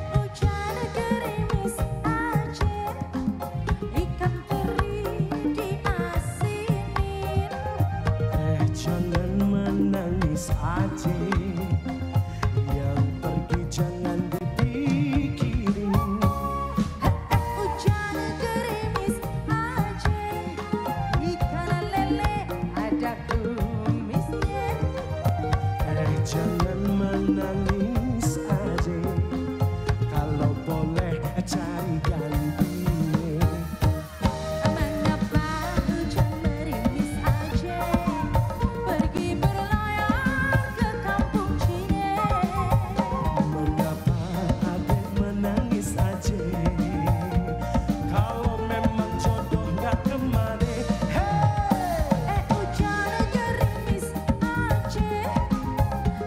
Hujan gerimis aja, ikan teri diasinin. Jangan menangis aja, yang pergi jangan dipikirin. Hujan gerimis aja, ikan lele ada kumisnya. Jangan menangis aja, kalau boleh cari gantinya. Mengapa hujan gerimis aja, pergi berlayar ke kampung Cina. Mengapa adik menangis aja, kalau memang jodoh nggak kemana. Hujan gerimis aja,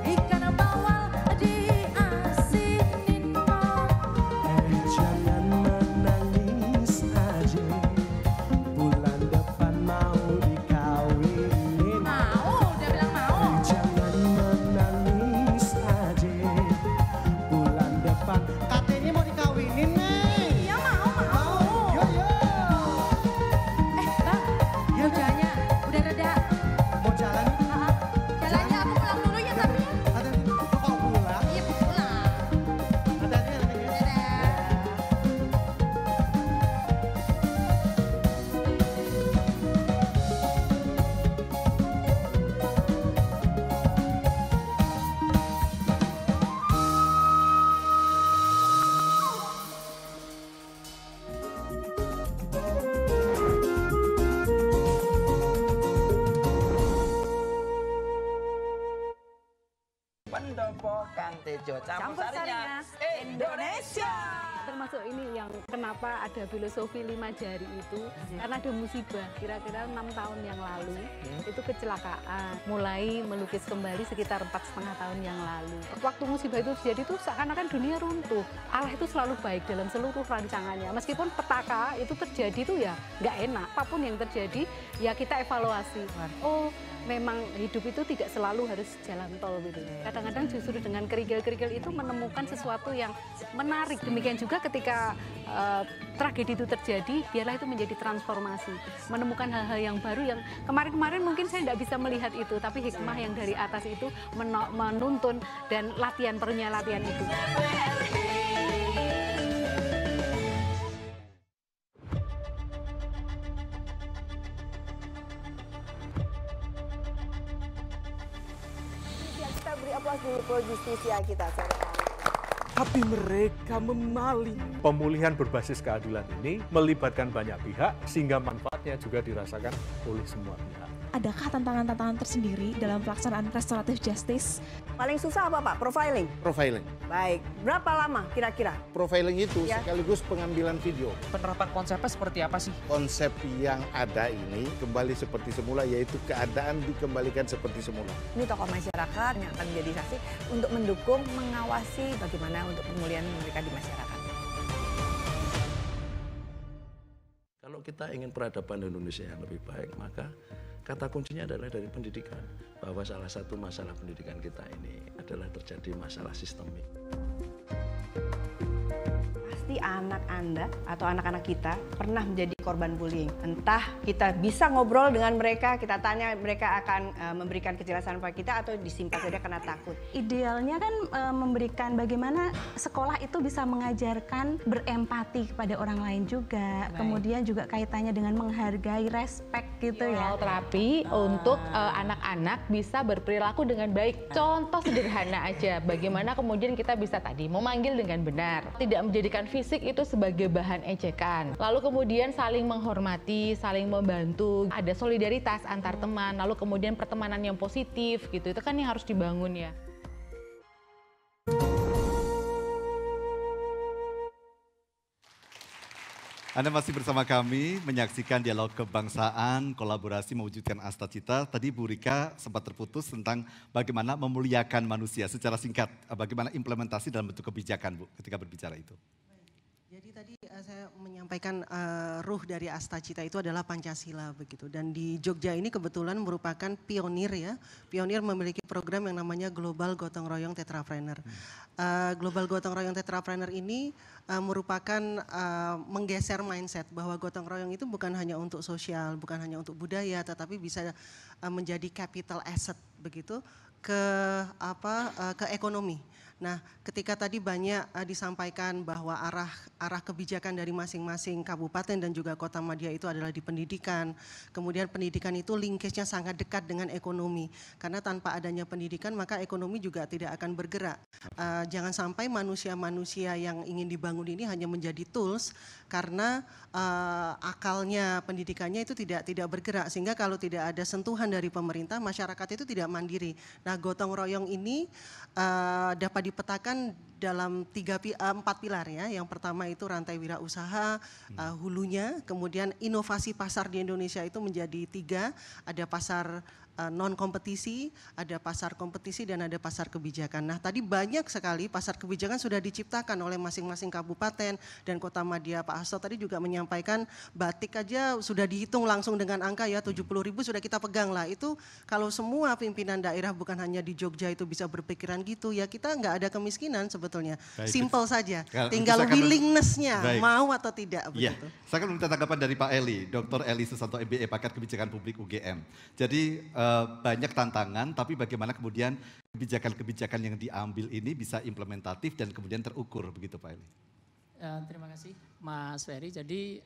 ikan bawal diasinin. Jangan menangis aja, bulan depan mau dikawinin. Mau, udah bilang mau. Jangan menangis aja, bulan depan katanya mau dikawinin, Neng. Iya mau. Yo. Bang, hujannya udah reda. Mau jalan? Jalannya aku pulang dulu ya tapi. Hati-hati. Kok pulang? Iya pulang. Hati-hati ya, Neng. Pendopo Kang Tejo campur sarinya Indonesia. Termasuk ini yang kenapa ada filosofi 5 jari itu karena ada musibah kira-kira 6 tahun yang lalu itu kecelakaan, mulai melukis kembali sekitar 4,5 tahun yang lalu. Waktu musibah itu terjadi tuh seakan-akan dunia runtuh. Allah itu selalu baik dalam seluruh rancangannya. Meskipun petaka itu terjadi tuh ya nggak enak. Apapun yang terjadi ya kita evaluasi. Oh memang hidup itu tidak selalu harus jalan tol gitu. Kadang-kadang justru dengan kerikil-kerikil itu menemukan sesuatu yang menarik. Demikian juga ketika tragedi itu terjadi, biarlah itu menjadi transformasi. Menemukan hal-hal yang baru yang kemarin-kemarin mungkin saya tidak bisa melihat itu, tapi hikmah yang dari atas itu menuntun dan latihan itu. Kita beri aplaus dulu Pro Justisia kita. Tapi mereka memaling. Pemulihan berbasis keadilan ini melibatkan banyak pihak sehingga manfaatnya juga dirasakan oleh semua pihak. Adakah tantangan-tantangan tersendiri dalam pelaksanaan restoratif justice? Paling susah apa Pak? Profiling? Profiling. Baik, berapa lama kira-kira? Profiling itu Ya. sekaligus pengambilan video. Penerapan konsepnya seperti apa sih? Konsep yang ada ini kembali seperti semula, yaitu keadaan dikembalikan seperti semula. Ini tokoh masyarakat yang akan menjadi saksi untuk mendukung, mengawasi bagaimana untuk pemulihan mereka di masyarakat. Kalau kita ingin peradaban Indonesia yang lebih baik, maka Kata kuncinya adalah dari pendidikan, bahwa salah satu masalah pendidikan kita ini adalah terjadi masalah sistemik. Pasti anak Anda atau anak-anak kita pernah menjadi korban bullying. Entah kita bisa ngobrol dengan mereka, kita tanya, mereka akan memberikan kejelasan pada kita atau disimpan saja karena takut. Idealnya kan memberikan bagaimana sekolah itu bisa mengajarkan berempati kepada orang lain juga. Baik. Kemudian juga kaitannya dengan menghargai, respect gitu ya. Terapi untuk anak-anak bisa berperilaku dengan baik. Contoh sederhana aja, bagaimana kemudian kita bisa tadi memanggil dengan benar, tidak menjadikan fisik itu sebagai bahan ejekan. Lalu kemudian saling menghormati, saling membantu, ada solidaritas antar teman, lalu kemudian pertemanan yang positif gitu. Itu kan yang harus dibangun ya. Anda masih bersama kami menyaksikan dialog kebangsaan, kolaborasi mewujudkan Astacita. Tadi Bu Rika sempat terputus tentang bagaimana memuliakan manusia. Secara singkat, bagaimana implementasi dalam bentuk kebijakan, Bu, ketika berbicara itu? Jadi tadi saya menyampaikan ruh dari Astacita itu adalah Pancasila begitu. Dan di Jogja ini kebetulan merupakan pionir ya. Pionir memiliki program yang namanya Global Gotong Royong Tetrapreneur. Global Gotong Royong Tetrapreneur ini merupakan menggeser mindset bahwa gotong royong itu bukan hanya untuk sosial, bukan hanya untuk budaya, tetapi bisa menjadi capital asset begitu ke ekonomi. Nah, ketika tadi banyak disampaikan bahwa arah kebijakan dari masing-masing kabupaten dan juga kota madya itu adalah di pendidikan. Kemudian pendidikan itu linkage-nya sangat dekat dengan ekonomi. Karena tanpa adanya pendidikan maka ekonomi juga tidak akan bergerak. Jangan sampai manusia-manusia yang ingin dibangun ini hanya menjadi tools karena akalnya pendidikannya itu tidak bergerak. Sehingga kalau tidak ada sentuhan dari pemerintah, masyarakat itu tidak mandiri. Nah, gotong royong ini dapat dipetakan dalam 4 pilar ya. Yang pertama itu rantai wirausaha, hulunya, kemudian inovasi pasar di Indonesia itu menjadi 3, ada pasar non kompetisi, ada pasar kompetisi dan ada pasar kebijakan. Nah, tadi banyak sekali pasar kebijakan sudah diciptakan oleh masing-masing kabupaten dan kota madya. Pak Hasto tadi juga menyampaikan batik aja sudah dihitung langsung dengan angka ya 70.000 sudah kita pegang lah. Itu kalau semua pimpinan daerah bukan hanya di Jogja itu bisa berpikiran gitu ya, kita nggak ada kemiskinan sebetulnya. Simple saja, tinggal willingness-nya mau atau tidak ya, begitu. saya akan meminta tanggapan dari Pak Eli, Dr. Eli Susanto MBA, pakar kebijakan publik UGM. Jadi banyak tantangan, tapi bagaimana kemudian kebijakan-kebijakan yang diambil ini bisa implementatif dan kemudian terukur, begitu Pak Eli? Terima kasih Mas Ferry. Jadi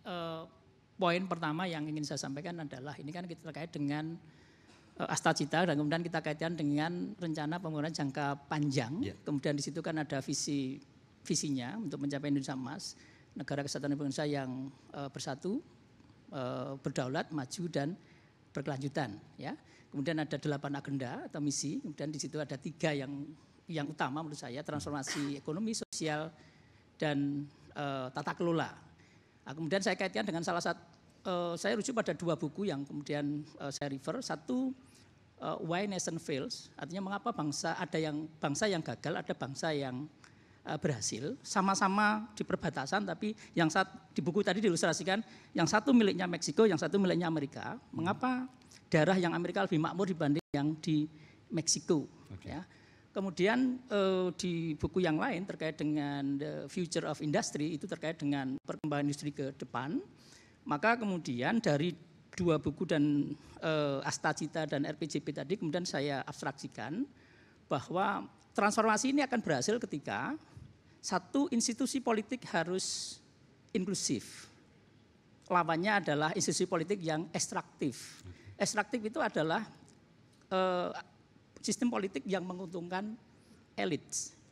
poin pertama yang ingin saya sampaikan adalah ini kan kita terkait dengan Astacita dan kemudian kita kaitkan dengan rencana pembangunan jangka panjang. Kemudian di situ kan ada visinya untuk mencapai Indonesia Emas, negara kesatuan Indonesia yang bersatu, berdaulat, maju dan berkelanjutan ya. Kemudian ada 8 agenda atau misi, kemudian di situ ada 3 yang utama menurut saya, transformasi ekonomi, sosial, dan tata kelola. Nah, kemudian saya kaitkan dengan salah satu, saya rujuk pada 2 buku yang kemudian saya refer. Satu, Why Nation Fails, artinya mengapa bangsa yang gagal, ada bangsa yang berhasil, sama-sama di perbatasan, tapi yang di buku tadi diilustrasikan, yang satu miliknya Meksiko, yang satu miliknya Amerika. Mengapa daerah yang Amerika lebih makmur dibanding yang di Meksiko? Ya. Kemudian di buku yang lain terkait dengan The Future of Industry, itu terkait dengan perkembangan industri ke depan. Maka kemudian dari 2 buku dan Astacita dan RPJP tadi kemudian saya abstraksikan bahwa transformasi ini akan berhasil ketika satu, institusi politik harus inklusif. Lawannya adalah institusi politik yang ekstraktif. Ekstraktif itu adalah sistem politik yang menguntungkan elit,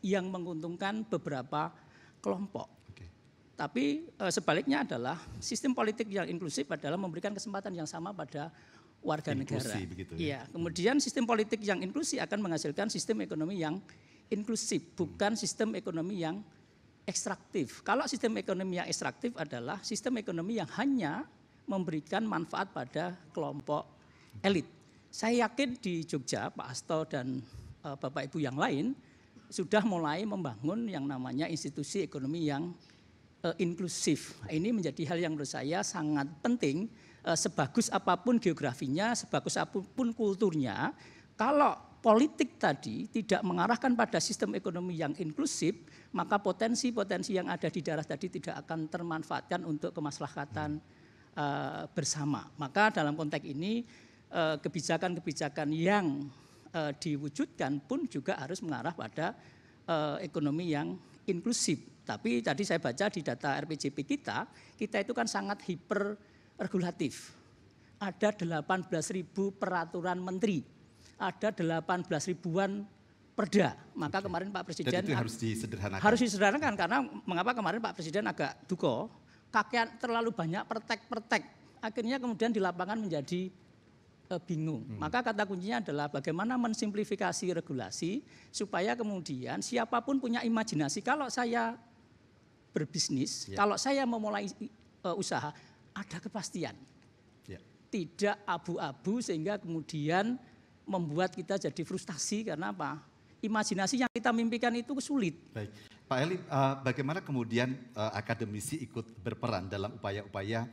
yang menguntungkan beberapa kelompok. Tapi sebaliknya adalah sistem politik yang inklusif adalah memberikan kesempatan yang sama pada warga negara. Begitu, ya. Kemudian sistem politik yang inklusi akan menghasilkan sistem ekonomi yang inklusif, bukan sistem ekonomi yang ekstraktif. Kalau sistem ekonomi yang ekstraktif adalah sistem ekonomi yang hanya memberikan manfaat pada kelompok elit. Saya yakin di Jogja, Pak Hasto dan Bapak Ibu yang lain sudah mulai membangun yang namanya institusi ekonomi yang inklusif. Ini menjadi hal yang menurut saya sangat penting sebagus apapun geografinya, sebagus apapun kulturnya, kalau politik tadi tidak mengarahkan pada sistem ekonomi yang inklusif, maka potensi-potensi yang ada di daerah tadi tidak akan termanfaatkan untuk kemaslahatan bersama. Maka dalam konteks ini kebijakan-kebijakan yang diwujudkan pun juga harus mengarah pada ekonomi yang inklusif. Tapi tadi saya baca di data RPJP kita itu kan sangat hiper regulatif. Ada 18.000 peraturan menteri, ada 18 ribuan perda. Maka kemarin Pak Presiden itu harus disederhanakan. Harus disederhanakan karena mengapa kemarin Pak Presiden agak duko, kakean terlalu banyak pertek-pertek. Akhirnya kemudian di lapangan menjadi bingung. Maka kata kuncinya adalah bagaimana mensimplifikasi regulasi supaya kemudian siapapun punya imajinasi. Kalau saya berbisnis, kalau saya memulai usaha, ada kepastian. Tidak abu-abu sehingga kemudian membuat kita jadi frustasi karena apa? Imajinasi yang kita mimpikan itu sulit. Baik. Pak Eli, bagaimana kemudian akademisi ikut berperan dalam upaya-upaya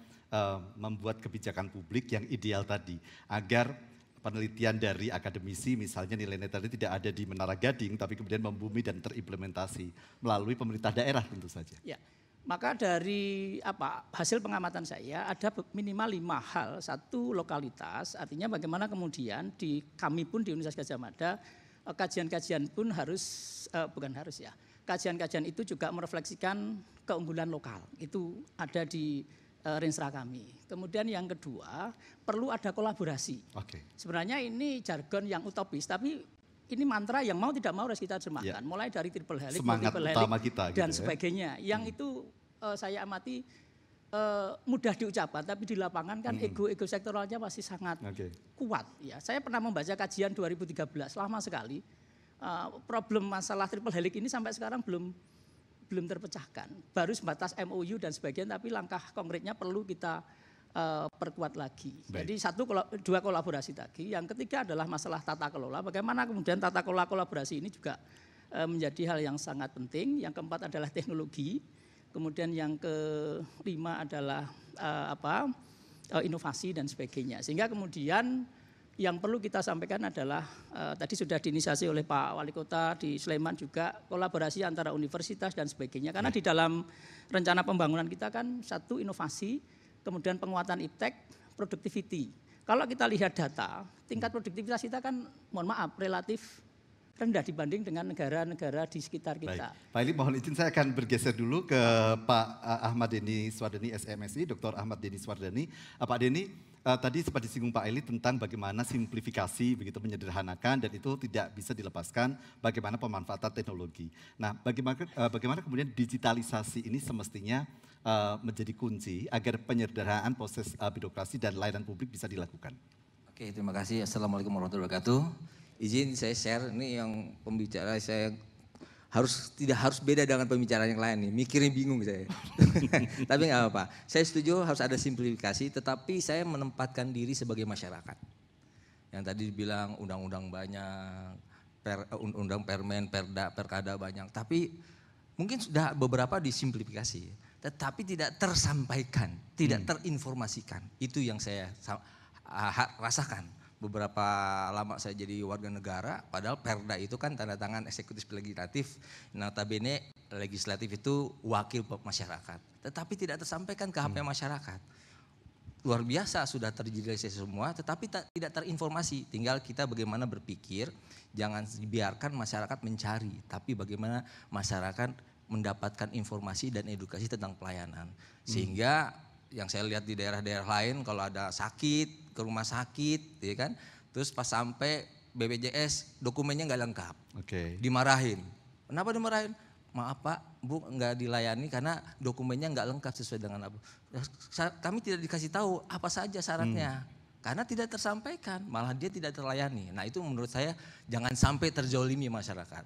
membuat kebijakan publik yang ideal tadi, agar penelitian dari akademisi misalnya nilai tadi tidak ada di Menara Gading, tapi kemudian membumi dan terimplementasi melalui pemerintah daerah tentu saja. Ya, maka dari hasil pengamatan saya ada minimal 5 hal. Satu, lokalitas, artinya bagaimana kemudian kami pun di Universitas Gadjah Mada kajian-kajian pun kajian-kajian itu juga merefleksikan keunggulan lokal. Itu ada di Renstra kami. Kemudian yang kedua, perlu ada kolaborasi. Sebenarnya ini jargon yang utopis, tapi ini mantra yang mau tidak mau harus kita terjemahkan. Mulai dari triple helix, dan sebagainya. Yang itu saya amati mudah diucapkan, tapi di lapangan kan ego sektoralnya masih sangat kuat. Ya, saya pernah membaca kajian 2013, lama sekali. Problem masalah triple helix ini sampai sekarang belum terpecahkan. Baru sebatas MOU dan sebagainya, tapi langkah konkretnya perlu kita perkuat lagi. Jadi dua kolaborasi tadi. Yang ketiga adalah masalah tata kelola. Bagaimana kemudian tata kelola kolaborasi ini juga menjadi hal yang sangat penting. Yang keempat adalah teknologi. Kemudian yang kelima adalah inovasi dan sebagainya. Sehingga kemudian yang perlu kita sampaikan adalah tadi sudah diinisiasi oleh Pak Wali Kota di Sleman juga kolaborasi antara universitas dan sebagainya. Karena di dalam rencana pembangunan kita kan satu inovasi, kemudian penguatan iptek, productivity. Kalau kita lihat data, tingkat produktivitas kita kan mohon maaf relatif rendah dibanding dengan negara-negara di sekitar kita. Baik. Pak Eli, mohon izin saya akan bergeser dulu ke Pak Ahmad Denny Swardani SMSI, Dr. Ahmad Denny Swardani. Pak Denny, tadi sempat disinggung Pak Eli tentang bagaimana simplifikasi begitu menyederhanakan dan itu tidak bisa dilepaskan bagaimana pemanfaatan teknologi. Nah, bagaimana kemudian digitalisasi ini semestinya menjadi kunci agar penyederhanaan proses birokrasi dan layanan publik bisa dilakukan. Oke, terima kasih. Assalamualaikum warahmatullahi wabarakatuh. Izin saya share ini yang pembicara saya tidak harus beda dengan pembicara yang lain nih, mikirnya bingung saya. Tapi nggak apa-apa, saya setuju harus ada simplifikasi, tetapi saya menempatkan diri sebagai masyarakat. Yang tadi dibilang undang-undang banyak, undang permen, perda, perkada banyak, tapi mungkin sudah beberapa disimplifikasi, tetapi tidak tersampaikan, tidak terinformasikan. Itu yang saya rasakan. Beberapa lama saya jadi warga negara, padahal perda itu kan tanda tangan eksekutif legislatif, notabene legislatif itu wakil masyarakat. Tetapi tidak tersampaikan ke HP masyarakat. Luar biasa sudah terdigitalisasi semua, tetapi tidak terinformasi. Tinggal kita bagaimana berpikir, jangan dibiarkan masyarakat mencari, tapi bagaimana masyarakat mendapatkan informasi dan edukasi tentang pelayanan. Sehingga yang saya lihat di daerah-daerah lain kalau ada sakit ke rumah sakit, ya kan, terus pas sampai BPJS dokumennya nggak lengkap, dimarahin. Kenapa dimarahin? Maaf Pak, Bu nggak dilayani karena dokumennya nggak lengkap sesuai dengan apa. Kami tidak dikasih tahu apa saja syaratnya, karena tidak tersampaikan, malah dia tidak terlayani. Nah itu menurut saya jangan sampai terzolimi masyarakat.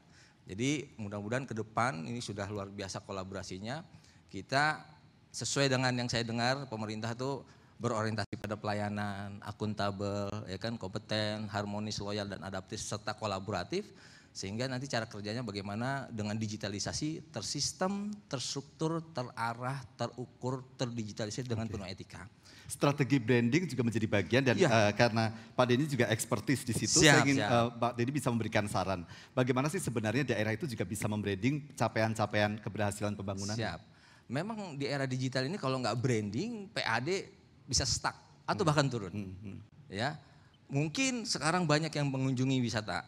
Jadi mudah-mudahan ke depan ini sudah luar biasa kolaborasinya. Kita sesuai dengan yang saya dengar, pemerintah itu berorientasi pada pelayanan, akuntabel, ya kan, kompeten, harmonis, loyal dan adaptif serta kolaboratif. Sehingga nanti cara kerjanya bagaimana dengan digitalisasi tersistem, terstruktur, terarah, terukur, terdigitalisasi dengan penuh etika. Strategi branding juga menjadi bagian dan karena Pak Denny juga ekspertis di situ, Siap, saya ingin siap. Pak Denny bisa memberikan saran. Bagaimana sih sebenarnya daerah itu juga bisa membranding capaian-capaian keberhasilan pembangunan? Siap. Memang di era digital ini kalau nggak branding, PAD bisa stuck atau bahkan turun. Ya, mungkin sekarang banyak yang mengunjungi wisata,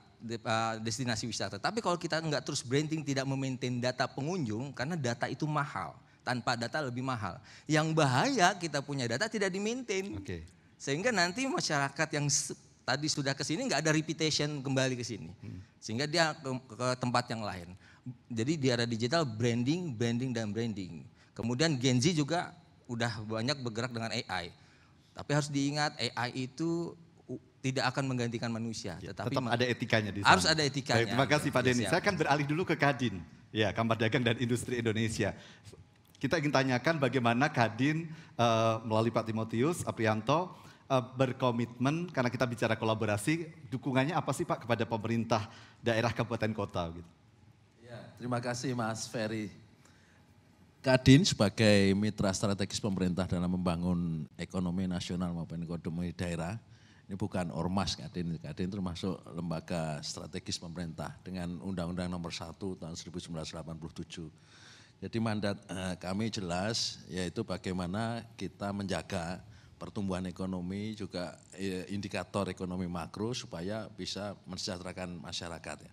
destinasi wisata. Tapi kalau kita nggak terus branding, tidak memaintain data pengunjung, karena data itu mahal. Tanpa data lebih mahal. Yang bahaya kita punya data tidak di-maintain. Sehingga nanti masyarakat yang tadi sudah ke sini nggak ada reputation kembali ke sini. Sehingga dia ke tempat yang lain. Jadi di era digital branding, branding, dan branding. Kemudian Gen Z juga udah banyak bergerak dengan AI. Tapi harus diingat AI itu tidak akan menggantikan manusia. Tetapi Tetap ada etikanya di sana. Harus ada etikanya. Baik, terima kasih Pak Denny. Siap. Saya akan beralih dulu ke Kadin, ya Kamar Dagang dan Industri Indonesia. Kita ingin tanyakan bagaimana Kadin melalui Pak Timotius Aprianto berkomitmen, karena kita bicara kolaborasi, dukungannya apa sih Pak kepada pemerintah daerah kabupaten kota? Gitu. Ya, terima kasih Mas Ferry. Kadin sebagai mitra strategis pemerintah dalam membangun ekonomi nasional maupun ekonomi daerah, ini bukan ormas Kadin, Kadin termasuk lembaga strategis pemerintah dengan Undang-Undang Nomor 1 tahun 1987. Jadi mandat kami jelas, yaitu bagaimana kita menjaga pertumbuhan ekonomi, juga indikator ekonomi makro supaya bisa mensejahterakan masyarakat.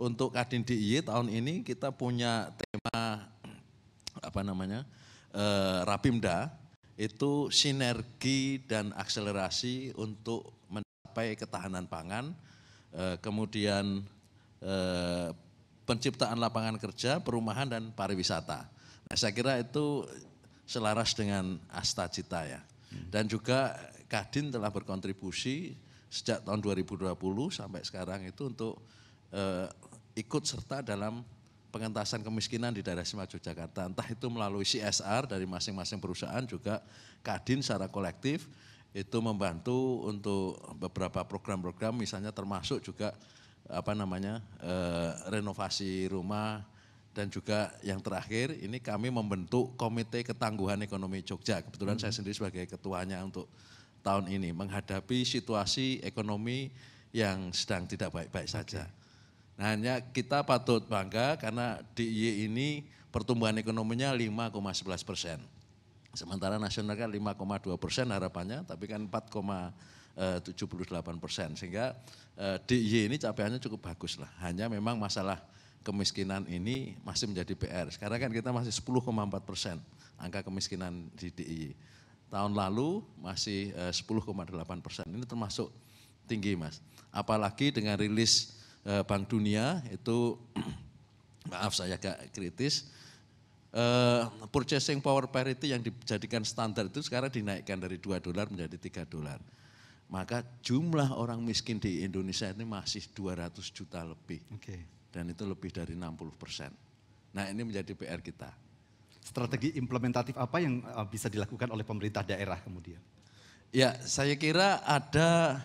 Untuk Kadin DIY tahun ini kita punya tema Rapimda, itu sinergi dan akselerasi untuk mencapai ketahanan pangan, kemudian penciptaan lapangan kerja, perumahan, dan pariwisata. Nah, saya kira itu selaras dengan Astacita ya. Dan juga Kadin telah berkontribusi sejak tahun 2020 sampai sekarang itu untuk ikut serta dalam pengentasan kemiskinan di daerah istimewa Yogyakarta. Entah itu melalui CSR dari masing-masing perusahaan, juga Kadin secara kolektif itu membantu untuk beberapa program-program, misalnya termasuk juga renovasi rumah, dan juga yang terakhir ini kami membentuk Komite Ketangguhan Ekonomi Jogja. Kebetulan saya sendiri sebagai ketuanya untuk tahun ini menghadapi situasi ekonomi yang sedang tidak baik-baik saja. Nah, hanya kita patut bangga karena DIY ini pertumbuhan ekonominya 5,11%. Sementara nasional kan 5,2% harapannya, tapi kan 4,78%. Sehingga DIY ini capaiannya cukup bagus lah. Hanya memang masalah kemiskinan ini masih menjadi PR. Sekarang kan kita masih 10,4% angka kemiskinan di DIY. Tahun lalu masih 10,8%. Ini termasuk tinggi, Mas. Apalagi dengan rilis Bank Dunia itu, maaf saya agak kritis, purchasing power parity yang dijadikan standar itu sekarang dinaikkan dari $2 menjadi $3. Maka jumlah orang miskin di Indonesia ini masih 200 juta lebih. Dan itu lebih dari 60%. Nah, ini menjadi PR kita. Strategi implementatif apa yang bisa dilakukan oleh pemerintah daerah kemudian? Ya, saya kira ada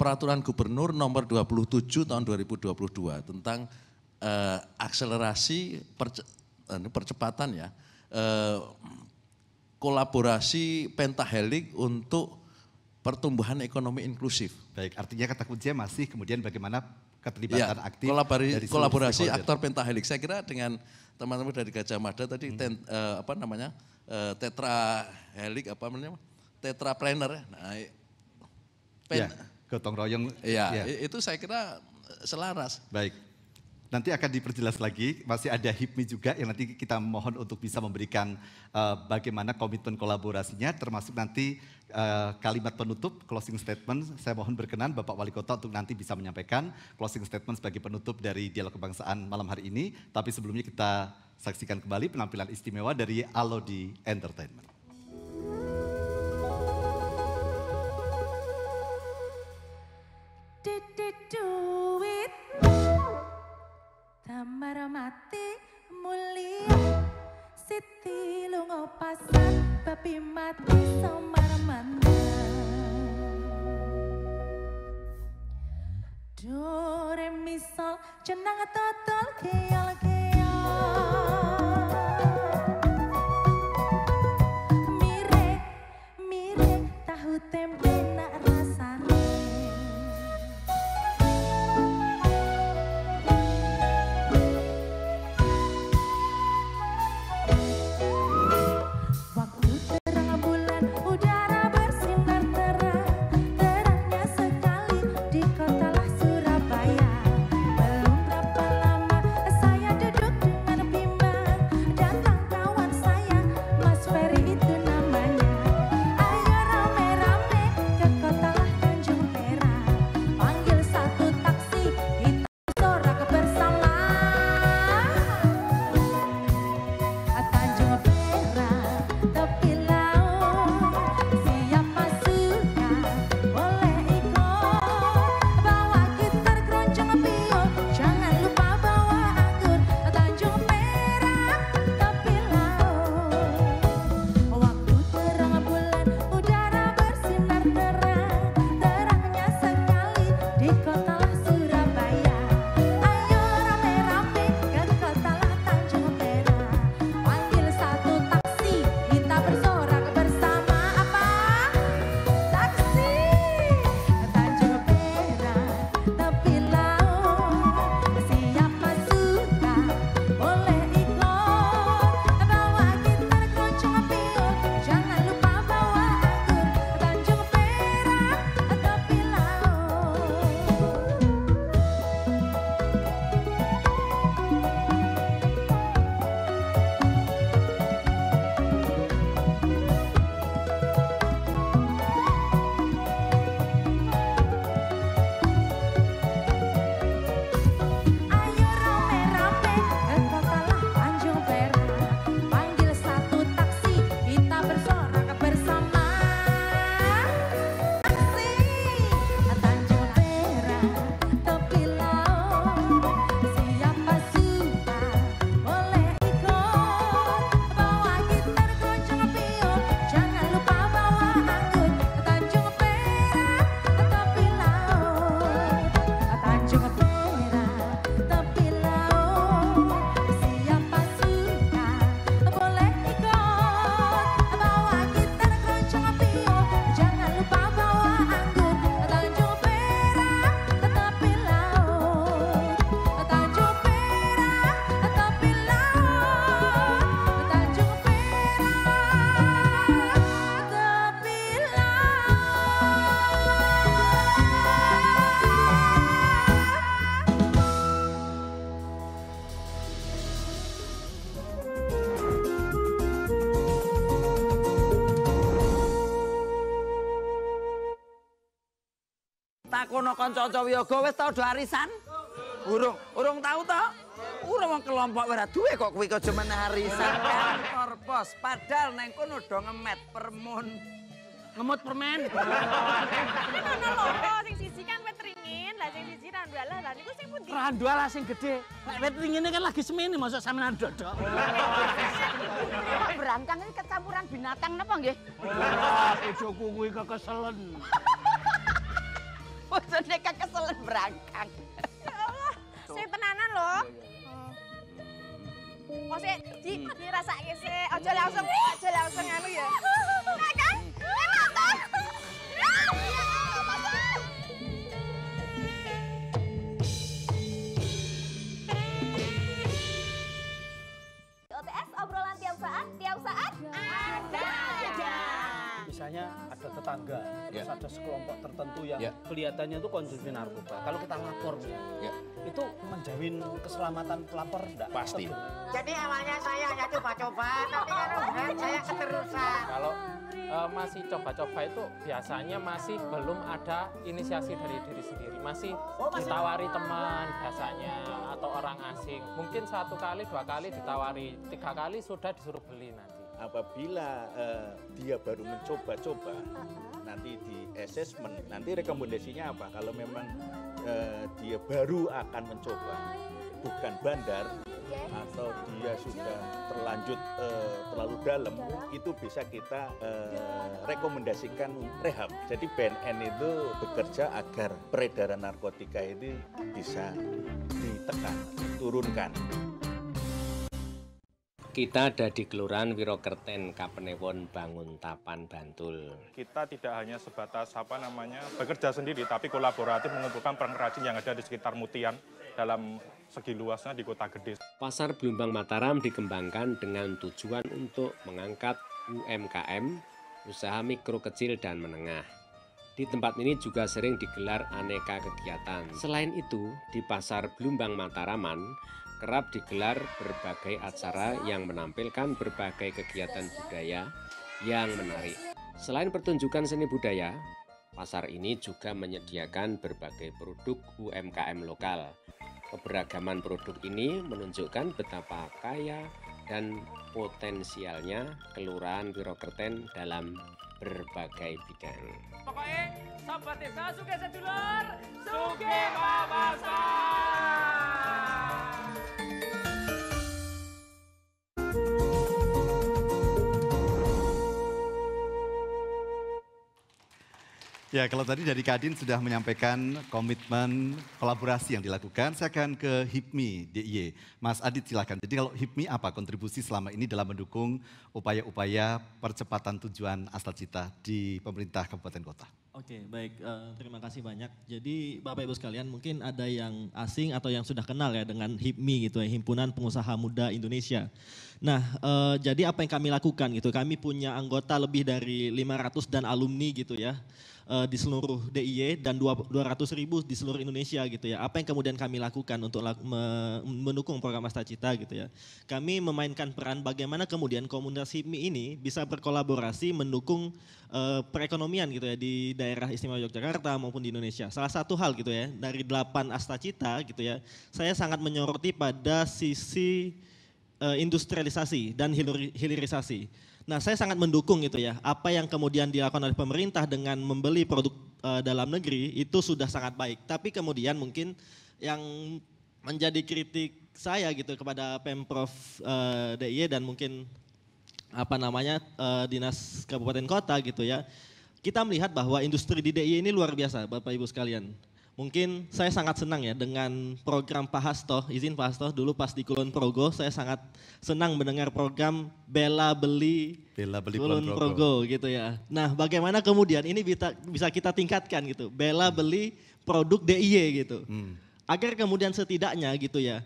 Peraturan Gubernur Nomor 27 tahun 2022 tentang akselerasi percepatan ya, kolaborasi pentahelix untuk pertumbuhan ekonomi inklusif. Baik, artinya kata kuncinya masih kemudian bagaimana keterlibatan aktif dari kolaborasi aktor pentahelix. Saya kira dengan teman-teman dari Gajah Mada tadi tetrahelix tetrapreneur. Nah, gotong royong. Ya, itu saya kira selaras. Baik. Nanti akan diperjelas lagi, masih ada HIPMI juga yang nanti kita mohon untuk bisa memberikan bagaimana komitmen kolaborasinya, termasuk nanti kalimat penutup, closing statement. Saya mohon berkenan Bapak Wali Kota untuk nanti bisa menyampaikan closing statement sebagai penutup dari Dialog Kebangsaan malam hari ini. Tapi sebelumnya kita saksikan kembali penampilan istimewa dari Alodi Entertainment. Duit tamar mati mulia Siti lunga pasar babi mati samar mandang Do re mi misal jenang total keol-keol. Mire tahu tempe nak rasane. Waktu terang bulan udara bersinar terang, terangnya sekali di kotalah Surabaya. Belum berapa lama saya duduk dengan bimbang, datang kawan saya, Mas Ferry itu namanya. Ayo rame-rame ke kotalah Tanjung Perak, panggil satu taksi, kita sorak bersama. Tanjung Perak, tepi laut, siapa suka boleh ikut. Bawa gitar, keroncong, piol, jangan lupa bawa anggur. Tanjung Perak, tepi laut. Waktu terang bulan udara bersinar terang, terangnya sekali di kotalah Surabaya. Ayo rame-rame ke kotalah Tanjung Perak, panggil satu taksi, kita bersorak bersama. Apa? Taksi! Tanjung Perak, tepi laut, siapa suka boleh ikut. Bawa gitar, keroncong, piol, jangan lupa bawa anggur. Tanjung Perak, tepi laut. Ayo rame-rame ke kotalah Tanjung Perak, panggil satu taksi, kita bersorak bersama. Taksi! Tanjung Perak, tepi laut, siapa suka boleh ikut. Bawa gitar, keroncong, piol, jangan lupa bawa anggur. Tanjung Perak, tepi laut. Tanjung Perak, tepi laut, siapa suka boleh ikut. Bawa gitar, keroncong, piol, jangan lupa bawa anggur. Tanjung Perak, tepi laut. Tanjung Perak, tepi laut. Tanjung Perak, tepi Takono kanca-kanca wiyaga wis tau do arisan? Urung tahu to? Urung wong kelompok ora duwe kok kuwi aja meneh arisan kantor pos. Padahal neng kono do ngemet permun. Ngemut permen. Ana loro, sing siji kan wit ringin, lah sing siji randualah, lah niku sing pundi? Randualah sing gede. Nek wit ringine kan lagi semene mosok sampean dodok. Berangkang ini kecampuran binatang napa nggih? Wah, bojoku kuwi kekeselen. Bojone kekeselen berangkang. Ya Allah, sing tenanan lho. Oh sik, dirasake sik, aja langsung anu ya. Nek kan, enak to. OTS obrolan tiap saat ada aja. Misalnya ada tetangga, terus ada sekelompok tertentu yang kelihatannya itu konsumsi narkoba. Kalau kita lapor, itu menjamin keselamatan pelapor enggak? Pasti. Jadi awalnya saya hanya coba-coba, tapi kan saya keterusan. Kalau masih coba-coba itu biasanya masih belum ada inisiasi dari diri sendiri. Masih ditawari teman biasanya atau orang asing. Mungkin 1 kali, 2 kali ditawari, 3 kali sudah disuruh beli nanti. Apabila dia baru mencoba-coba, nanti di assessment, nanti rekomendasinya apa? Kalau memang dia baru akan mencoba, bukan bandar, atau dia sudah terlanjut terlalu dalam, itu bisa kita rekomendasikan rehab. Jadi BNN itu bekerja agar peredaran narkotika ini bisa ditekan, turunkan. Kita ada di Kelurahan Wirokerten, Kapanewon, Banguntapan, Bantul. Kita tidak hanya sebatas bekerja sendiri, tapi kolaboratif mengumpulkan pengrajin yang ada di sekitar Mutian dalam segi luasnya di Kota Gede. Pasar Blumbang Mataram dikembangkan dengan tujuan untuk mengangkat UMKM, usaha mikro, kecil, dan menengah. Di tempat ini juga sering digelar aneka kegiatan. Selain itu, di Pasar Blumbang Mataraman kerap digelar berbagai acara yang menampilkan berbagai kegiatan budaya yang menarik. Selain pertunjukan seni budaya, pasar ini juga menyediakan berbagai produk UMKM lokal. Keberagaman produk ini menunjukkan betapa kaya dan potensialnya Kelurahan Wirokerten dalam berbagai bidang. Pokoknya sobat desa suge sedulur, suge babasa. Ya, kalau tadi dari Kadin sudah menyampaikan komitmen kolaborasi yang dilakukan, saya akan ke HIPMI DIY. Mas Adit silakan. Jadi kalau HIPMI apa kontribusi selama ini dalam mendukung upaya-upaya percepatan tujuan Astra Cita di pemerintah kabupaten kota? Oke, baik. Terima kasih banyak. Jadi Bapak Ibu sekalian, mungkin ada yang asing atau yang sudah kenal ya dengan HIPMI gitu ya, Himpunan Pengusaha Muda Indonesia. Nah, jadi apa yang kami lakukan gitu, kami punya anggota lebih dari 500 dan alumni gitu ya, di seluruh DIY dan 200.000 di seluruh Indonesia gitu ya. Apa yang kemudian kami lakukan untuk mendukung program Astra Cita gitu ya. Kami memainkan peran bagaimana kemudian komunitas HIPMI ini bisa berkolaborasi mendukung perekonomian gitu ya di daerah istimewa Yogyakarta maupun di Indonesia. Salah satu hal gitu ya, dari 8 Astra Cita gitu ya, saya sangat menyoroti pada sisi industrialisasi dan hilirisasi. Nah, saya sangat mendukung gitu ya, apa yang kemudian dilakukan oleh pemerintah dengan membeli produk dalam negeri itu sudah sangat baik. Tapi kemudian mungkin yang menjadi kritik saya gitu kepada Pemprov DIY dan mungkin Dinas Kabupaten Kota gitu ya, kita melihat bahwa industri di DIY ini luar biasa Bapak Ibu sekalian. Mungkin saya sangat senang ya dengan program Pak Hasto, izin Pak Hasto, dulu pas di Kulon Progo saya sangat senang mendengar program Bela Beli Kulon Progo gitu ya. Nah, bagaimana kemudian ini bisa kita tingkatkan gitu, Bela Beli produk DIY gitu. Agar kemudian setidaknya gitu ya,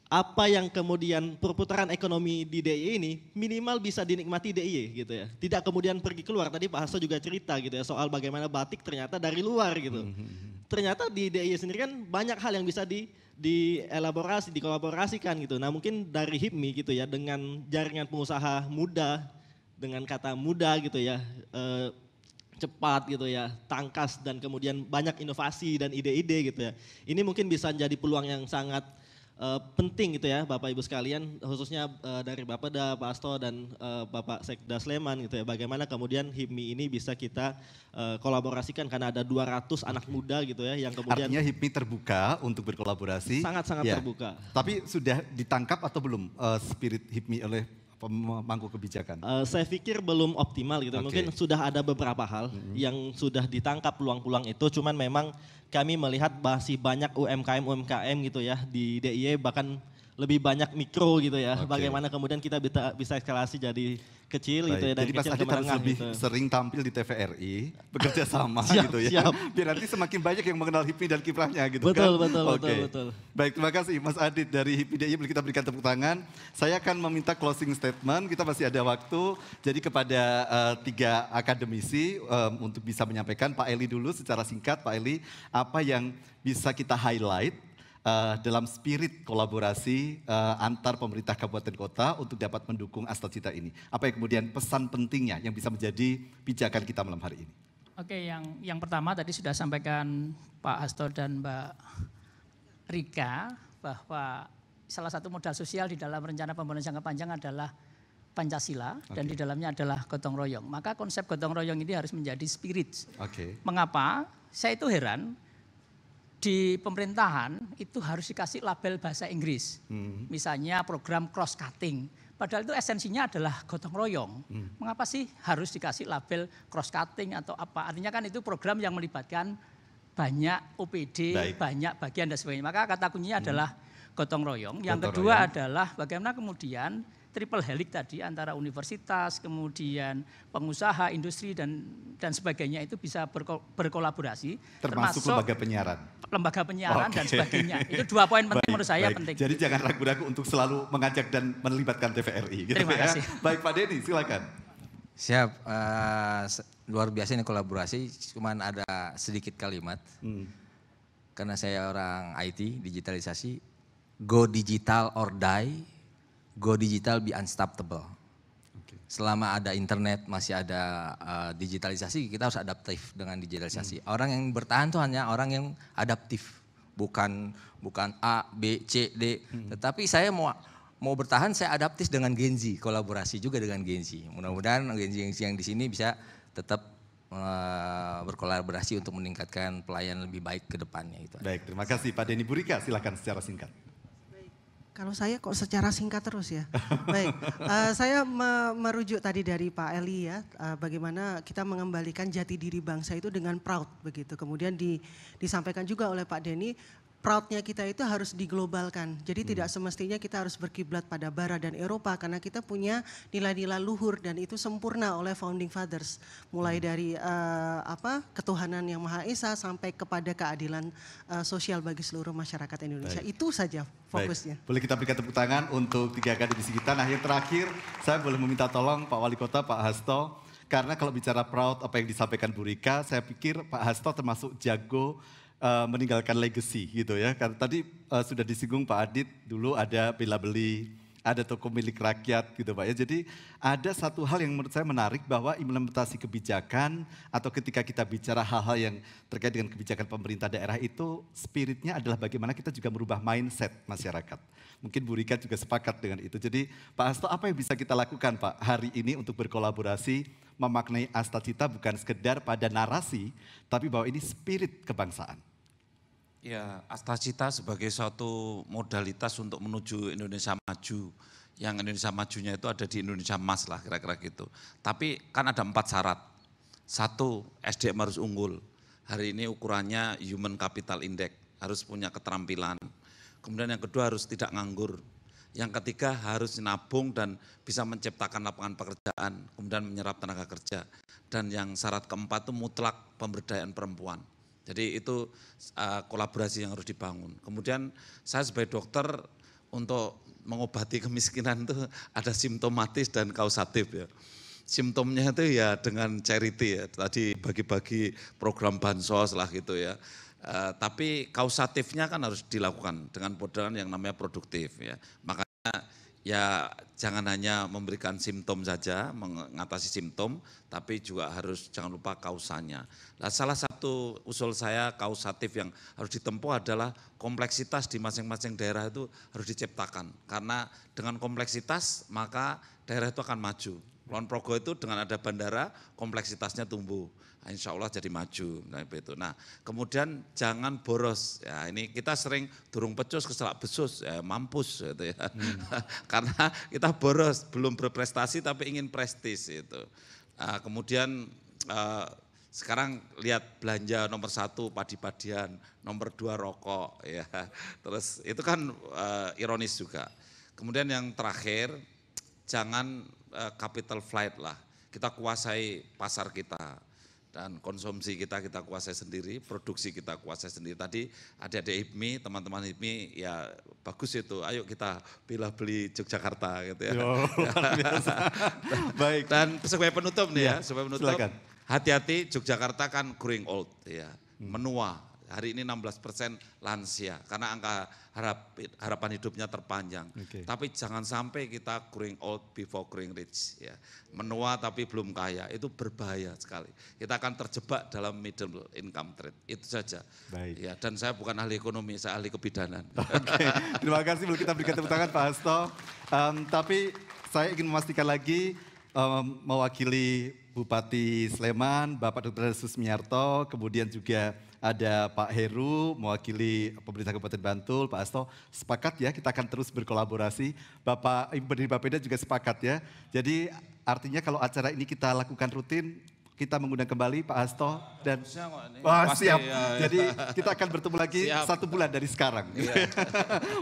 apa yang kemudian perputaran ekonomi di DIY ini minimal bisa dinikmati DIY gitu ya. Tidak kemudian pergi keluar, tadi Pak Hasto juga cerita gitu ya soal bagaimana batik ternyata dari luar gitu. Ternyata di DIY sendiri kan banyak hal yang bisa dielaborasi, dikolaborasikan gitu. Nah, mungkin dari HIPMI gitu ya dengan jaringan pengusaha muda, dengan kata muda gitu ya, cepat gitu ya, tangkas dan kemudian banyak inovasi dan ide-ide gitu ya. Ini mungkin bisa jadi peluang yang sangat penting gitu ya Bapak Ibu sekalian, khususnya dari Bapak Pak Hasto dan Bapak Sekda Sleman gitu ya, bagaimana kemudian HIPMI ini bisa kita kolaborasikan karena ada 200 anak muda gitu ya yang kemudian. Artinya HIPMI terbuka untuk berkolaborasi. Sangat-sangat ya. terbuka. Tapi sudah ditangkap atau belum spirit HIPMI oleh pemangku kebijakan? Saya pikir belum optimal gitu. Mungkin sudah ada beberapa hal yang sudah ditangkap peluang-peluang itu, cuman memang kami melihat masih banyak UMKM gitu ya di DIY, bahkan lebih banyak mikro gitu ya. Bagaimana kemudian kita bisa eskalasi jadi kecil gitu ya, dari jadi Mas kecil ke Adit harus menengah lebih gitu. sering tampil di TVRI, bekerja sama gitu ya. Siap. Biar nanti semakin banyak yang mengenal HIPMI dan kiprahnya gitu Betul, kan. betul. Baik, terima kasih Mas Adit dari HIPMI DIY, kita berikan tepuk tangan. Saya akan meminta closing statement, kita masih ada waktu. Jadi kepada 3 akademisi untuk bisa menyampaikan, Pak Eli dulu secara singkat, Pak Eli, apa yang bisa kita highlight dalam spirit kolaborasi antar pemerintah kabupaten kota untuk dapat mendukung Astra Cita ini. Apa yang kemudian pesan pentingnya yang bisa menjadi pijakan kita malam hari ini? Oke, yang pertama tadi sudah sampaikan Pak Hasto dan Mbak Rika bahwa salah satu modal sosial di dalam rencana pembangunan jangka panjang adalah Pancasila dan di dalamnya adalah gotong royong. Maka konsep gotong royong ini harus menjadi spirit. Mengapa? Saya itu heran. di pemerintahan itu harus dikasih label bahasa Inggris. Misalnya program cross cutting. Padahal itu esensinya adalah gotong royong. Mengapa sih harus dikasih label cross cutting atau apa? Artinya kan itu program yang melibatkan banyak OPD, banyak bagian dan sebagainya. Maka kata kuncinya adalah gotong royong. Yang kedua adalah bagaimana kemudian triple helix tadi antara universitas, kemudian pengusaha, industri dan sebagainya itu bisa berkolaborasi. Termasuk lembaga penyiaran. Lembaga penyiaran dan sebagainya. Itu 2 poin penting menurut saya penting. Jadi jangan ragu-ragu untuk selalu mengajak dan melibatkan TVRI. Gitu Terima kasih. Baik Pak Denny, silakan. Siap, luar biasa ini kolaborasi, cuman ada sedikit kalimat. Karena saya orang IT, digitalisasi, go digital or die, go digital be unstoppable. Selama ada internet, masih ada digitalisasi, kita harus adaptif dengan digitalisasi. Orang yang bertahan itu hanya orang yang adaptif, bukan A, B, C, D. Tetapi saya mau bertahan, saya adaptif dengan Gen Z, kolaborasi juga dengan Gen Z. Mudah-mudahan Gen Z yang di sini bisa tetap berkolaborasi untuk meningkatkan pelayanan lebih baik ke depannya. Itu. Baik, terima kasih Pak Denny Burika, silakan secara singkat. Kalau saya kok secara singkat terus ya. Baik, saya merujuk tadi dari Pak Eli ya, bagaimana kita mengembalikan jati diri bangsa itu dengan proud begitu. Kemudian disampaikan juga oleh Pak Denny, proudnya kita itu harus diglobalkan. Jadi tidak semestinya kita harus berkiblat pada Barat dan Eropa karena kita punya nilai-nilai luhur dan itu sempurna oleh founding fathers. Mulai dari ketuhanan yang Maha Esa sampai kepada keadilan sosial bagi seluruh masyarakat Indonesia. Baik. Itu saja fokusnya. Baik. Boleh kita berikan tepuk tangan untuk 3 akademisi kita. Nah yang terakhir saya boleh meminta tolong Pak Wali Kota, Pak Hasto. Karena kalau bicara proud apa yang disampaikan Bu Rika, saya pikir Pak Hasto termasuk jago meninggalkan legacy gitu ya. Karena tadi sudah disinggung Pak Adit, dulu ada Bela Beli, ada toko milik rakyat gitu Pak ya. Jadi ada satu hal yang menurut saya menarik bahwa implementasi kebijakan atau ketika kita bicara hal-hal yang terkait dengan kebijakan pemerintah daerah itu spiritnya adalah bagaimana kita juga merubah mindset masyarakat. Mungkin Bu Rika juga sepakat dengan itu. Jadi Pak Hasto apa yang bisa kita lakukan Pak hari ini untuk berkolaborasi memaknai Astacita bukan sekedar pada narasi tapi bahwa ini spirit kebangsaan. Ya, Astacita sebagai suatu modalitas untuk menuju Indonesia maju. Yang Indonesia majunya itu ada di Indonesia Emas lah kira-kira gitu. Tapi kan ada 4 syarat. 1, SDM harus unggul. Hari ini ukurannya Human Capital Index, harus punya keterampilan. Kemudian yang kedua harus tidak nganggur. Yang ketiga harus nabung dan bisa menciptakan lapangan pekerjaan, kemudian menyerap tenaga kerja. Dan yang syarat keempat itu mutlak pemberdayaan perempuan. Jadi itu kolaborasi yang harus dibangun. Kemudian saya sebagai dokter untuk mengobati kemiskinan itu ada simptomatis dan kausatif ya. Simptomnya itu ya dengan charity ya, tadi bagi-bagi program bansos lah gitu ya. Tapi kausatifnya kan harus dilakukan dengan modal yang namanya produktif ya. Makanya ya jangan hanya memberikan simptom saja, mengatasi simptom, tapi juga harus jangan lupa kausanya. Nah, salah satu usul saya kausatif yang harus ditempuh adalah kompleksitas di masing-masing daerah itu harus diciptakan. Karena dengan kompleksitas maka daerah itu akan maju. Kulon Progo itu dengan ada bandara kompleksitasnya tumbuh. Insya Allah jadi maju. Nah, kemudian jangan boros. Ya, ini kita sering durung pecus keselak besus, ya, mampus gitu ya. Karena kita boros, belum berprestasi tapi ingin prestis itu. Kemudian sekarang lihat belanja nomor 1 padi-padian, nomor 2 rokok, ya. Terus itu kan ironis juga. Kemudian yang terakhir jangan capital flight lah. Kita kuasai pasar kita. Dan konsumsi kita kuasai sendiri, produksi kita kuasai sendiri. Tadi adik-adik HIPMI, teman-teman HIPMI ya bagus itu, ayo kita Bela Beli Yogyakarta gitu ya. Baik. Dan sebagai penutup nih ya, sebagai penutup, silakan. Hati-hati Yogyakarta kan growing old ya, menua. Hari ini 16% lansia karena angka harapan hidupnya terpanjang. Okay. Tapi jangan sampai kita growing old before growing rich ya. Menua tapi belum kaya, itu berbahaya sekali. Kita akan terjebak dalam middle income trap. Itu saja. Baik. Ya, dan saya bukan ahli ekonomi, saya ahli kebidanan. Oke, terima kasih. Boleh kita berikan tepuk tangan Pak Hasto. Tapi saya ingin memastikan lagi mewakili Bupati Sleman, Bapak Dr. Susmiarto, kemudian juga ada Pak Heru mewakili pemerintah Kabupaten Bantul, Pak Hasto sepakat ya kita akan terus berkolaborasi. Bapak Ibu pendiri Bapeda juga sepakat ya. Jadi artinya kalau acara ini kita lakukan rutin, kita mengundang kembali Pak Hasto dan wah, Pasti, siap. ya. Jadi kita akan bertemu lagi Siap. 1 bulan dari sekarang.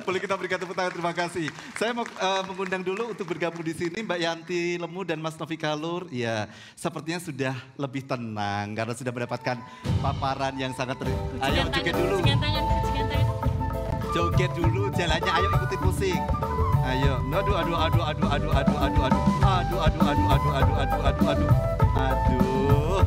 Boleh kita berikan tepuk tangan, terima kasih. Saya mau mengundang dulu untuk bergabung di sini Mbak Yanti Lemu dan Mas Novi Kalur. Ya, sepertinya sudah lebih tenang karena sudah mendapatkan paparan yang sangat Ayo joget dulu. Joget dulu jalannya, ayo ikutin musik. Ayo, aduh.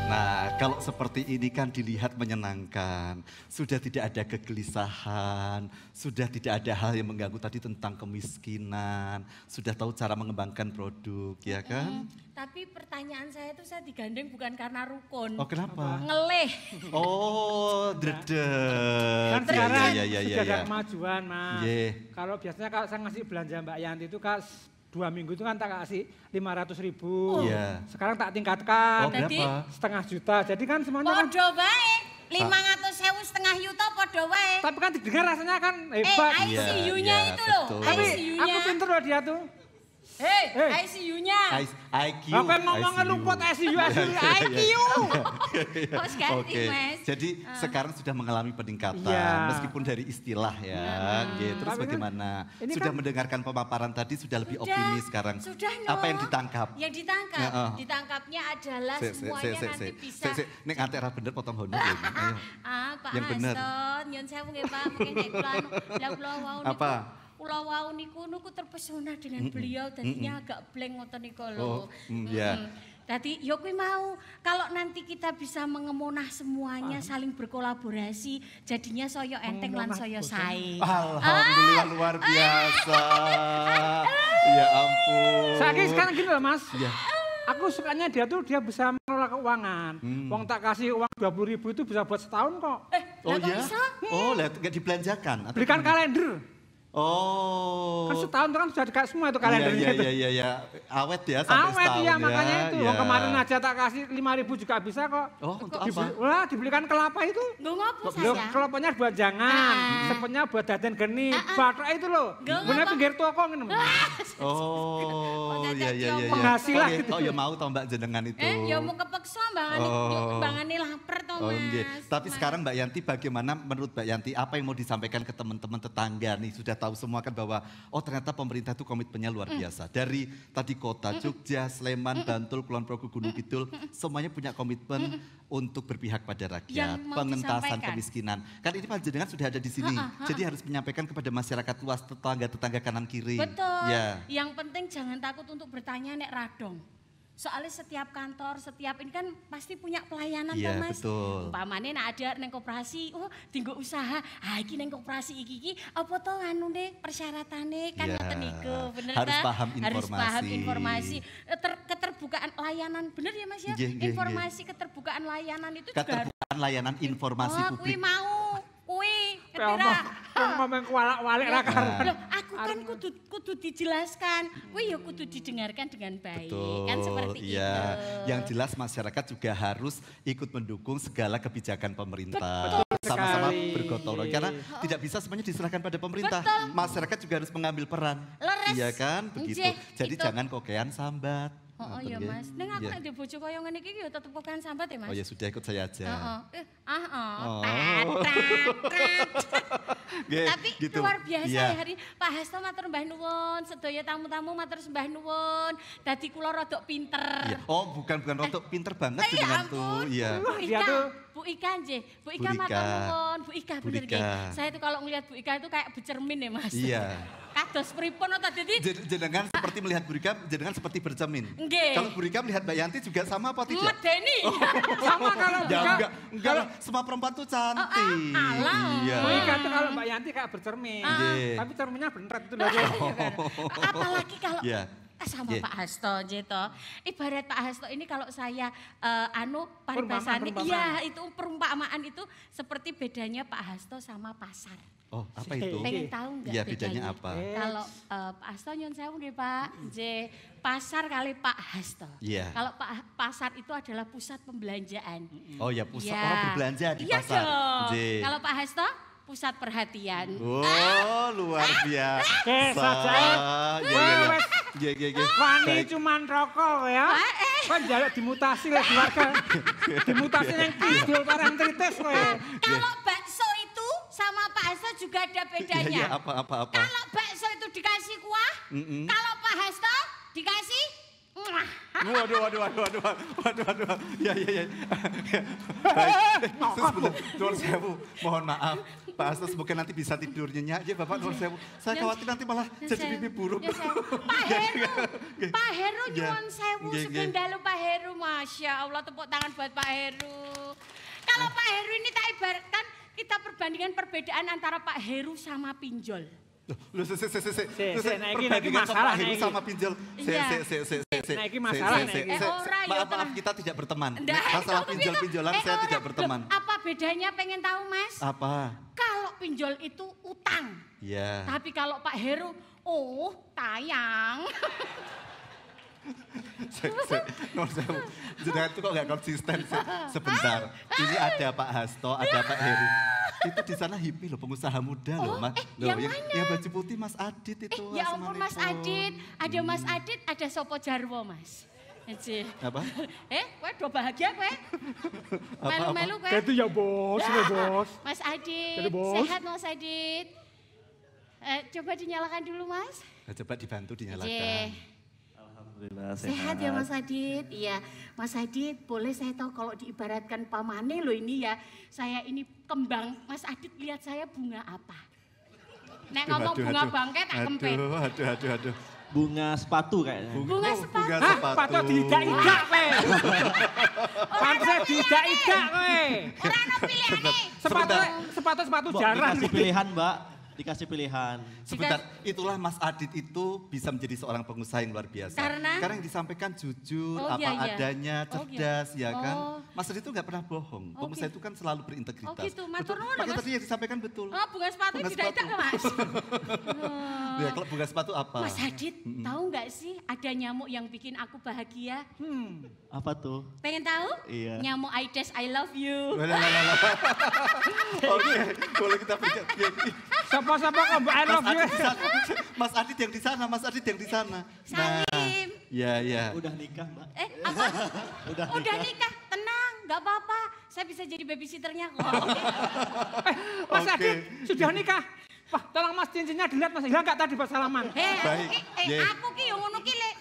Nah, kalau seperti ini kan dilihat menyenangkan. Sudah tidak ada kegelisahan, sudah tidak ada hal yang mengganggu tadi tentang kemiskinan, sudah tahu cara mengembangkan produk, ya kan? Tapi pertanyaan saya itu saya digandeng bukan karena rukun. Oh, kenapa? Ngeleh. Oh, dredeg. Kan sekarang Ya. sudah ada kemajuan, Mas. Yeah. Kalau biasanya kalau saya ngasih belanja Mbak Yanti itu Kak 2 minggu itu kan tak kasih 500.000. Iya. Sekarang tak tingkatkan. Oh, berapa? 1,5 juta. Jadi kan semuanya kan Podo bae. 500.000 setengah yuta podo wae. tapi kan didengar rasanya kan hebat. ICU-nya itu loh. Tapi ICU-nya. aku pinter loh dia tuh. Hei, ICU-nya. IQ. Aku yang ngomongnya luput ICU. Harus ganti, Oke. Mas. Jadi sekarang sudah mengalami peningkatan Iya. meskipun dari istilah ya. Gitu. Terus Tapi kan bagaimana? ini Sudah kan- mendengarkan pemaparan tadi sudah lebih Sudah, optimis sekarang. Sudah, Apa yang ditangkap? Yang ditangkap. Ya, Ditangkapnya adalah semuanya nanti bisa. Nek antara bener potong honor ya. Ayo. Pak Yang bener. Haston, nyun sewu nggih Pak, mungkin nek kula anu, lah kula wau niku. Apa? Kula wau niku terpesona dengan beliau, dadinya agak blank ngoten niku lho. Ya. Tadi ya kuwi mau kalau nanti kita bisa mengemonah semuanya saling berkolaborasi jadinya saya enteng lan saya sae. Alhamdulillah luar biasa. Ya ampun. Saya sekarang gini loh Mas. Iya. Aku sukanya dia tuh dia bisa mengelola keuangan. Wong tak kasih uang 20.000 itu bisa buat setahun kok. Oh ya? Oh, lihat nggak dibelanjakan? Atau Belikan gimana? kalender. Oh. Kan setahun itu kan sudah dikasih semua itu kalendernya itu. Iya. Awet ya sampai Awet setahun iya ya. makanya itu. Iya. Wong kemarin aja tak kasih 5.000 juga bisa kok. Oh, untuk apa? Wah, dibelikan kelapa itu. Nggo ngopo Loh, saya? kelapanya buat jangan, sepetnya buat daden geni, baterai itu loh. Bener pinggir toko ngene. Oh, iya. Penghasilan gitu. Oh ya mau tau Mbak jenengan itu. Ya mau kepeksa mbangane mbangane lapar to Oh, Mas. nggih. Tapi sekarang Mbak Yanti bagaimana menurut Mbak Yanti apa yang mau disampaikan ke teman-teman tetangga nih sudah tahu semua kan bahwa oh ternyata pemerintah itu komitmennya luar biasa. Dari tadi kota Jogja, Sleman, Bantul, Kulon Progo, Gunung Kidul semuanya punya komitmen untuk berpihak pada rakyat, Yang mau pengentasan disampaikan. kemiskinan. Kan ini panjenengan sudah ada di sini. Jadi harus menyampaikan kepada masyarakat luas tetangga-tetangga kanan kiri. Betul. Ya. Yang penting jangan takut untuk bertanya nek radong. Soalnya setiap kantor, setiap ini kan pasti punya pelayanan Iya, toh Mas. betul. Umpamane nek ada neng koperasi, oh tinggo usaha, iki neng koperasi iki apa to anune persyaratane kan Iya. ngoten niku, bener Harus ta? paham Harus paham informasi. informasi. Keterbukaan layanan, bener ya Mas ya? Nggih, nggih, Informasi keterbukaan layanan itu juga harus. Keterbukaan layanan informasi Oh, kuwi publik. mau. Kuwi, Ngomong kualak-walik ra karuan. Loh, aku kan kudu dijelaskan. Kuwi ya kudu didengarkan dengan baik. Betul, Kan seperti iya. itu. Yang jelas masyarakat juga harus ikut mendukung segala kebijakan pemerintah. Betul Sama-sama sekali. bergotong royong. Karena tidak bisa semuanya diserahkan pada pemerintah. Betul. Masyarakat juga harus mengambil peran. Leres. Iya kan? Begitu. Nggih, Jadi itu. jangan kokean sambat. Oh, Ngoten iya nggih. Mas. Ning aku Iya. nek di bojo koyo ngene iki ya tetep kokan sambat ya Mas. Oh ya sudah ikut saya aja. Heeh. Oh. Nggih, Tapi gitu. luar biasa Iya. ya hari Pak Hasto matur mbah nuwun, sedaya tamu-tamu matur sembah nuwun. Dadi kula rodok pinter. Iya. Oh bukan rotok pinter banget Ya jenengan tuh. Iya. Bu Ika nggih. Bu Ika Bu matur Ika. nuwun. Bu Ika Bu bener Ika. nggih. Saya tuh kalau ngelihat Bu Ika itu kayak bercermin ya Mas. Iya. Kados pripun ta dadi Jenengan seperti melihat Bu Rika, jenengan seperti bercermin. Nggih. Kalau Bu Rika melihat Mbak Yanti juga sama apa tidak? medeni. Sama kalau Ya Rika- enggak lah. Semua perempuan tuh cantik. Iya. Bu Ika tuh kalau Mbak Yanti kayak bercermin. Nggih. Tapi cerminnya bener itu loh. Apalagi kalau Iya. sama Nggih. Pak Hasto Jeto. Ibarat Pak Hasto ini kalau saya paribasane Perumpamaan. iya itu perumpamaan itu seperti bedanya Pak Hasto sama pasar. Oh, apa itu? Pengen tahu nggak Iya, bedanya apa? Kalau Pak Hasto nyun sewu nih Pak, pasar kali Pak Hasto. Iya. Kalau pasar itu adalah pusat pembelanjaan. Oh ya, pusat orang berbelanja di iya pasar. Dong. J. Kalau Pak Hasto, pusat perhatian. Oh, luar biasa. saja. Iya. Wani cuman rokok ya. Kan jaluk dimutasi lah keluarga. Dimutasi yang kidul parentritis kowe. Kalau bakso itu sama Pak Hasto juga ada bedanya. Iya, apa. Kalau bakso itu dikasih kuah, kalau Pak Hasto dikasih Waduh. Ya. Baik. Nur sewu, mohon maaf. Pak Hasto semoga nanti bisa tidur nyenyak aja Bapak Nur sewu. Saya khawatir nanti malah jadi mimpi buruk. Pak Heru nyuwun sewu sugeng dalu Pak Heru. Masya Allah, tepuk tangan buat Pak Heru. Kalau Pak Heru ini tak ibaratkan kita perbandingan perbedaan antara Pak Heru sama pinjol. Loh, Naiki masalah Heru sama pinjol. Naiki masalah. Maaf, kita tidak berteman. Masalah pinjol-pinjolan saya tidak berteman. Apa bedanya pengen tahu Mas? Apa? Kalau pinjol itu utang. Iya. Tapi kalau Pak Heru, tayang. Jenengan itu kok nggak konsisten sebentar. Ini ada Pak Hasto, ada Pak Heru. Itu di sana hippie loh, pengusaha muda loh, Mas. Yang mana? Yang baju putih Mas Adit itu. Ya ampun Mas Adit, ada Mas Adit, ada Sopo Jarwo Mas. Apa? Kowe do bahagia kowe? Melu-melu kowe? Itu ya bos, Mas Adit, sehat Mas Adit. Coba dinyalakan dulu Mas. Coba dibantu dinyalakan. Alhamdulillah sehat ya Mas Adit. Iya, Mas Adit boleh saya tahu kalau diibaratkan pamane loh ini ya. Saya ini kembang, Mas Adit lihat saya bunga apa? Nek ngomong bunga bangkai tak kempet. Aduh. Bunga sepatu kayaknya. Bunga sepatu. Sepatu tidak kowe. Panse tidak kowe. Ora ono pilihane. Sepatu jarang. Dikasih pilihan, Mbak. Dikasih pilihan. Sebentar, itulah Mas Adit itu bisa menjadi seorang pengusaha yang luar biasa. Karena yang disampaikan jujur, adanya, cerdas, ya kan. Mas Adit itu nggak pernah bohong. Pengusaha itu kan selalu berintegritas. Oh gitu, matur nuwun Mas. Tadi yang disampaikan betul. Oh, bunga sepatu tidak Mas. Ya, kalau bunga sepatu apa? Mas Adit, tahu nggak sih ada nyamuk yang bikin aku bahagia? Apa tuh? Pengen tahu? Iya. Nyamuk Aedes I love you. Oke, boleh kita bicara. Siapa kok Mbak I love you? Mas Adit yang di sana, Mas Adit yang di sana. Salim. Ya. Udah nikah, Mbak. Apa? Udah nikah, tenang, nggak apa-apa. Saya bisa jadi babysitternya kok. Mas Adit sudah nikah. Wah, tolong Mas cincinnya dilihat Mas, hilang nggak tadi pas salaman? Aku ki yang ngono ki lek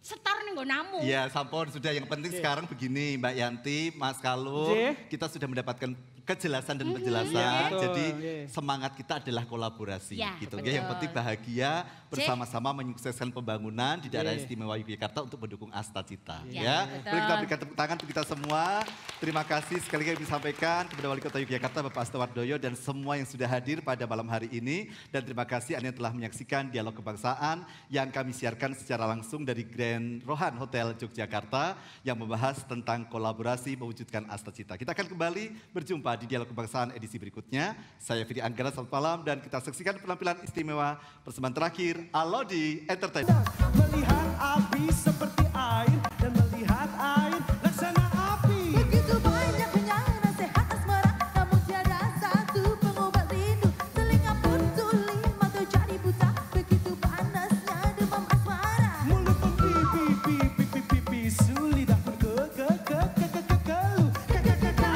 setor nih gue namu. Ya, sampun sudah. Yang penting sekarang begini Mbak Yanti, Mas Kalung, kita sudah mendapatkan kejelasan dan penjelasan. Jadi semangat kita adalah kolaborasi, gitu. Yang penting bahagia bersama-sama menyukseskan pembangunan di daerah istimewa Yogyakarta untuk mendukung Asta Cita. Ya, boleh kita berikan tepuk tangan untuk kita semua. Terima kasih sekali lagi disampaikan kepada Wali Kota Yogyakarta Bapak Hasto Wardoyo dan semua yang sudah hadir pada malam hari ini. Dan terima kasih Anda yang telah menyaksikan Dialog Kebangsaan yang kami siarkan secara langsung dari Grand Rohan Hotel Yogyakarta yang membahas tentang kolaborasi mewujudkan Asta Cita. Kita akan kembali berjumpa di Dialog Kebangsaan edisi berikutnya. Saya Fidi Anggara, selamat malam dan kita saksikan penampilan istimewa persembahan terakhir Alodi Entertainment. Melihat api seperti air dan melihat air laksana api. Begitu banyaknya nasihat asmara, namun tiada satu pengobat rindu. Telinga pun tuli, mata jadi buta. Begitu panasnya demam asmara. Mulut pipi sulit pun kelu. Karena cinta.